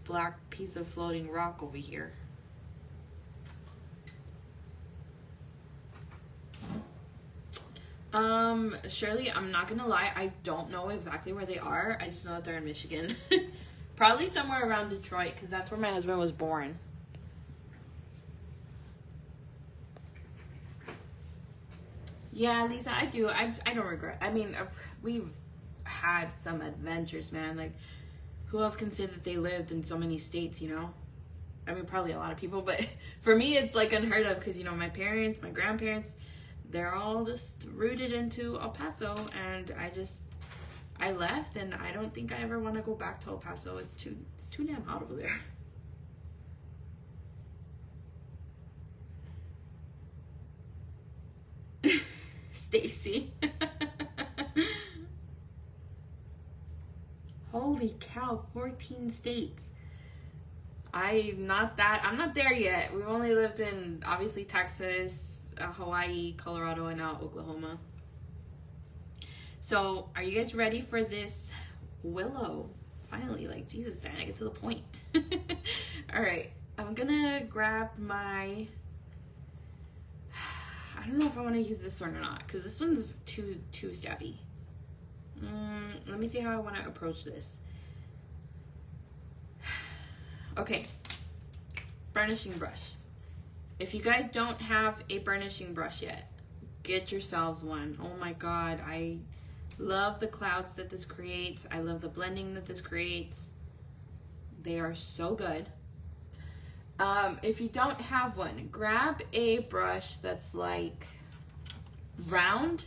black piece of floating rock over here. Shirley, I'm not gonna lie, I don't know exactly where they are. I just know that they're in Michigan. Probably somewhere around Detroit, because that's where my husband was born. Yeah, Lisa, I do. I don't regret. I mean, we've had some adventures, man. Like, who else can say that they lived in so many states, you know? I mean, probably a lot of people, but for me, it's like unheard of, because, you know, my parents, my grandparents, they're all just rooted into El Paso, and I left, and I don't think I ever want to go back to El Paso. It's too damn hot over there. Stacy. Holy cow, 14 states. I'm not there yet. We've only lived in, obviously, Texas, Hawaii, Colorado, and now Oklahoma. So, are you guys ready for this Willow? Finally, like, Jesus, Diana, I get to the point. All right, I'm gonna grab my, I don't know if I want to use this one or not, because this one's too stabby. Let me see how I want to approach this. Okay, burnishing brush. If you guys don't have a burnishing brush yet, get yourselves one. Oh my God, I love the clouds that this creates. I love the blending that this creates. They are so good. If you don't have one, grab a brush that's like round,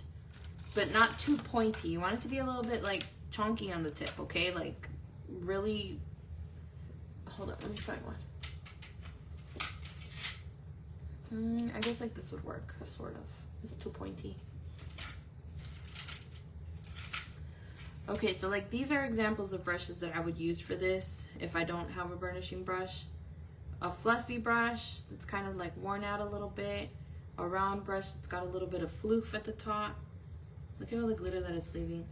but not too pointy. You want it to be a little bit like chunky on the tip, okay? Like really, hold on, let me find one. I guess like this would work, sort of. It's too pointy. Okay, so like these are examples of brushes that I would use for this if I don't have a burnishing brush. A fluffy brush that's kind of like worn out a little bit. A round brush that's got a little bit of floof at the top. Look at all the glitter that it's leaving.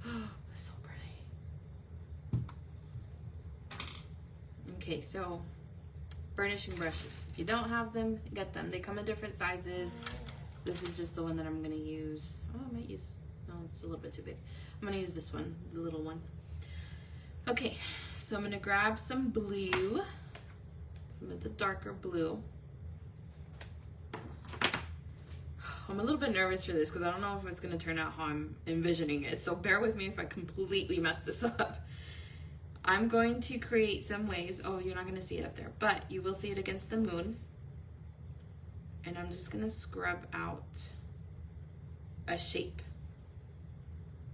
It's so pretty. Okay, so burnishing brushes. If you don't have them, get them. They come in different sizes. This is just the one that I'm gonna use. Oh, I might use, no, it's a little bit too big. I'm gonna use this one, the little one. Okay, so I'm gonna grab some blue, some of the darker blue. I'm a little bit nervous for this because I don't know if it's gonna turn out how I'm envisioning it. So bear with me if I completely mess this up. I'm going to create some waves. Oh, you're not gonna see it up there, but you will see it against the moon. And I'm just gonna scrub out a shape.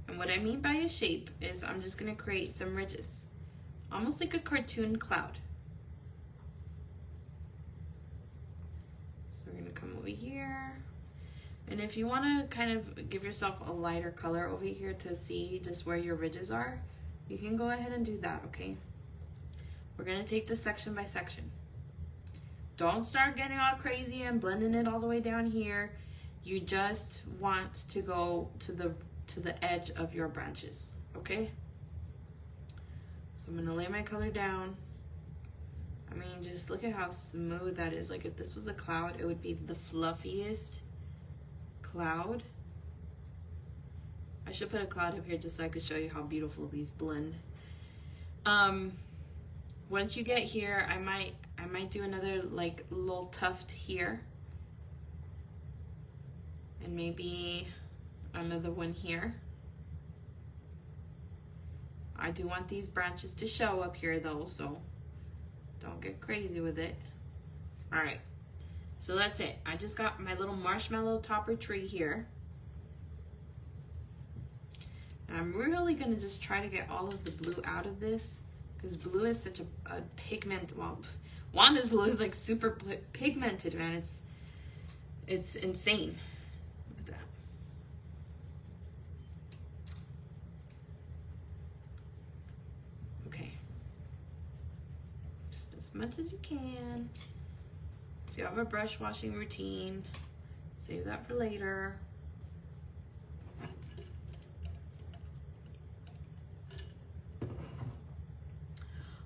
And what I mean by a shape is I'm just gonna create some ridges, almost like a cartoon cloud. So we're gonna come over here. And if you wanna kind of give yourself a lighter color over here to see just where your ridges are, you can go ahead and do that, okay? We're gonna take this section by section. Don't start getting all crazy and blending it all the way down here. You just want to go to the edge of your branches, okay? So I'm gonna lay my color down. I mean, just look at how smooth that is. Like if this was a cloud, it would be the fluffiest cloud. I should put a cloud up here just so I could show you how beautiful these blend. Once you get here, I might, I might do another like little tuft here. And maybe another one here. I do want these branches to show up here though, so don't get crazy with it. All right, so that's it. I just got my little marshmallow topper tree here. And I'm really gonna just try to get all of the blue out of this, because blue is such a pigment, well, Wanda's blue is like super pigmented, man. It's insane. Look at that. Okay. Just as much as you can. If you have a brush washing routine, save that for later.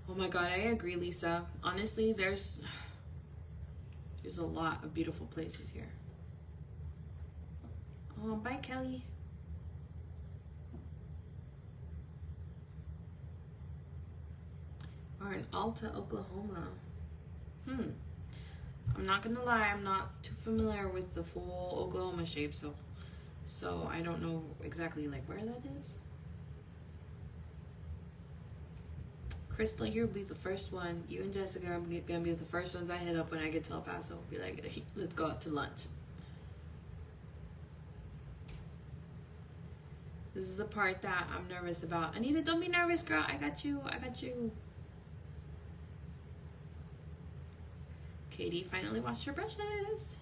Oh my God, I agree, Lisa. Honestly, there's a lot of beautiful places here. Oh, bye, Kelly. Or in Alta, Oklahoma. I'm not gonna lie, I'm not too familiar with the full Oklahoma shape, so I don't know exactly like where that is. Crystal, you'll be the first one. You and Jessica are gonna be the first ones I hit up when I get to El Paso. Be like, let's go out to lunch. This is the part that I'm nervous about. Anita, don't be nervous, girl. I got you. I got you. Katie finally washed her brushes.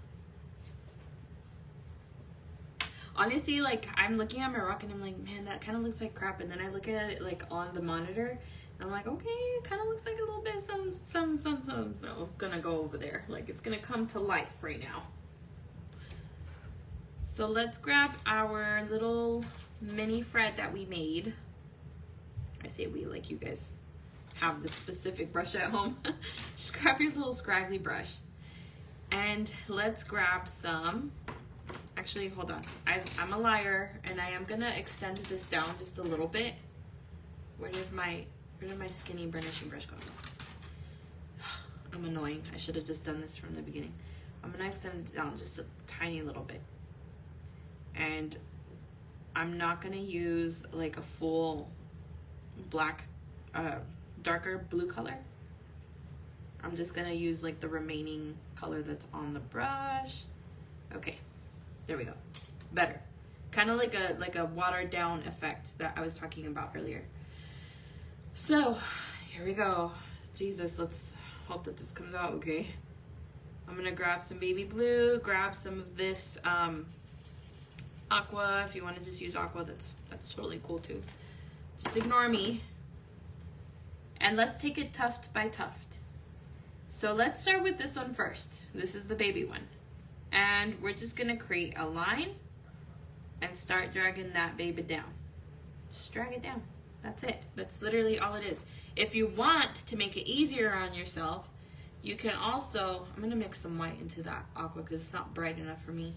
Honestly, like, I'm looking at my rock and I'm like, man, that kind of looks like crap. And then I look at it like on the monitor. I'm like, okay, it kind of looks like a little bit some. So it's gonna go over there. Like, it's gonna come to life right now. So let's grab our little mini fret that we made. I say we, like you guys have this specific brush at home. Just grab your little scraggly brush. And let's grab some, actually, hold on. I'm a liar, and I am gonna extend this down just a little bit. Where did my skinny burnishing brush go? I'm annoying. I should have just done this from the beginning. I'm gonna extend it down just a tiny little bit. And I'm not gonna use like a full black, darker blue color. I'm just gonna use like the remaining color that's on the brush. Okay, there we go. Better. Kind of like a watered down effect that I was talking about earlier. So here we go. Jesus, let's hope that this comes out okay. I'm gonna grab some baby blue, grab some of this aqua. If you want to just use aqua, that's totally cool too. Just ignore me. And let's take it tuft by tuft. So let's start with this one first. This is the baby one. And we're just gonna create a line and start dragging that baby down. Just drag it down. That's it. That's literally all it is. If you want to make it easier on yourself, you can also, I'm gonna mix some white into that aqua because it's not bright enough for me.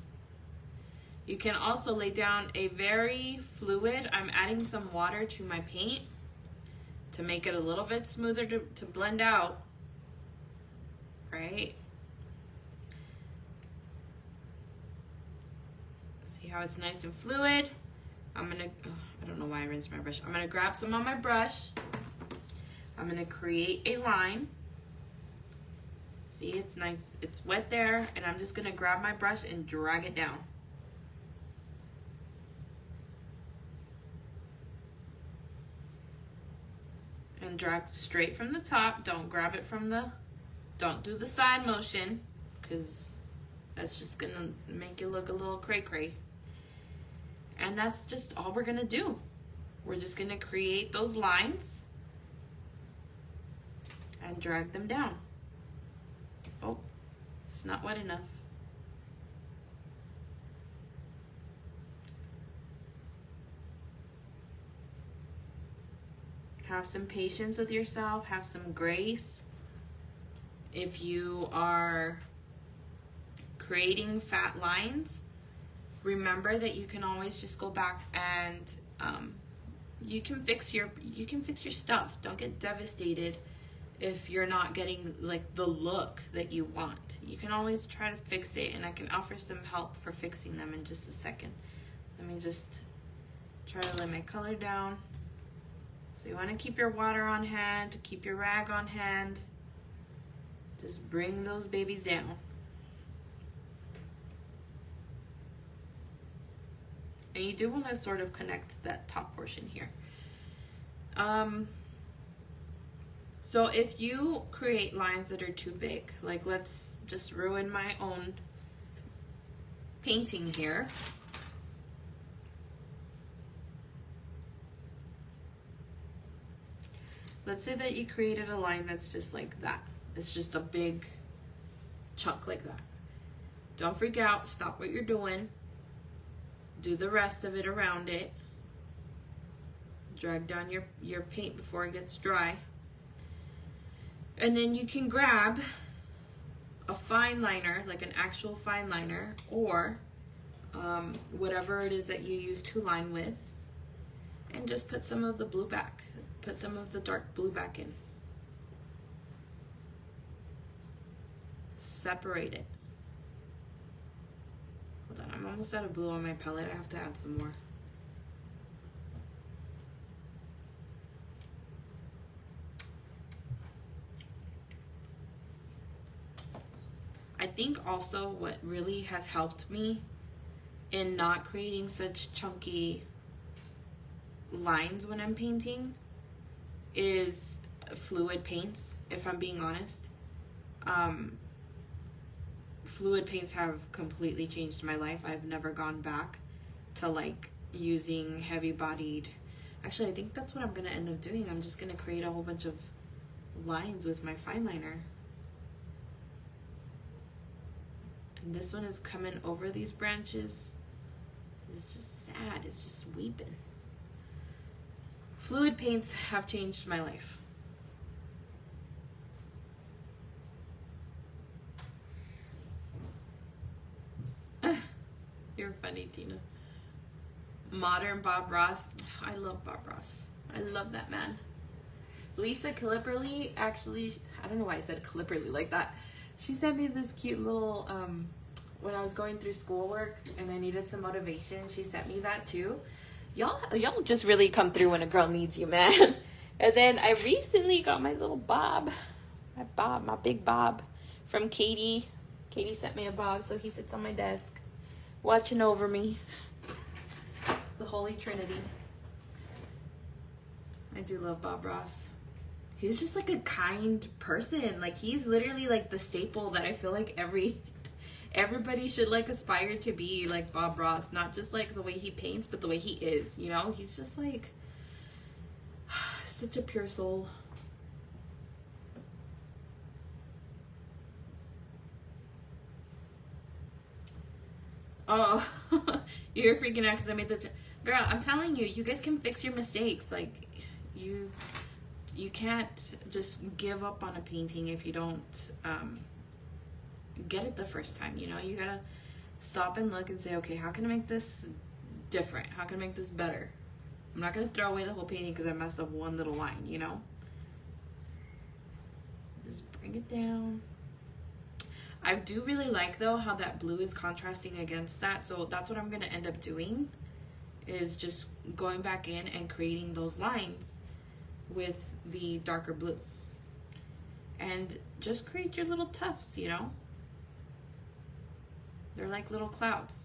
You can also lay down a very fluid, I'm adding some water to my paint to make it a little bit smoother to blend out, right? See how it's nice and fluid? I'm gonna, I don't know why I rinsed my brush. I'm gonna grab some on my brush. I'm gonna create a line. See, it's nice, it's wet there, and I'm just gonna grab my brush and drag it down. And drag straight from the top. Don't grab it from the, don't do the side motion, because that's just gonna make it look a little cray-cray. And that's just all we're gonna do. We're just gonna create those lines and drag them down. Oh, it's not wet enough. Have some patience with yourself, have some grace. If you are creating fat lines, remember that you can always just go back and you can fix your stuff. Don't get devastated if you're not getting like the look that you want. You can always try to fix it, and I can offer some help for fixing them in just a second. Let me just try to lay my color down. So you want to keep your water on hand, keep your rag on hand. Just bring those babies down. And you do want to sort of connect that top portion here. So if you create lines that are too big, like let's just ruin my own painting here. Let's say that you created a line that's just like that. It's just a big chunk like that. Don't freak out. Stop what you're doing. Do the rest of it around it. Drag down your paint before it gets dry. And then you can grab a fine liner, like an actual fine liner, or whatever it is that you use to line with, and just put some of the blue back. Put some of the dark blue back in. Separate it. Hold on, I'm almost out of blue on my palette. I have to add some more. I think also what really has helped me in not creating such chunky lines when I'm painting is fluid paints, if I'm being honest. Fluid paints have completely changed my life. I've never gone back to like using heavy bodied. Actually, I think that's what I'm gonna end up doing. I'm just gonna create a whole bunch of lines with my fine liner. And this one is coming over these branches. It's just sad, it's just weeping. Fluid paints have changed my life. You're funny, Tina. Modern Bob Ross. I love Bob Ross. I love that man. Lisa Clipperly, actually, I don't know why I said Clipperly like that. She sent me this cute little, when I was going through schoolwork and I needed some motivation, she sent me that too. Y'all just really come through when a girl needs you, man. And then I recently got my little bob, my big bob from Katie. Katie sent me a bob, so he sits on my desk, watching over me. The Holy Trinity. I do love Bob Ross. He's just like a kind person. Like he's literally like the staple that I feel like everybody should like aspire to be like Bob Ross. Not just like the way he paints, but the way he is, you know? He's just like such a pure soul. Oh, you're freaking out because I made the girl, I'm telling you, you guys can fix your mistakes. Like you can't just give up on a painting if you don't get it the first time, you know? You gotta stop and look and say, okay, how can I make this different? How can I make this better? I'm not gonna throw away the whole painting because I messed up one little line, you know? Just bring it down. I do really like though how that blue is contrasting against that, so that's what I'm gonna end up doing, is just going back in and creating those lines with the darker blue. And just create your little tufts, you know? They're like little clouds.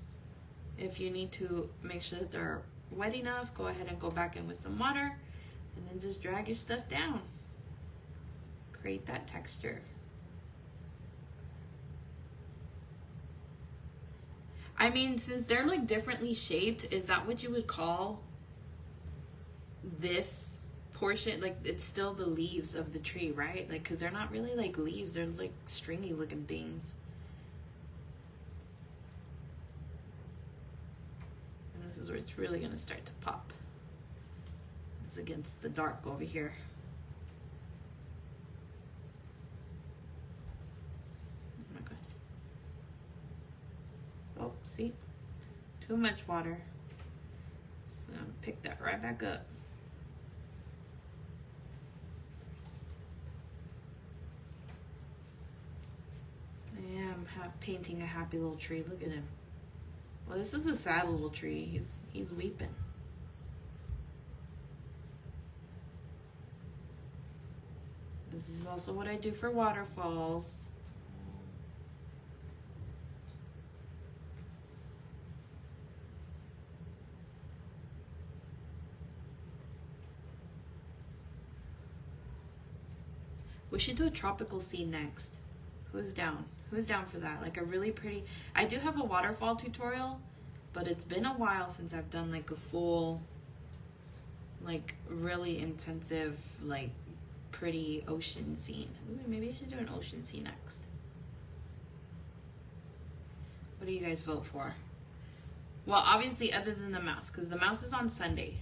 If you need to make sure that they're wet enough, go ahead and go back in with some water and then just drag your stuff down. Create that texture. I mean, since they're like differently shaped, is that what you would call this portion? Like it's still the leaves of the tree, right? Like, cause they're not really like leaves, they're like stringy looking things. And this is where it's really gonna start to pop. It's against the dark over here. Oh, see? Too much water. So pick that right back up. painting a happy little tree. Look at him. Well, this is a sad little tree. He's weeping. This is also what I do for waterfalls. We should do a tropical scene next. Who's down? Who's down for that? Like a really pretty... I do have a waterfall tutorial, but it's been a while since I've done like a full, like really intensive, like pretty ocean scene. Ooh, maybe I should do an ocean scene next. What do you guys vote for? Well, obviously other than the mouse, because the mouse is on Sunday.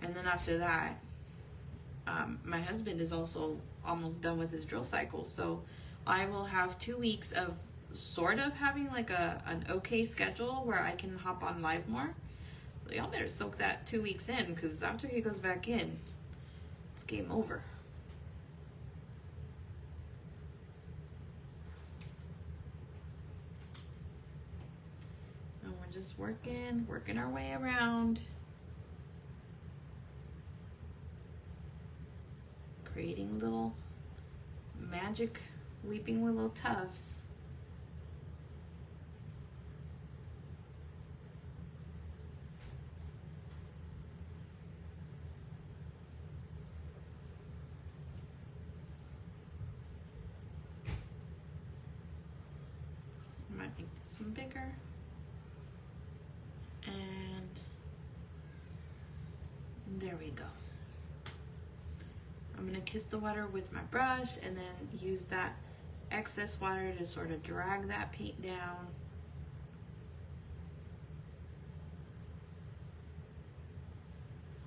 And then after that, my husband is also almost done with his drill cycle, so I will have 2 weeks of sort of having like an okay schedule where I can hop on live more. So y'all better soak that 2 weeks in, because after he goes back in, it's game over. And we're just working our way around. Creating little magic weeping willow tufts. I might make this one bigger. And there we go. I'm gonna kiss the water with my brush and then use that excess water to sort of drag that paint down.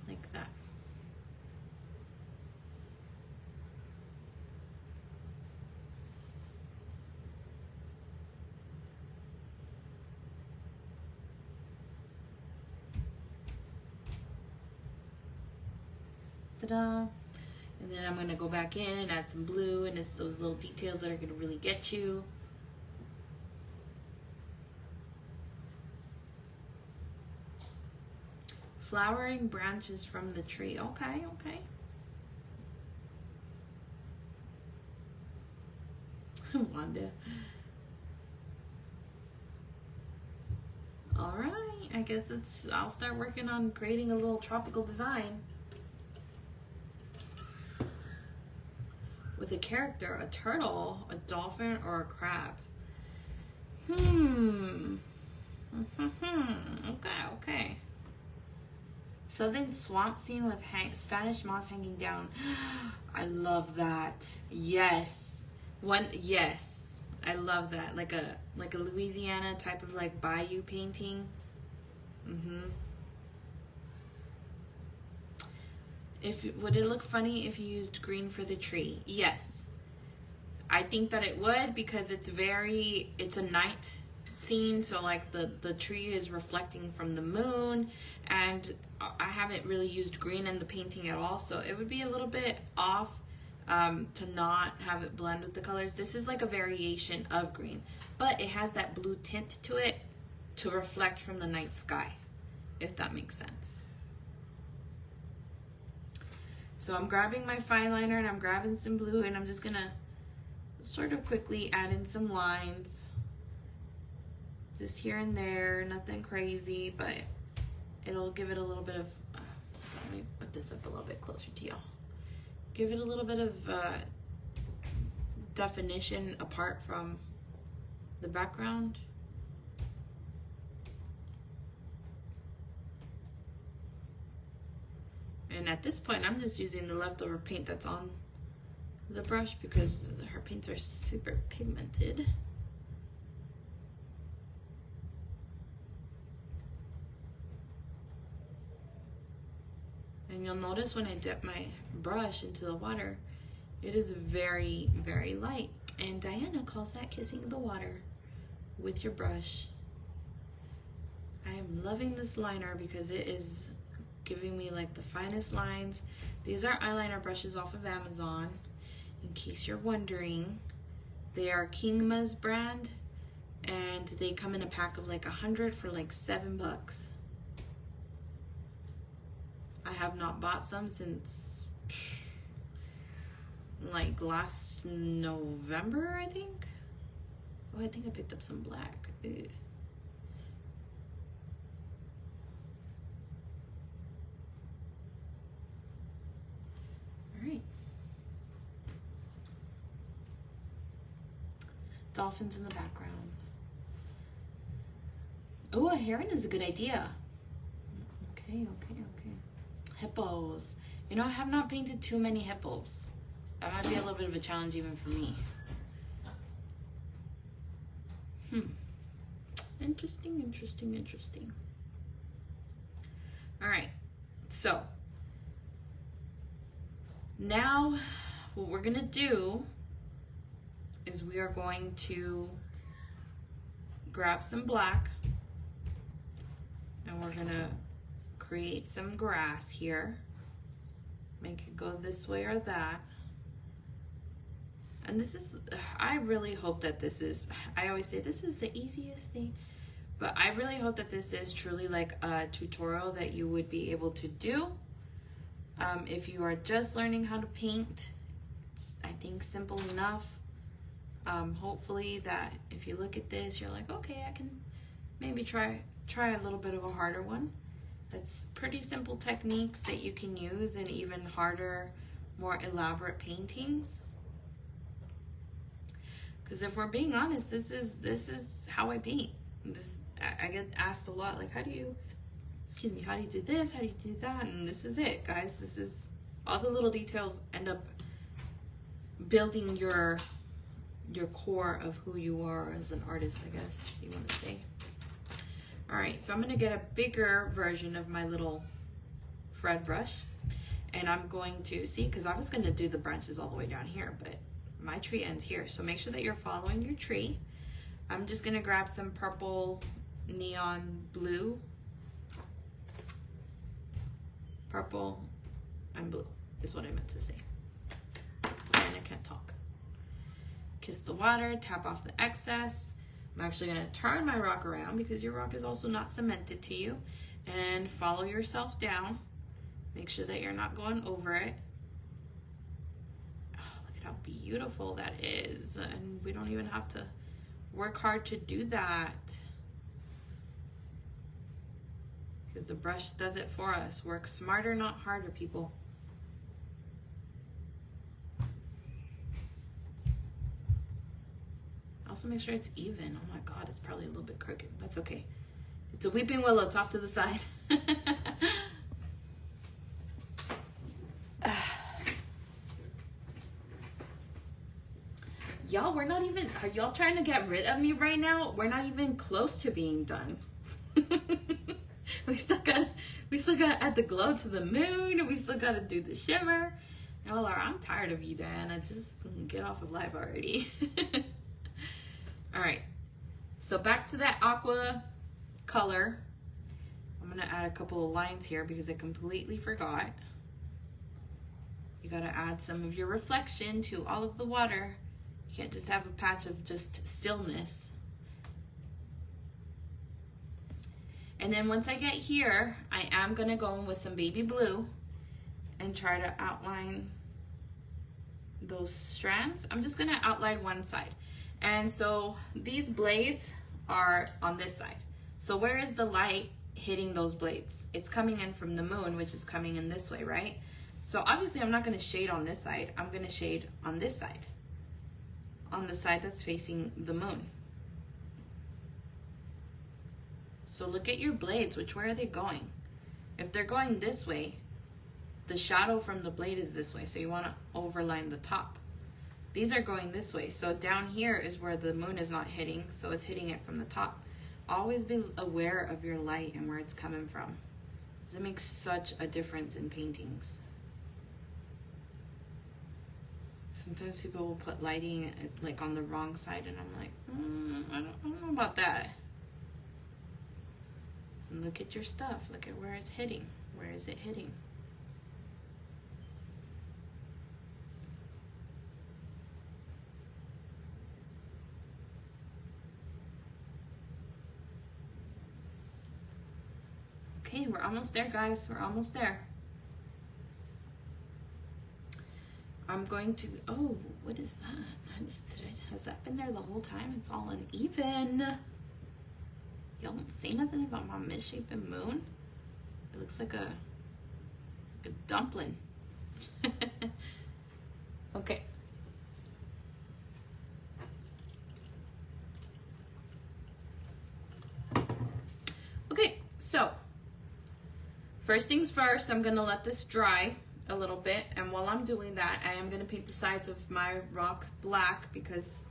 Like that. Ta-da! And then I'm gonna go back in and add some blue, and it's those little details that are gonna really get you. Flowering branches from the tree. Okay, okay. Wanda. All right, I guess I'll start working on creating a little tropical design. With a character, a turtle, a dolphin, or a crab. Okay. Southern swamp scene with Spanish moss hanging down. I love that. Yes. Yes. I love that. Like a Louisiana type of like bayou painting. Would it look funny if you used green for the tree? Yes. I think that it would, because it's a night scene, so like the tree is reflecting from the moon, and I haven't really used green in the painting at all, so it would be a little bit off to not have it blend with the colors. This is like a variation of green, but it has that blue tint to it to reflect from the night sky, if that makes sense. So I'm grabbing my fine liner and I'm grabbing some blue, and I'm just gonna sort of quickly add in some lines. Just here and there, nothing crazy, but it'll give it a little bit of, let me put this up a little bit closer to y'all. Give it a little bit of definition apart from the background. And at this point, I'm just using the leftover paint that's on the brush because her paints are super pigmented. And you'll notice when I dip my brush into the water, it is very, very light. And Diana calls that kissing the water with your brush. I am loving this liner because it is giving me like the finest lines. These are eyeliner brushes off of Amazon, in case you're wondering. They are Kingma's brand, and they come in a pack of like 100 for like $7. I have not bought some since like last November, I think. Oh, I think I picked up some black. Ugh. All right. Dolphins in the background. Oh, a heron is a good idea. Okay. Hippos. You know, I have not painted too many hippos. That might be a little bit of a challenge even for me. Interesting. All right, so now what we're gonna do is we are going to grab some black and we're gonna create some grass here. Make it go this way or that. And this is, I really hope that this is, I always say this is the easiest thing, but I really hope that this is truly like a tutorial that you would be able to do. If you are just learning how to paint, it's, I think, simple enough. Hopefully that if you look at this, you're like, okay, I can maybe try a little bit of a harder one. It's pretty simple techniques that you can use in even harder, more elaborate paintings. Because if we're being honest, this is how I paint. I get asked a lot, like, how do you do this? How do you do that? And this is it, guys. This is all the little details end up building your core of who you are as an artist, I guess you want to say. All right, so I'm gonna get a bigger version of my little Fred brush, and I'm going to see, because I was gonna do the branches all the way down here, but my tree ends here. So make sure that you're following your tree. I'm just gonna grab some purple neon blue. Purple and blue is what I meant to say. And I can't talk. Kiss the water, tap off the excess. I'm actually gonna turn my rock around because your rock is also not cemented to you, and follow yourself down. Make sure that you're not going over it. Oh, look at how beautiful that is. And we don't even have to work hard to do that, because the brush does it for us. Work smarter, not harder, people. Also make sure it's even. Oh my God, it's probably a little bit crooked. That's okay. It's a weeping willow. It's off to the side. Y'all, we're not even, are y'all trying to get rid of me right now? We're not even close to being done. we still got to add the glow to the moon. We still got to do the shimmer. Y'all are, I'm tired of you, Diana. Just get off of live already. All right, so back to that aqua color. I'm gonna add a couple of lines here because I completely forgot. You gotta add some of your reflection to all of the water. You can't just have a patch of just stillness. And then once I get here, I am gonna go in with some baby blue and try to outline those strands. I'm just gonna outline one side. And so these blades are on this side. So where is the light hitting those blades? It's coming in from the moon, which is coming in this way, right? So obviously I'm not gonna shade on this side. I'm gonna shade on this side, on the side that's facing the moon. So look at your blades, which way are they going? If they're going this way, the shadow from the blade is this way. So you wanna overline the top. These are going this way. So down here is where the moon is not hitting, so it's hitting it from the top. Always be aware of your light and where it's coming from. It makes such a difference in paintings. Sometimes people will put lighting like on the wrong side, and I'm like, I don't know about that. And look at your stuff. Look at where it's hitting. Where is it hitting? Okay, we're almost there, guys. We're almost there. I'm going to, oh, what is that? Has that been there the whole time? It's all uneven. Y'all don't say nothing about my misshapen moon? It looks like a dumpling. Okay. Okay, so first things first, I'm gonna let this dry a little bit, and while I'm doing that, I am gonna paint the sides of my rock black because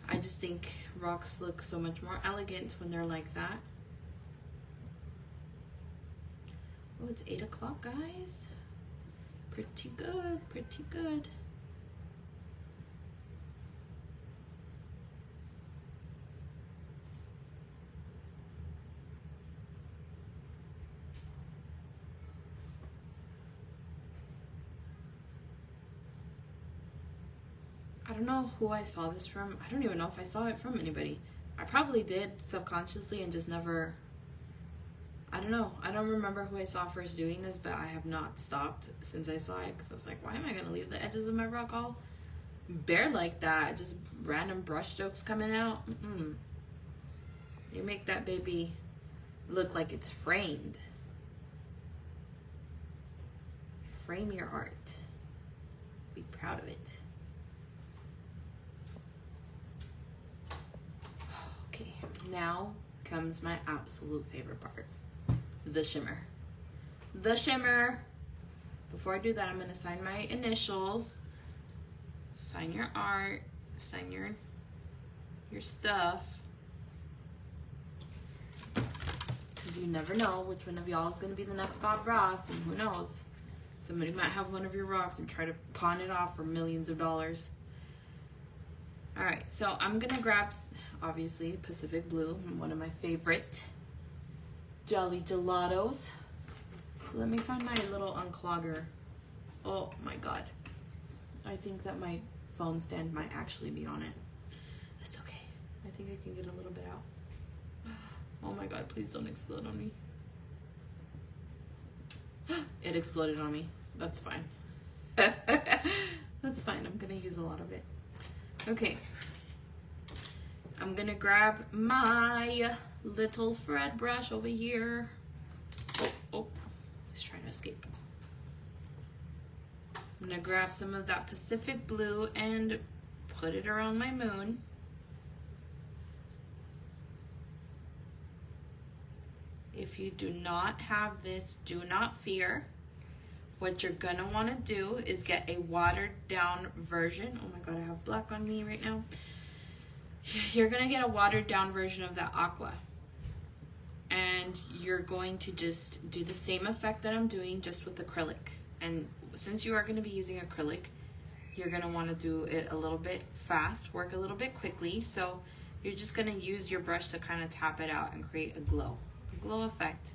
I just think rocks look so much more elegant when they're like that. Oh, it's 8 o'clock, guys. Pretty good, pretty good. I don't know who I saw this from. I don't even know if I saw it from anybody. I probably did subconsciously and just never, I don't know. I don't remember who I saw first doing this, but I have not stopped since I saw it because I was like, why am I going to leave the edges of my rock all bare like that? Just random brush strokes coming out. You make that baby look like it's framed. Frame your art. Be proud of it. Okay, now comes my absolute favorite part. The shimmer. The shimmer. Before I do that, I'm gonna sign my initials. Sign your art. Sign your stuff. Because you never know which one of y'all is gonna be the next Bob Ross, and who knows? Somebody might have one of your rocks and try to pawn it off for millions of dollars. All right, so I'm gonna grab, obviously, Pacific Blue, one of my favorite Jelly Gelatos. Let me find my little unclogger. Oh my God. I think that my phone stand might actually be on it. It's okay. I think I can get a little bit out. Oh my God, please don't explode on me. It exploded on me. That's fine. That's fine. I'm gonna use a lot of it. Okay. I'm gonna grab my little thread brush over here. Oh, he's trying to escape. I'm gonna grab some of that Pacific Blue and put it around my moon. If you do not have this, do not fear. What you're gonna wanna do is get a watered down version. Oh my God, I have black on me right now. You're gonna get a watered down version of that aqua. And you're going to just do the same effect that I'm doing, just with acrylic. And since you are gonna be using acrylic, you're gonna wanna do it a little bit fast, work a little bit quickly. So you're just gonna use your brush to kind of tap it out and create a glow effect.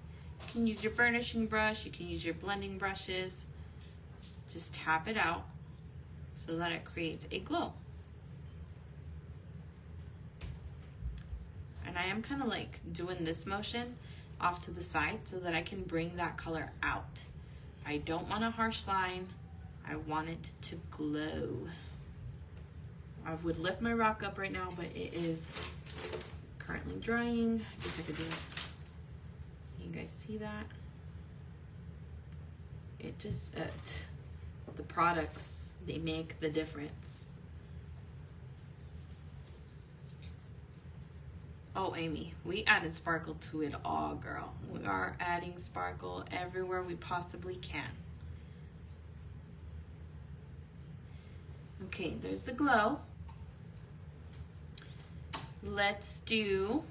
You can use your burnishing brush, you can use your blending brushes. Just tap it out so that it creates a glow. And I am kind of like doing this motion off to the side so that I can bring that color out. I don't want a harsh line. I want it to glow. I would lift my rock up right now, but it is currently drying. I guess I could do it. You guys see that? It just, the products, they make the difference. Oh, Amy, we added sparkle to it all, girl. We are adding sparkle everywhere we possibly can. Okay, there's the glow. Let's do,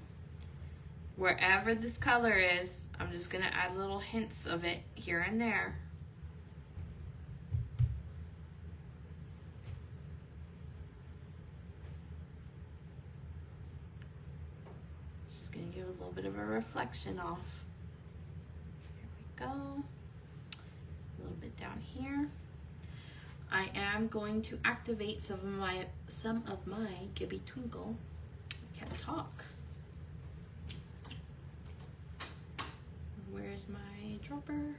wherever this color is, I'm just gonna add little hints of it here and there. Just gonna give a little bit of a reflection off. Here we go. A little bit down here. I am going to activate some of my Gibby Twinkle. I can't talk. Where's There's my dropper.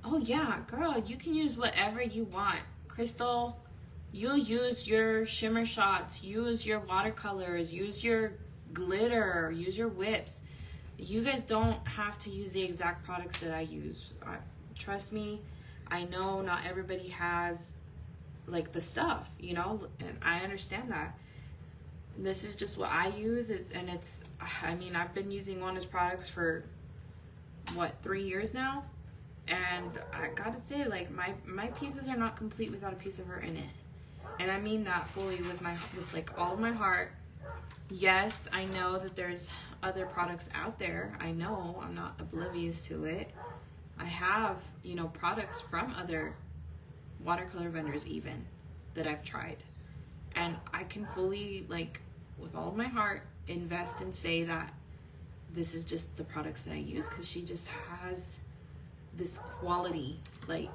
Oh yeah, girl, you can use whatever you want. Crystal, you use your shimmer shots, use your watercolors, use your glitter, use your whips. You guys don't have to use the exact products that I use. Trust me, I know not everybody has like the stuff, you know, and I understand that. This is just what I use, I mean, I've been using Wanda's products for what, 3 years now, and I gotta say, like, my pieces are not complete without a piece of her in it, and I mean that fully with like all of my heart. Yes, I know that there's other products out there. I know, I'm not oblivious to it. I have, you know, products from other watercolor vendors even that I've tried, and I can fully, like, with all of my heart, invest and say that this is just the products that I use, because she just has this quality, like,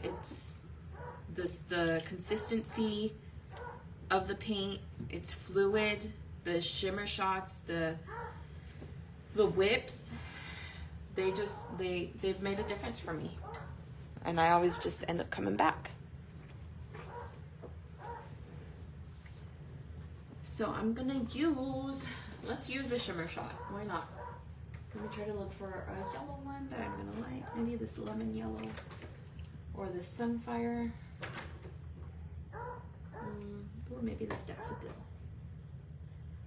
it's this, the consistency of the paint, it's fluid, the shimmer shots, the whips, they've made a difference for me, and I always just end up coming back. So I'm gonna let's use a shimmer shot, why not? Let me try to look for a yellow one that I'm gonna like, maybe this lemon yellow or this sunfire. Or maybe this daffodil.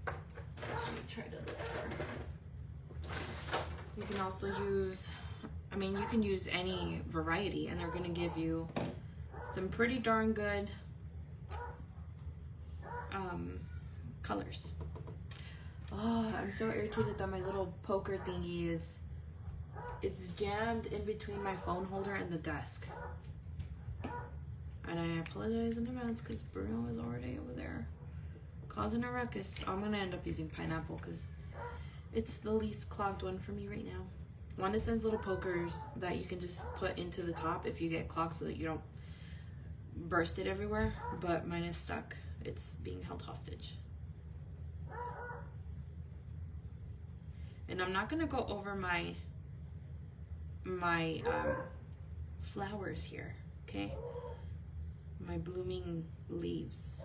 Let me try to look for. You can also use, I mean, you can use any variety, and they're gonna give you some pretty darn good colors. Oh, I'm so irritated that my little poker thingy it's jammed in between my phone holder and the desk. And I apologize in advance because Bruno is already over there causing a ruckus. I'm gonna end up using pineapple because it's the least clogged one for me right now. Wanda sends little pokers that you can just put into the top if you get clogged so that you don't burst it everywhere, but mine is stuck. It's being held hostage. And I'm not gonna go over my flowers here, okay? My blooming leaves.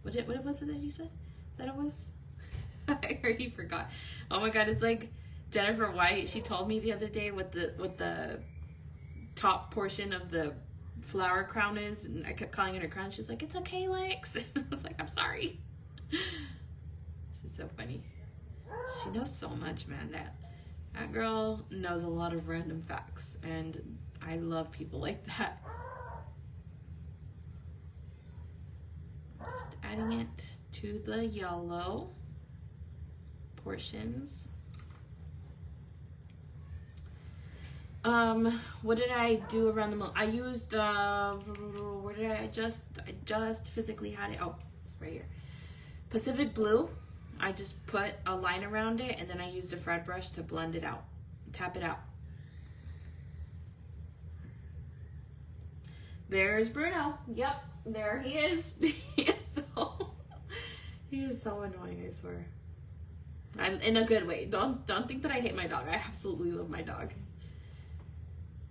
What was it that you said that it was? I already forgot. Oh my god, it's like Jennifer White. She told me the other day what the top portion of the flower crown is, and I kept calling it her crown. She's like, "It's a calyx." I was like, "I'm sorry." She's so funny. She knows so much, man. That girl knows a lot of random facts, and I love people like that. Just adding it to the yellow portions. What did I do around the middle? I used where did I just physically had it? Oh, it's right here. Pacific Blue. I just put a line around it, and then I used a fret brush to blend it out, tap it out. There's Bruno. Yep, there he is. He is so annoying, I swear. In a good way. Don't think that I hate my dog. I absolutely love my dog.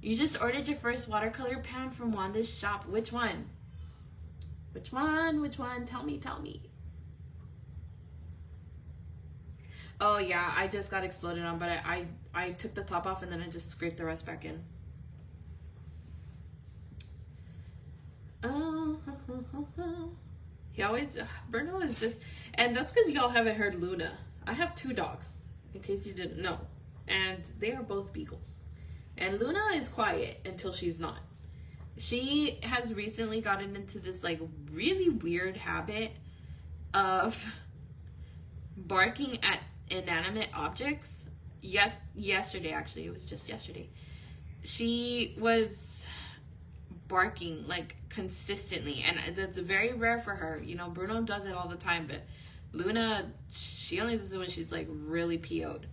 You just ordered your first watercolor pan from Wanda's shop. Which one? Which one? Which one? Tell me. Oh yeah, I just got exploded on, but I took the top off and then I just scraped the rest back in. He always, Bruno is just, and that's because y'all haven't heard Luna. I have 2 dogs, in case you didn't know, and they are both beagles. And Luna is quiet until she's not. She has recently gotten into this like really weird habit of barking at inanimate objects. Yesterday actually, it was just yesterday. She was barking like consistently, and that's very rare for her. You know, Bruno does it all the time, but Luna, she only does it when she's like really PO'd.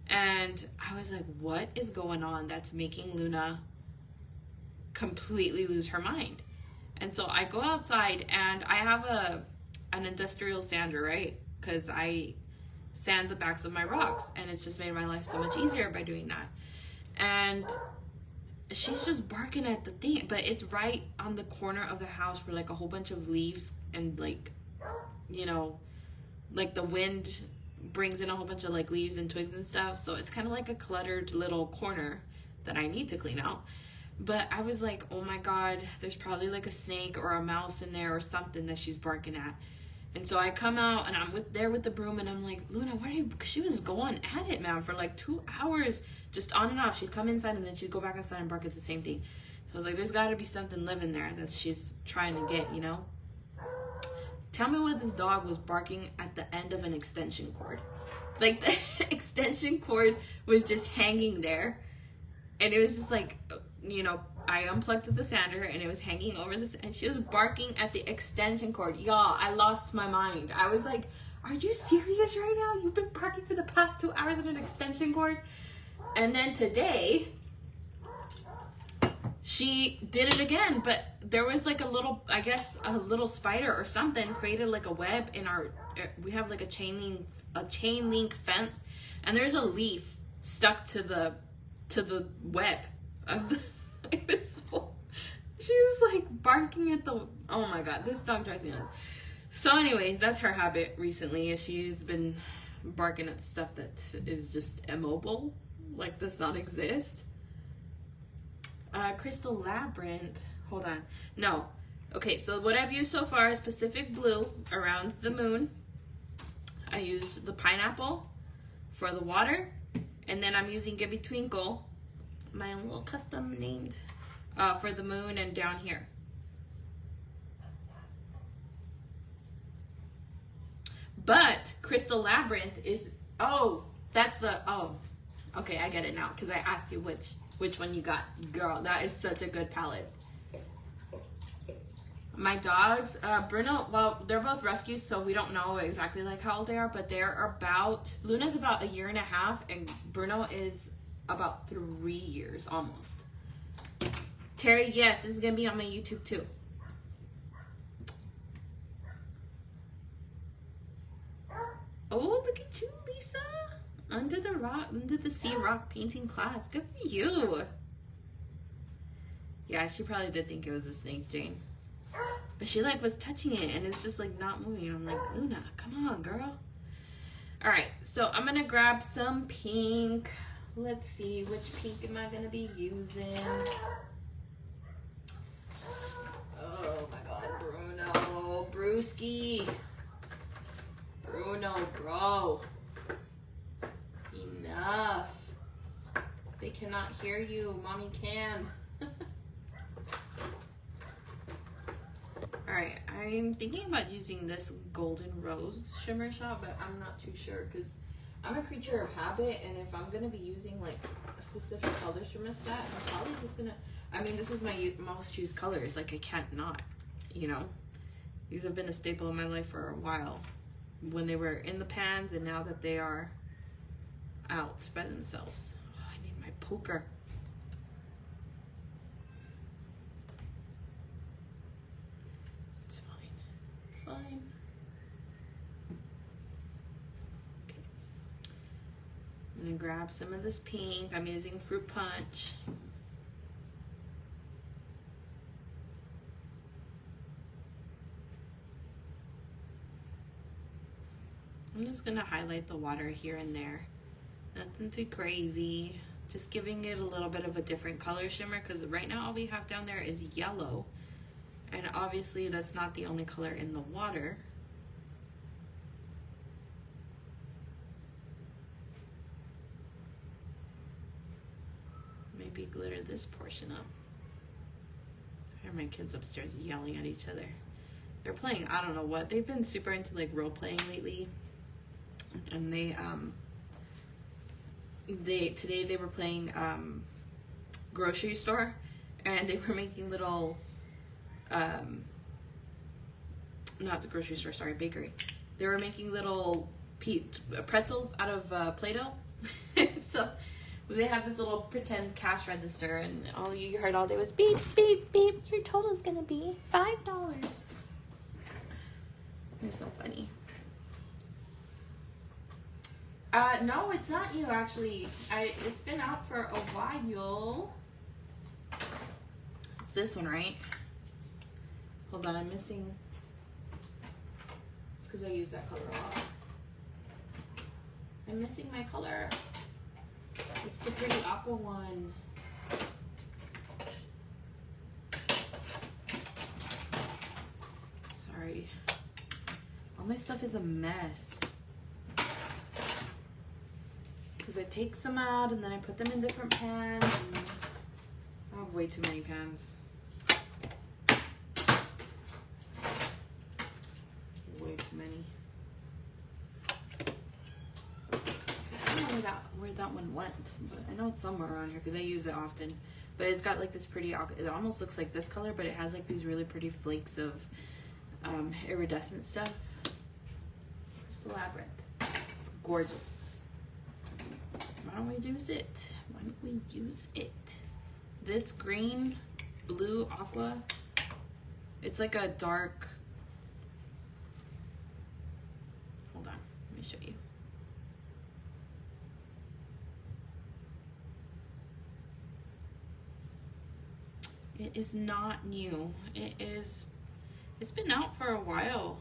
And I was like, what is going on that's making Luna completely lose her mind? And so I go outside and I have an industrial sander, right? Because I sand the backs of my rocks, and it's just made my life so much easier by doing that. And she's just barking at the thing, but it's right on the corner of the house where like a whole bunch of leaves and like, you know, like the wind brings in a whole bunch of like leaves and twigs and stuff. So it's kind of like a cluttered little corner that I need to clean out. But I was like, oh my God, there's probably like a snake or a mouse in there or something that she's barking at. And so I come out and I'm there with the broom and I'm like, Luna, what are you? Because she was going at it, man, for like 2 hours, just on and off. She'd come inside and then she'd go back outside and bark at the same thing. So I was like, there's got to be something living there that she's trying to get, you know? Tell me why this dog was barking at the end of an extension cord. Like the extension cord was just hanging there. And it was just like, you know, I unplugged the sander and it was hanging over this, and she was barking at the extension cord. Y'all, I lost my mind. I was like, are you serious right now? You've been barking for the past 2 hours on an extension cord? And then today, she did it again, but there was like a little, I guess, a little spider or something created like a web in our, we have like a chain link fence, and there's a leaf stuck to the web of the, it was so, she was like barking at the, oh my God, this dog drives me nuts. So anyway, that's her habit recently, is she's been barking at stuff that is just immobile, like does not exist. Crystal Labyrinth, hold on, no. Okay, so what I've used so far is Pacific Blue around the moon. I used the pineapple for the water, and then I'm using Gibby Twinkle, my own little custom named, for the moon and down here. But Crystal Labyrinth is, oh, that's the, oh, okay, I get it now, because I asked you which one you got. Girl, that is such a good palette. My dogs, Bruno, well, they're both rescues, so we don't know exactly like how old they are, but they're about, Luna's about 1.5 years, and Bruno is about 3 years almost. Terry, yes, this is gonna be on my YouTube too. Oh, look at you, Lisa. Under the sea rock painting class. Good for you. Yeah, she probably did think it was a snake, Jane. But she like was touching it and it's just like not moving. I'm like, Luna, come on, girl. All right, so I'm gonna grab some pink. Let's see, which pink am I gonna be using? Oh my God, Bruno, Brewski. Bruno, bro. Enough. They cannot hear you. Mommy can. Alright, I'm thinking about using this Golden Rose shimmer shot, but I'm not too sure because I'm a creature of habit, and if I'm going to be using like a specific color shimmer set, I'm probably just going to, I mean, this is my most used colors. Like, I can't not, you know. These have been a staple in my life for a while. When they were in the pans and now that they are out by themselves. Oh, I need my poker. It's fine. It's fine. Okay. I'm gonna grab some of this pink. I'm using Fruit Punch. I'm just gonna highlight the water here and there. Nothing too crazy. Just giving it a little bit of a different color shimmer, because right now all we have down there is yellow. And obviously that's not the only color in the water. Maybe glitter this portion up. I hear my kids upstairs yelling at each other. They're playing, I don't know what. They've been super into like role playing lately. And today they were playing grocery store, and they were making little not the grocery store, sorry, bakery. They were making little pretzels out of Play-Doh. So They have this little pretend cash register, and all you heard all day was beep, beep, beep. Your total's gonna be $5. You're so funny. No, it's not new actually. It's been out for a while. It's this one, right? Hold on, I'm missing. It's because I use that color a lot. I'm missing my color. It's the pretty aqua one. Sorry. All my stuff is a mess. Because I take some out and then I put them in different pans. And I have way too many pans. Way too many. I don't know where that one went, but I know it's somewhere around here because I use it often. But it's got like this pretty, it almost looks like this color, but it has like these really pretty flakes of iridescent stuff. Crystal Labyrinth. It's gorgeous. Why don't we use it? Why don't we use it? This green, blue, aqua, it's like a dark, hold on, let me show you. It is not new. It's been out for a while.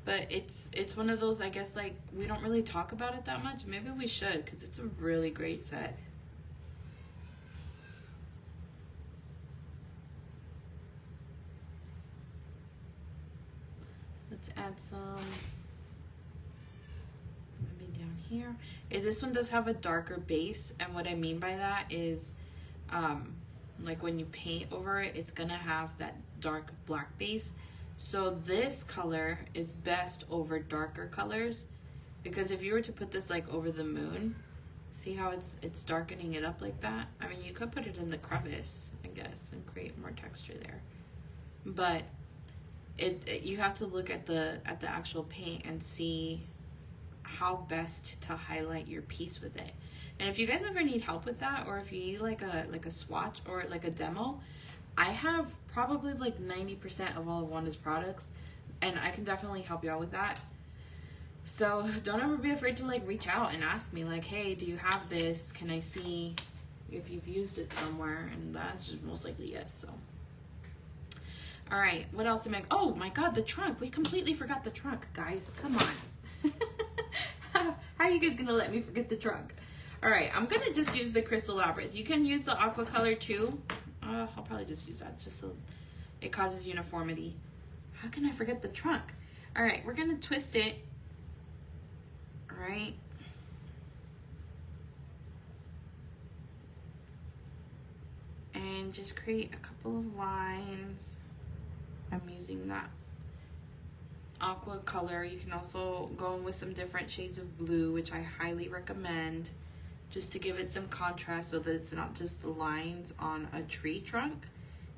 But it's one of those, I guess, like, we don't really talk about it that much. Maybe we should, because it's a really great set. Let's add some maybe down here. This one does have a darker base, and what I mean by that is, like when you paint over it, it's gonna have that dark black base. So this color is best over darker colors, because if you were to put this like over the moon, see how it's darkening it up like that? I mean, you could put it in the crevice, I guess, and create more texture there. But you have to look at the actual paint and see how best to highlight your piece with it. And if you guys ever need help with that, or if you need like a swatch or like a demo, I have probably like 90% of all of Wanda's products, and I can definitely help you out with that. So don't ever be afraid to like reach out and ask me like, hey, do you have this? Can I see if you've used it somewhere? And that's just most likely yes. So all right, what else am I? Oh my god, the trunk. We completely forgot the trunk, guys. Come on. How are you guys gonna let me forget the trunk? All right, I'm gonna just use the Crystal Labyrinth. You can use the aqua color too. I'll probably just use that just so it causes uniformity. How can I forget the trunk? All right, we're gonna twist it. All right. And just create a couple of lines. I'm using that aqua color. You can also go in with some different shades of blue, which I highly recommend, just to give it some contrast so that it's not just the lines on a tree trunk.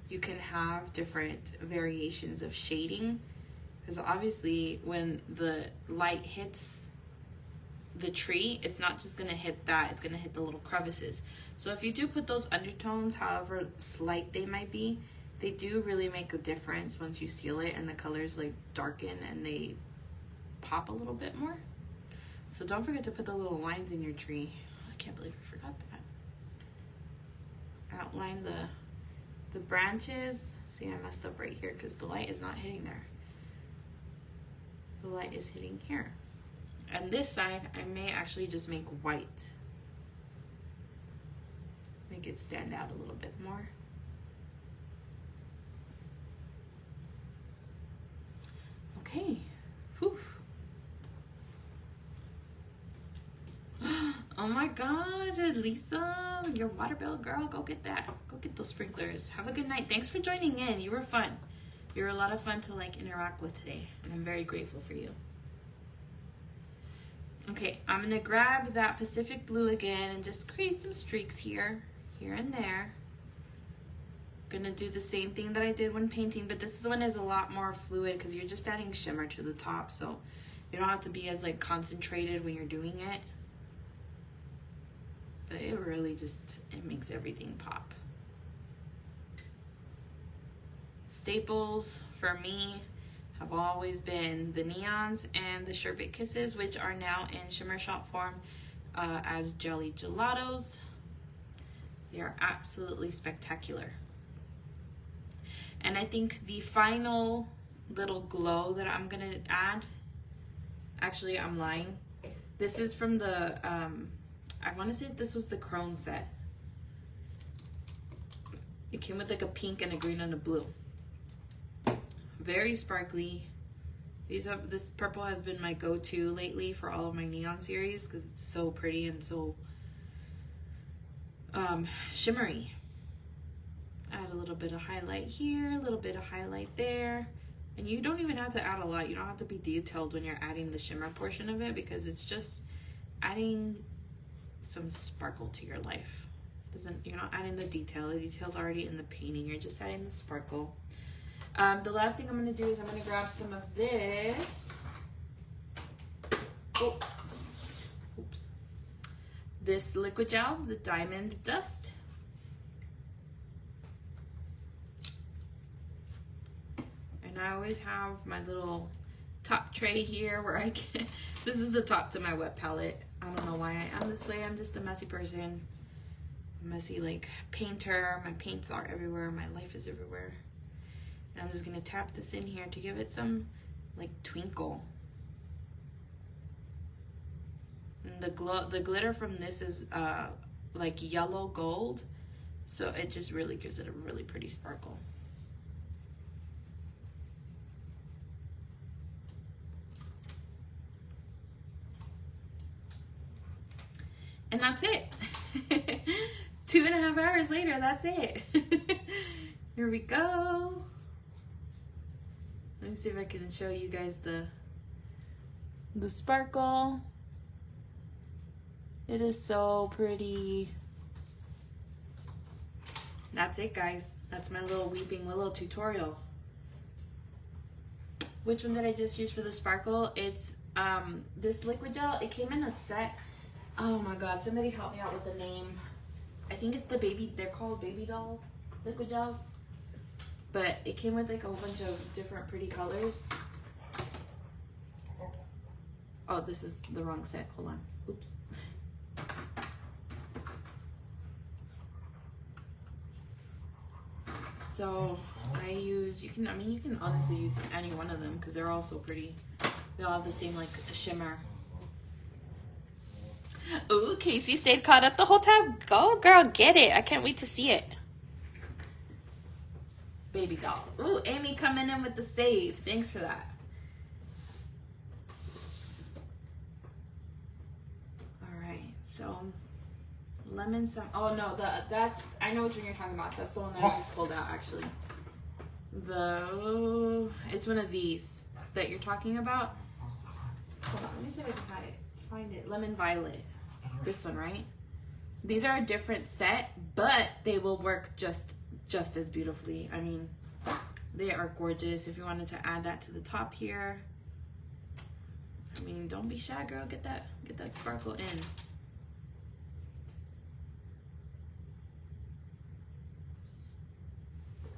You can have different variations of shading, because obviously when the light hits the tree, it's not just gonna hit that, it's gonna hit the little crevices. So if you do put those undertones, however slight they might be, they do really make a difference once you seal it and the colors like darken and they pop a little bit more. So don't forget to put the little lines in your tree. I can't believe I forgot that. Outline the branches. See, I messed up right here because the light is not hitting there. The light is hitting here. And this side, I may actually just make white. Make it stand out a little bit more. Okay. Whew. Oh my gosh, Lisa, your water bill, girl, go get that. Go get those sprinklers. Have a good night. Thanks for joining in. You were fun. You were a lot of fun to like interact with today, and I'm very grateful for you. Okay, I'm gonna grab that Pacific blue again and just create some streaks here and there. Gonna do the same thing that I did when painting, but this one is a lot more fluid because you're just adding shimmer to the top, so you don't have to be as like concentrated when you're doing it. But it really just, it makes everything pop. Staples for me have always been the neons and the sherbet kisses, which are now in shimmer shot form as jelly gelatos. They are absolutely spectacular. And I think the final little glow that I'm gonna add, actually I'm lying. This is from the, I wanna say this was the Crone set. It came with like a pink and a green and a blue. Very sparkly. This purple has been my go-to lately for all of my neon series because it's so pretty and so shimmery. Add a little bit of highlight here, a little bit of highlight there. And you don't even have to add a lot. You don't have to be detailed when you're adding the shimmer portion of it because it's just adding some sparkle to your life. You're not adding the detail. The detail's already in the painting. You're just adding the sparkle. The last thing I'm going to do is I'm going to grab some of this. Oh, oops. This liquid gel, the Diamond Dust. And I always have my little top tray here where I can, this is the top to my wet palette. I don't know why I am this way. I'm just a messy person. Messy like painter. My paints are everywhere. My life is everywhere. And I'm just gonna tap this in here to give it some like twinkle. And the glitter from this is like yellow gold, so it just really gives it a really pretty sparkle. And that's it. 2.5 hours later, that's it. Here we go. Let me see if I can show you guys the sparkle. It is so pretty. That's it, guys. That's my little Weeping Willow tutorial. Which one did I just use for the sparkle? It's this liquid gel. It came in a set. Oh my god, somebody help me out with the name. I think it's the baby, they're called baby doll liquid gels. But it came with like a whole bunch of different pretty colors. Oh, this is the wrong set. Hold on. Oops. So I use, you can honestly use any one of them because they're all so pretty. They all have the same like shimmer. Ooh, Casey stayed caught up the whole time. Go girl, get it. I can't wait to see it. Baby doll. Ooh, Amy coming in with the save. Thanks for that. All right, so lemon some. Oh no, that's I know which one you're talking about. That's the one that I just pulled out actually. It's one of these that you're talking about. Hold on, let me see if I can find it. Lemon Violet. This one, right? These are a different set, but they will work just as beautifully. I mean, they are gorgeous. If you wanted to add that to the top here, I mean, don't be shy, girl. Get that sparkle in.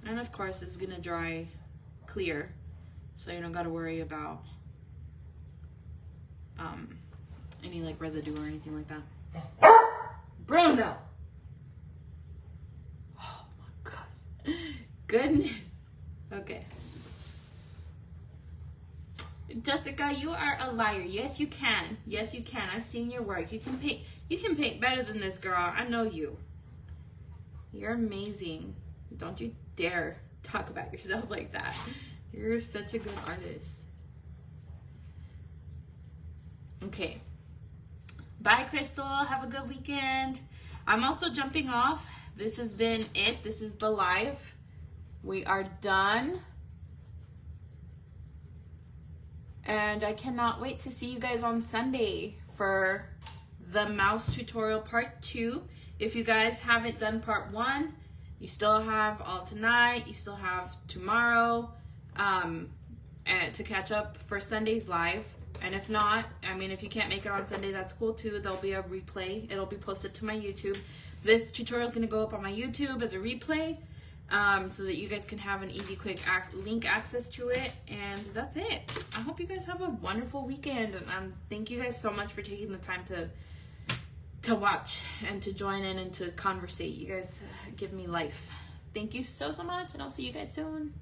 And of course, it's gonna dry clear, so you don't gotta worry about any like residue or anything like that. Bruno. Oh my god. Goodness. Okay. Jessica, you are a liar. Yes, you can. Yes, you can. I've seen your work. You can paint better than this, girl. I know you. You're amazing. Don't you dare talk about yourself like that. You're such a good artist. Okay. Bye, Crystal. Have a good weekend. I'm also jumping off. This has been it. This is the live. We are done. And I cannot wait to see you guys on Sunday for the mouse tutorial part 2. If you guys haven't done part 1, you still have all tonight. You still have tomorrow and to catch up for Sunday's live. And if not, I mean, if you can't make it on Sunday, that's cool too. There'll be a replay. It'll be posted to my YouTube. This tutorial is going to go up on my YouTube as a replay, so that you guys can have an easy, quick link access to it. And that's it. I hope you guys have a wonderful weekend. And thank you guys so much for taking the time to watch and to join in and to conversate. You guys give me life. Thank you so much, and I'll see you guys soon.